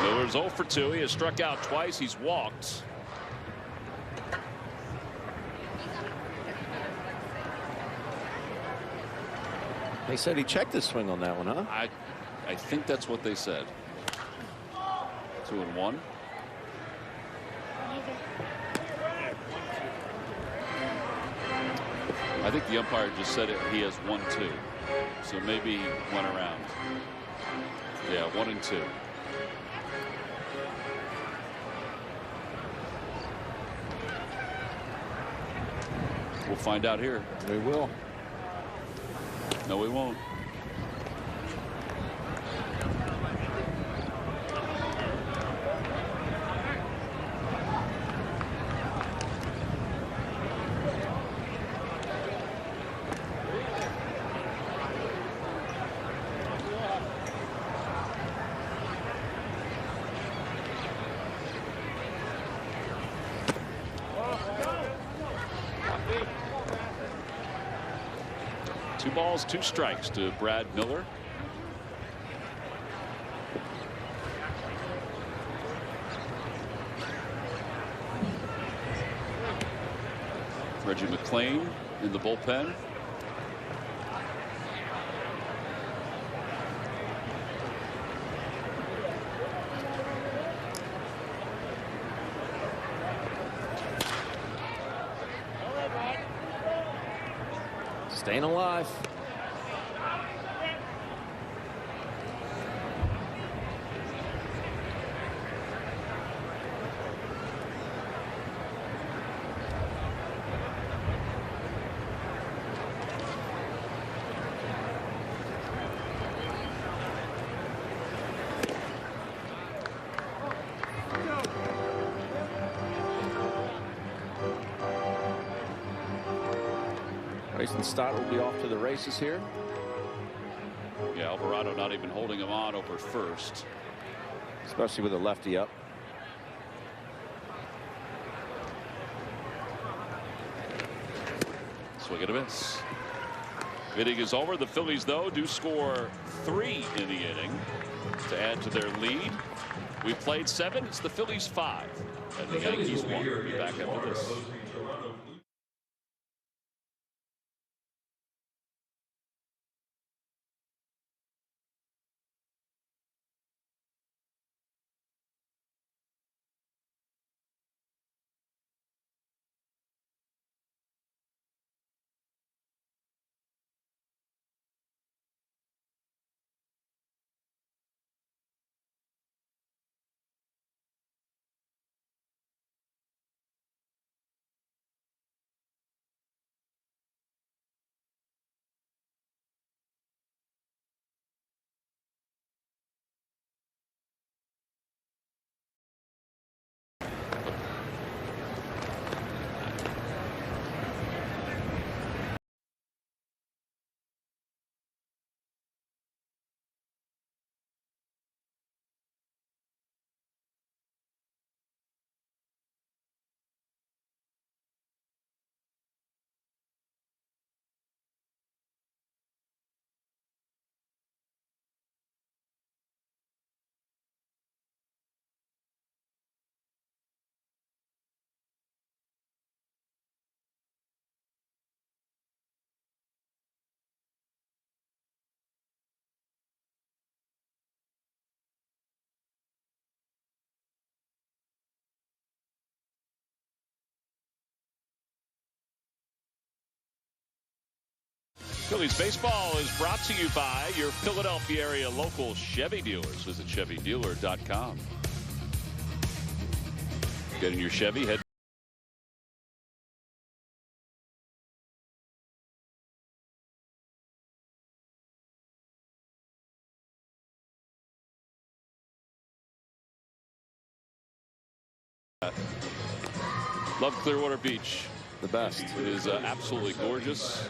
Miller's 0 for 2. He has struck out twice. He's walked. They said he checked his swing on that one, huh? I think that's what they said. 2-1. I think the umpire just said he has 1-2. So maybe he went around. Yeah, 1-2. We'll find out here. We will. No, we won't. Two balls, 2 strikes to Brad Miller. Reggie McClain in the bullpen. Staying alive. Grayson Stott will be off to the races here. Yeah, Alvarado not even holding him on over first. Especially with a lefty up. Swing and a miss. Inning is over. The Phillies, though, do score 3 in the inning to add to their lead. We played 7. It's the Phillies 5. And the Yankees 1. We'll be back after this. Phillies baseball is brought to you by your Philadelphia area local Chevy dealers. Visit ChevyDealer.com. Get in your Chevy. Head love Clearwater Beach. The best. It is absolutely gorgeous.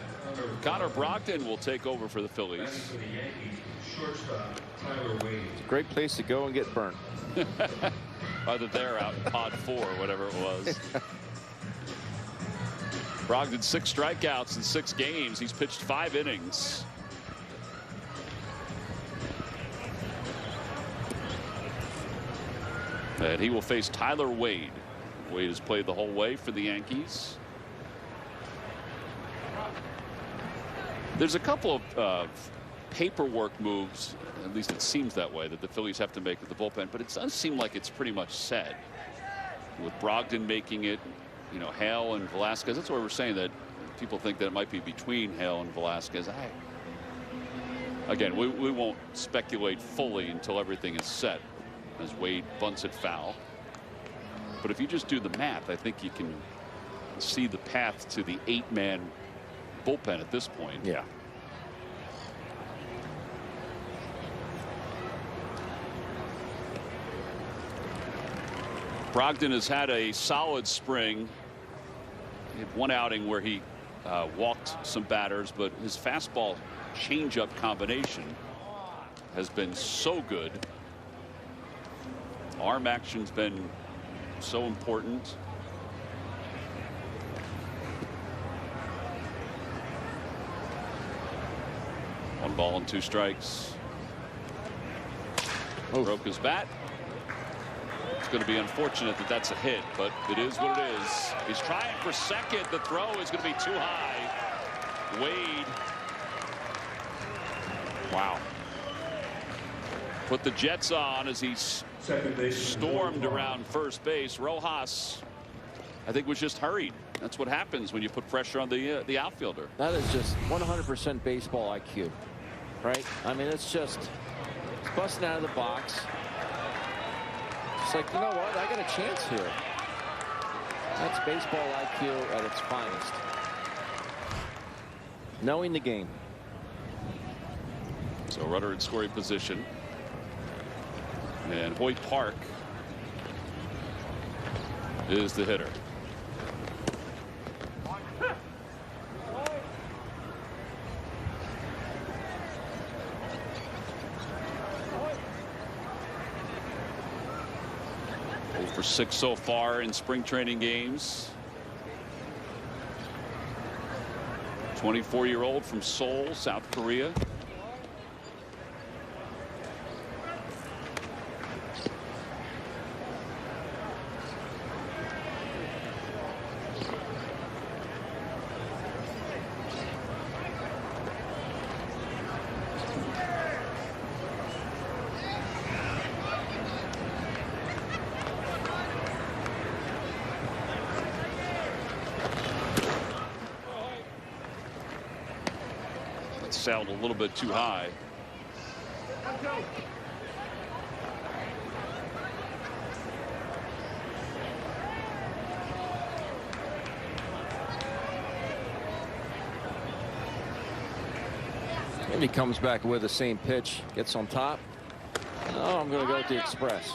Connor Brogdon will take over for the Phillies. It's a great place to go and get burnt. Either there out in pod 4 or whatever it was. Brogdon 6 strikeouts in 6 games. He's pitched 5 innings. And he will face Tyler Wade. Wade has played the whole way for the Yankees. There's a couple of paperwork moves, at least it seems that way, that the Phillies have to make with the bullpen, but it does seem like it's pretty much set. With Brogdon making it, you know, Hale and Velasquez. That's why we're saying that people think that it might be between Hale and Velasquez. Again, we won't speculate fully until everything is set, as Wade bunts it foul. But if you just do the math, I think you can see the path to the 8-man bullpen at this point. Yeah. Brogdon has had a solid spring. He had one outing where he walked some batters, but his fastball changeup combination has been so good. Arm action's been so important. One ball and 2 strikes. Broke his bat. It's going to be unfortunate that that's a hit, but it is what it is. He's trying for second. The throw is going to be too high. Wade. Wow. Put the Jets on as he stormed around first base. Rojas I think was just hurried. That's what happens when you put pressure on the outfielder. That is just 100% baseball IQ, right? I mean, it's busting out of the box. It's like, you know what? I got a chance here. That's baseball IQ at its finest. Knowing the game. So runner in scoring position. And Hoyt Park is the hitter. For 6 so far in spring training games. 24-year-old from Seoul, South Korea. Sailed a little bit too high. And he comes back with the same pitch, gets on top. Oh, I'm going to go with the express.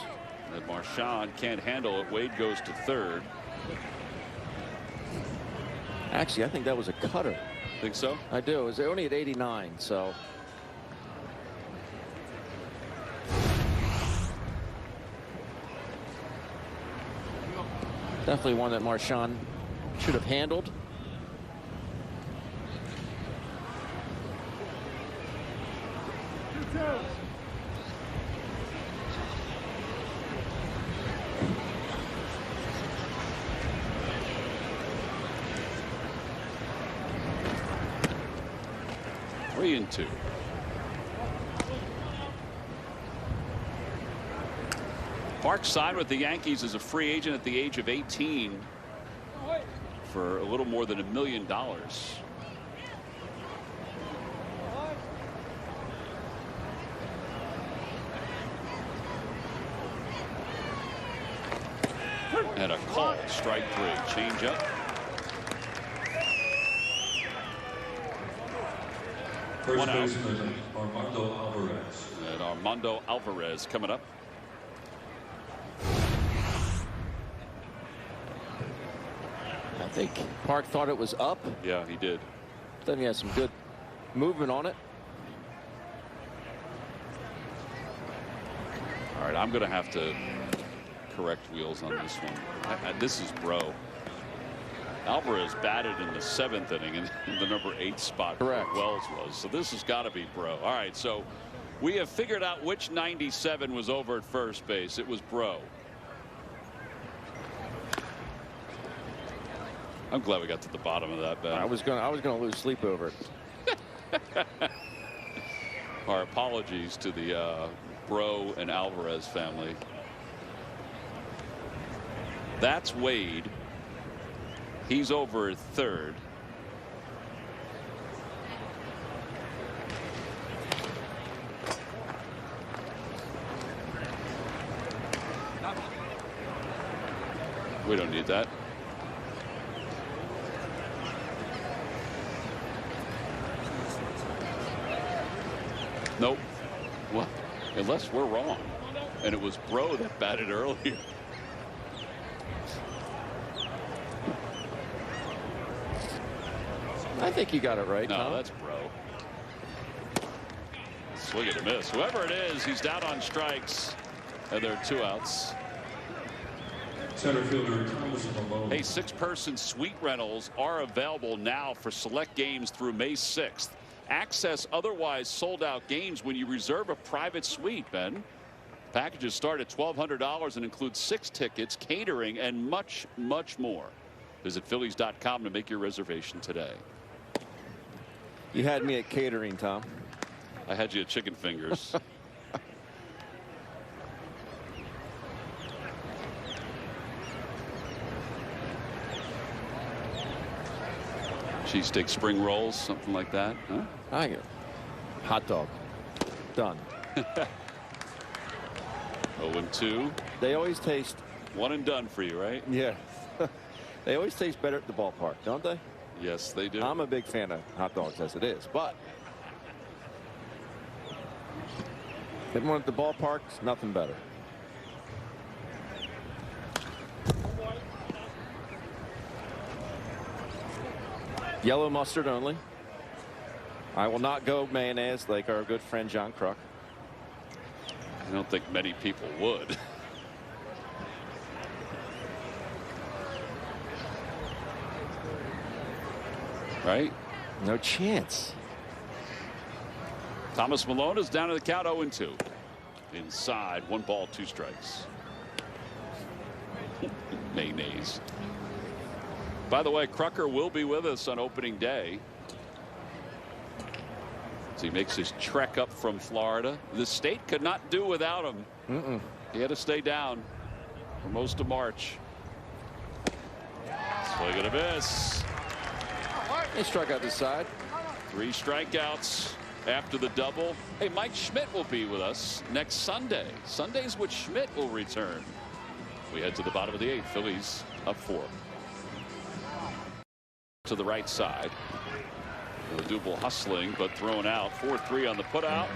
And Marchand can't handle it. Wade goes to third. Actually, I think that was a cutter. Think so? I do. It was only at 89, so. Definitely one that Marchand should have handled. Three and two. Park signed with the Yankees as a free agent at the age of 18 for a little more than $1 million. And a call, strike three, change up. First baseman Armando Alvarez. And Armando Alvarez coming up. I think Park thought it was up. Yeah, he did. Then he has some good movement on it. All right, I'm going to have to correct wheels on this one. This is bro. Alvarez batted in the 7th inning in the number 8 spot. Correct. Wells was. So this has got to be bro. All right, so we have figured out which 97 was over at first base. It was bro. I'm glad we got to the bottom of that, Ben. I was gonna lose sleep over it. Our apologies to the Bro and Alvarez family. That's Wade. He's over at third. We don't need that. Nope. Well, unless we're wrong. And it was Bro that batted earlier. I think you got it right. No, Tom. that's Bro. Swing and a miss. Whoever it is, he's down on strikes. And there are 2 outs. Center fielder Thomas Malone. Hey, 6-person suite rentals are available now for select games through May 6th. Access otherwise sold out games when you reserve a private suite, Ben. Packages start at $1,200 and include 6 tickets, catering, and much, much more. Visit Phillies.com to make your reservation today. You had me at catering, Tom. I had you at chicken fingers. Cheesesteak spring rolls, something like that. Huh? I go. Hot dog. Done. 0-2. They always taste. One and done for you, right? Yeah. They always taste better at the ballpark, don't they? Yes, they do. I'm a big fan of hot dogs as it is, but getting one at the ballpark's nothing better. Yellow mustard only. I will not go mayonnaise like our good friend John Kruk. I don't think many people would. Right? No chance. Thomas Malone is down to the count 0-2. Inside, 1 ball, 2 strikes. Mayonnaise. By the way, Krucker will be with us on opening day. As he makes his trek up from Florida. The state could not do without him. He had to stay down for most of March. Swing and a miss. He struck out the side. 3 strikeouts after the double. Hey, Mike Schmidt will be with us next Sunday. Sundays with Schmidt will return. We head to the bottom of the 8th. Phillies up 4. To the right side. Double hustling, but thrown out. 4-3 on the putout.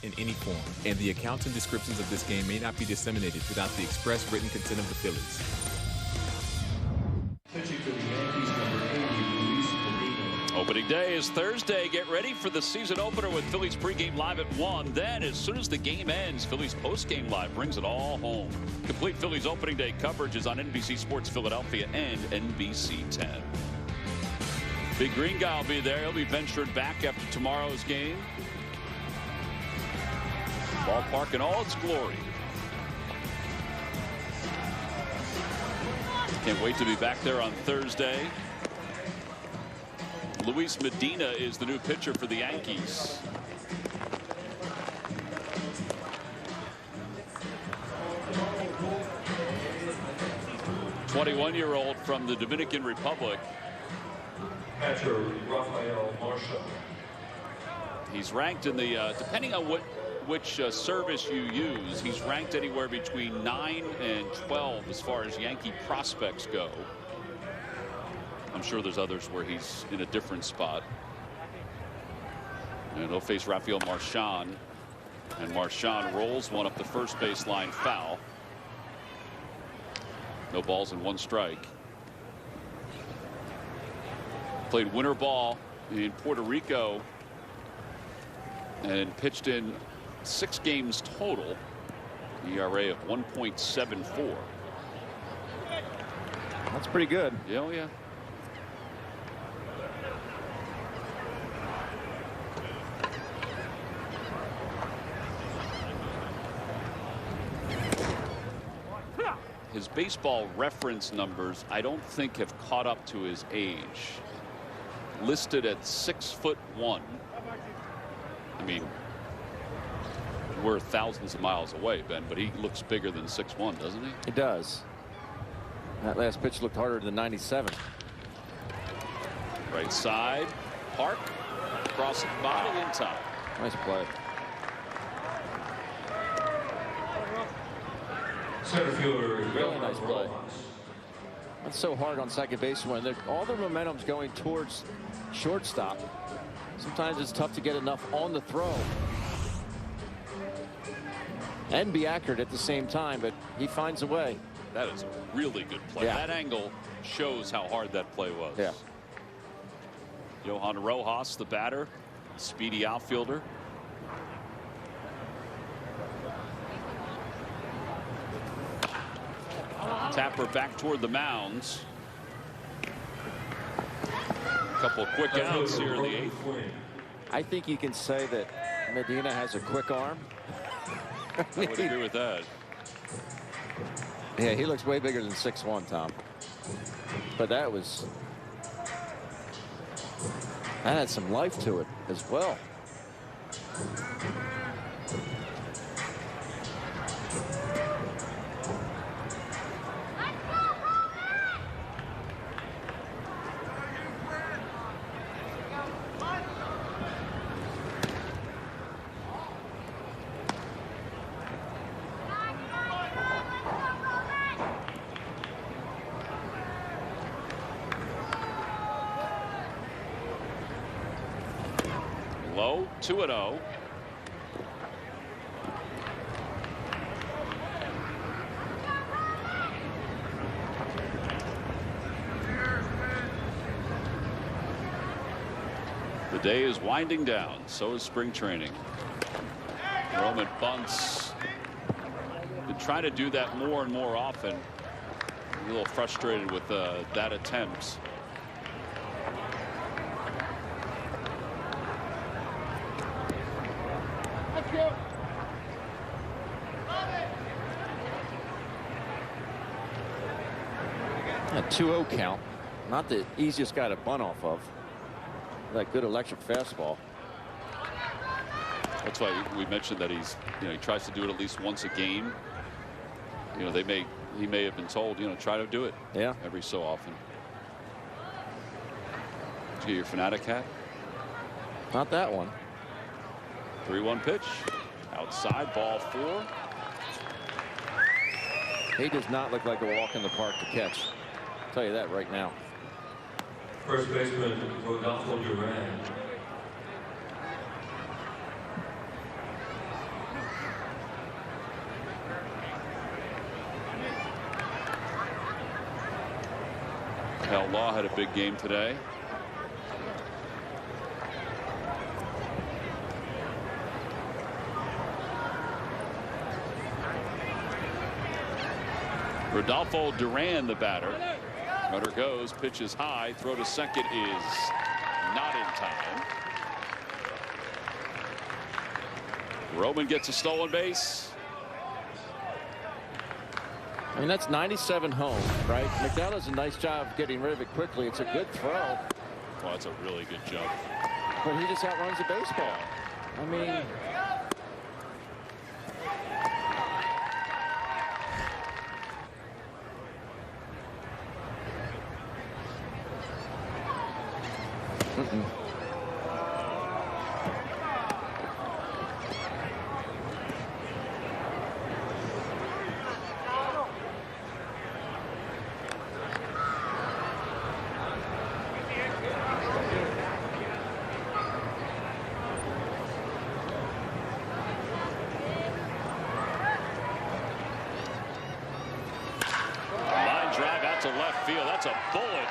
In any form, and the accounts and descriptions of this game may not be disseminated without the express written consent of the Phillies. Pitching for the Yankees, number 80, Luis Medina. Opening day is Thursday. Get ready for the season opener with Phillies pregame live at 1. Then, as soon as the game ends, Phillies postgame live brings it all home. Complete Phillies opening day coverage is on NBC Sports Philadelphia and NBC 10. Big Green Guy will be there. He'll be ventured back after tomorrow's game. Ballpark in all its glory. Can't wait to be back there on Thursday. Luis Medina is the new pitcher for the Yankees. '21-year-old from the Dominican Republic. Catcher Rafael Marshall. He's ranked in the depending on which service you use, he's ranked anywhere between 9 and 12 as far as Yankee prospects go. I'm sure there's others where he's in a different spot. And he'll face Rafael Marchand, and Marchand rolls one up the first baseline foul. No balls and 1 strike. Played winter ball in Puerto Rico and pitched in 6 games total. ERA of 1.74. That's pretty good. Yeah, oh yeah. his baseball reference numbers, I don't think, have caught up to his age. Listed at 6'1". I mean, we're thousands of miles away, Ben, but he looks bigger than 6'1", doesn't he? He does. That last pitch looked harder than 97. Right side, Park, crossing body in time. Nice play. Center fielder, Really nice play. That's so hard on second base when all the momentum's going towards shortstop. Sometimes it's tough to get enough on the throw and be accurate at the same time, but he finds a way. That is a really good play. Yeah. That angle shows how hard that play was. Yeah. Johan Rojas, the batter, speedy outfielder. Tapper back toward the mounds. A couple quick outs here in the 8th. I think you can say that Medina has a quick arm. I would agree with that. Yeah, he looks way bigger than 6'1", Tom. But that had some life to it as well. Low, 2-0. The day is winding down. So is spring training. Roman bunts. Been trying to do that more and more often. A little frustrated with that attempt. A 2-0 count. Not the easiest guy to bunt off of. That good electric fastball. That's why we mentioned that he tries to do it at least once a game. He may have been told, try to do it. Yeah. Every so often. Did you get your Fanatic hat? Not that one. 3-1 pitch. Outside, ball 4. He does not look like a walk in the park to catch. I'll tell you that right now. First baseman, Rodolfo Duran. Hal Law had a big game today. Rodolfo Duran, the batter. Runner goes, pitches high, throw to second is not in time. Roman gets a stolen base. I mean, that's 97 home, right? McDowell does a nice job of getting rid of it quickly. It's a good throw. Well, that's a really good jump. But he just outruns the baseball. I mean, To left field. That's a bullet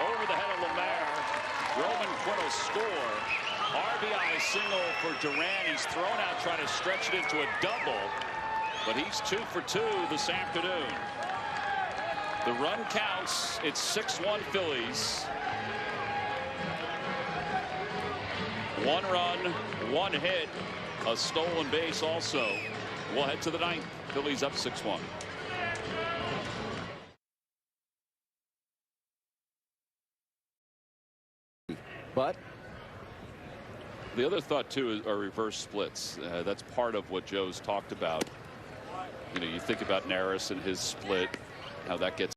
over the head of Lemaire. Roman Quinn will score. RBI single for Duran. He's thrown out trying to stretch it into a double, but he's 2 for 2 this afternoon. The run counts. It's 6-1 Phillies. 1 run, 1 hit, a stolen base also. We'll head to the 9th. Phillies up 6-1. But the other thought too are reverse splits. That's part of what Joe's talked about. You know, you think about Neris and his split, how that gets.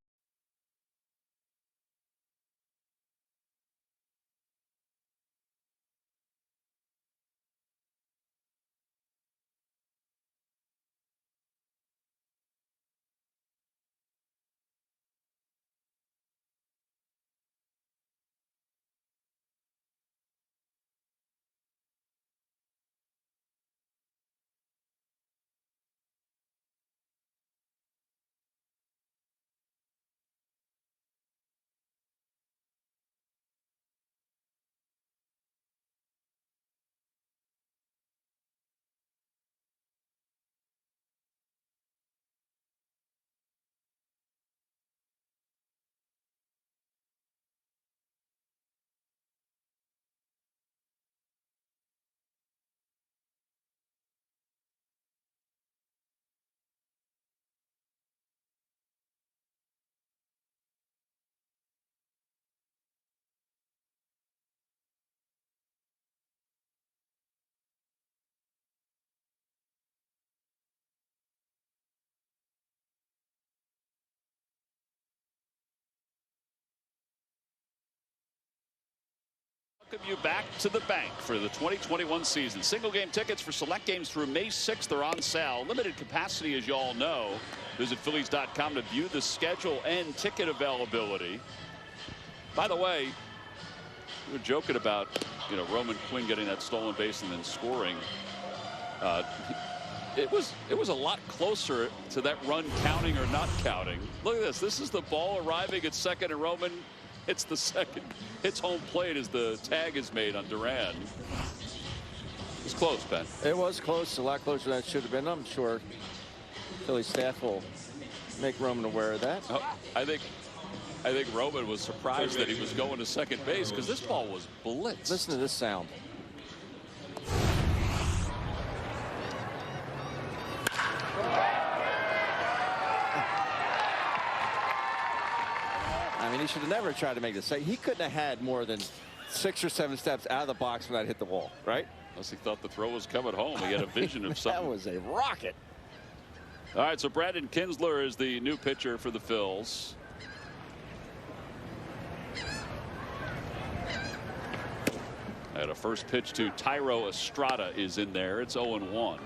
Welcome you back to the bank for the 2021 season. Single game tickets for select games through May 6th are on sale. Limited capacity, as you all know. Visit Phillies.com to view the schedule and ticket availability. By the way, we were joking about, you know, Roman Quinn getting that stolen base and then scoring. It was a lot closer to that run counting or not counting. Look at this. This is the ball arriving at second, and Roman hits the second. Hits home plate as the tag is made on Duran. It's close, Ben. It was close, a lot closer than it should have been. I'm sure Philly staff will make Roman aware of that. Oh, I think Roman was surprised that he was going to second base because this ball was blitzed. Listen to this sound. I mean, he should have never tried to make this. He couldn't have had more than 6 or 7 steps out of the box when that hit the wall, right? Unless he thought the throw was coming home. He had a vision of something. That was a rocket. All right, so Brandon Kinsler is the new pitcher for the Phils. And a first pitch to Thairo Estrada is in there. It's 0-1.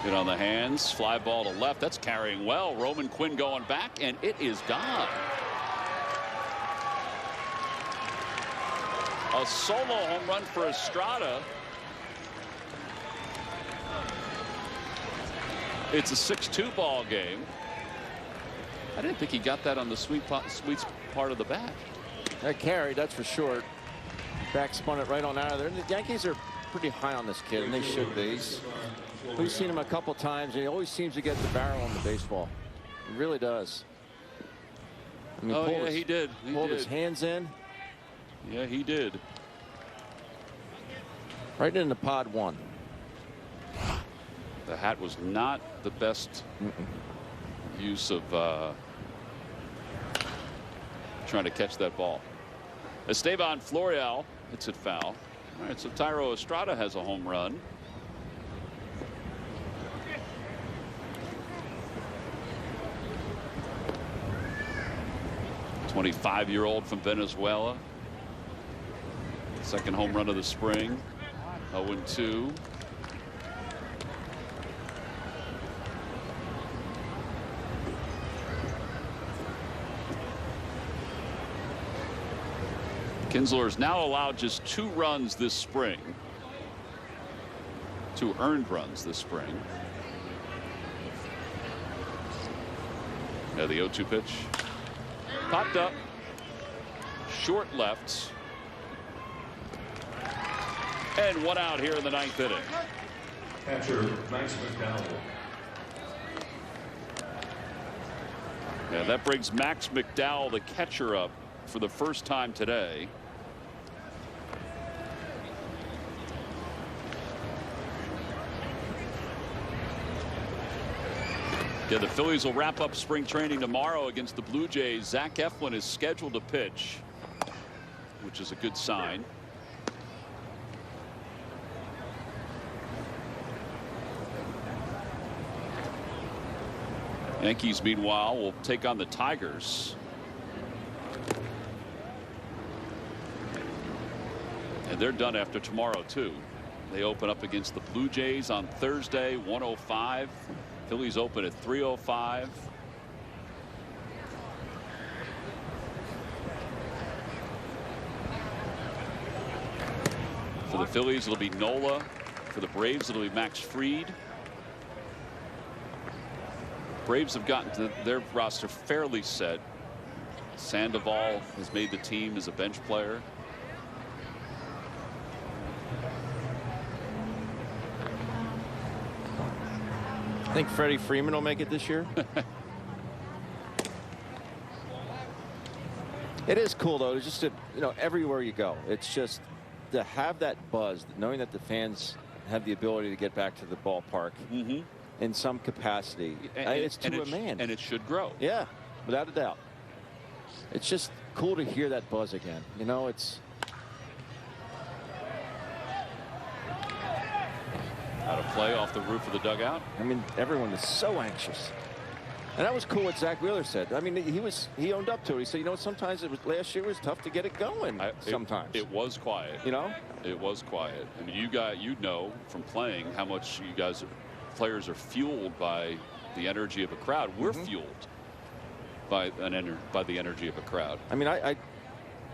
Get on the hands, fly ball to left. That's carrying well. Roman Quinn going back, and it is gone. A solo home run for Estrada. It's a 6-2 ball game. I didn't think he got that on the sweet part of the bat. That carried, that's for sure. Back spun it right on out of there. And the Yankees are pretty high on this kid, and they should be. We've seen him a couple times, and he always seems to get the barrel on the baseball. He really does. I mean, he did. He pulled did. his hands in. Yeah, he did. Right into pod 1. The hat was not the best use of trying to catch that ball. Esteban Florial hits it foul. All right, so Thairo Estrada has a home run. A 25-year-old from Venezuela. Second home run of the spring. 0-2. Kinsler is now allowed just 2 runs this spring. 2 earned runs this spring. Yeah, the 0-2 pitch. Popped up. Short left. And 1 out here in the 9th inning. Catcher, Max McDowell. Yeah, that brings Max McDowell, the catcher, up. for the first time today. Yeah, the Phillies will wrap up spring training tomorrow against the Blue Jays. Zach Eflin is scheduled to pitch, which is a good sign. Yankees, meanwhile, will take on the Tigers. And they're done after tomorrow, too. They open up against the Blue Jays on Thursday, 1:05. Phillies open at 3:05. For the Phillies, it'll be Nola. For the Braves, it'll be Max Fried. Braves have gotten to their roster fairly set. Sandoval has made the team as a bench player. I think Freddie Freeman will make it this year. It is cool, though, just to, everywhere you go, it's just to have that buzz, knowing that the fans have the ability to get back to the ballpark in some capacity. It's to a man. And it should grow. Yeah, without a doubt. It's just cool to hear that buzz again. It's. Out of play off the roof of the dugout. I mean, everyone is so anxious. And that was cool what Zach Wheeler said. I mean, he owned up to it. He said, lsometimes last year was tough to get it going. Sometimes it was quiet. It was quiet. I mean, you know from playing how much you guys, players, are fueled by the energy of a crowd. We're fueled by the energy of a crowd. I mean, I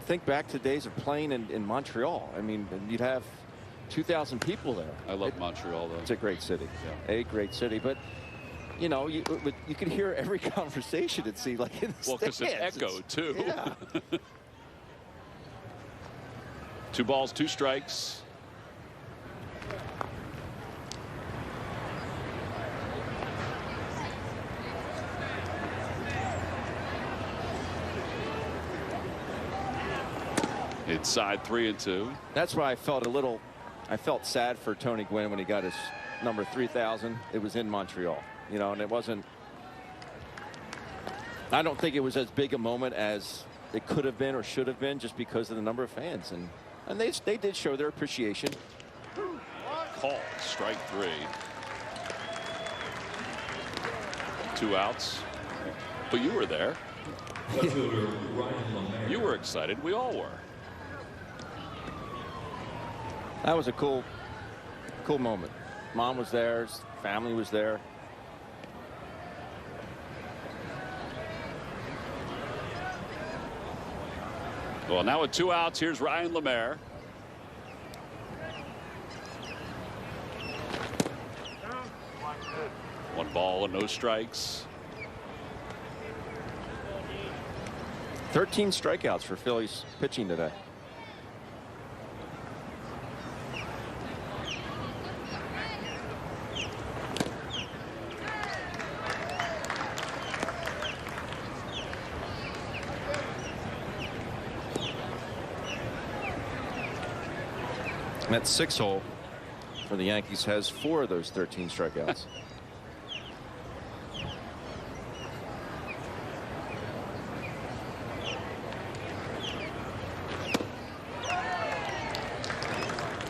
think back to days of playing in Montreal. I mean, you'd have 2,000 people there. I love Montreal, though. It's a great city. Yeah. A great city. But, you could hear every conversation, it seemed like, in the stands. Well, because it's echoed, too. Yeah. 2 balls, 2 strikes. Inside 3-2. That's why I felt sad for Tony Gwynn when he got his number 3,000. It was in Montreal, and it wasn't. I don't think it was as big a moment as it could have been or should have been, just because of the number of fans, and they did show their appreciation. Call, strike 3. 2 outs, but you were there. You were excited. We all were. That was a cool moment. Mom was there. His family was there. Well, now with 2 outs, here's Ryan LeMaire. One ball and no strikes. 13 strikeouts for Phillies pitching today. That 6-hole for the Yankees has 4 of those 13 strikeouts.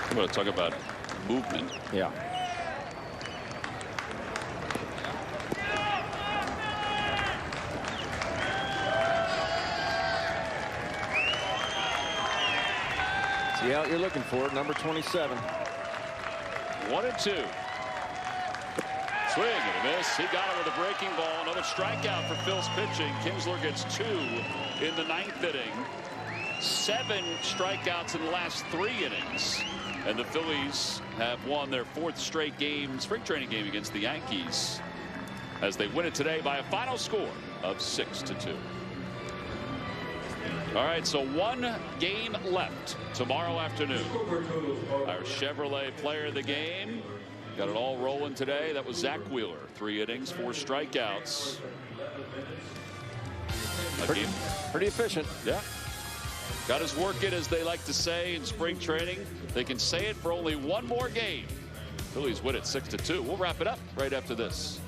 I'm going to talk about movement. Yeah. See out you're looking for, number 27. 1-2. Swing and a miss. He got it with a breaking ball. Another strikeout for Phil's pitching. Kinsler gets 2 in the 9th inning. 7 strikeouts in the last 3 innings. And the Phillies have won their 4th straight spring training game against the Yankees, as they win it today by a final score of 6-2. All right, so 1 game left tomorrow afternoon. Our Chevrolet player of the game got it all rolling today. That was Zach Wheeler. 3 innings, 4 strikeouts. Pretty efficient. Yeah. Got his work in, as they like to say in spring training. They can say it for only one more game. Phillies win it 6-2. We'll wrap it up right after this.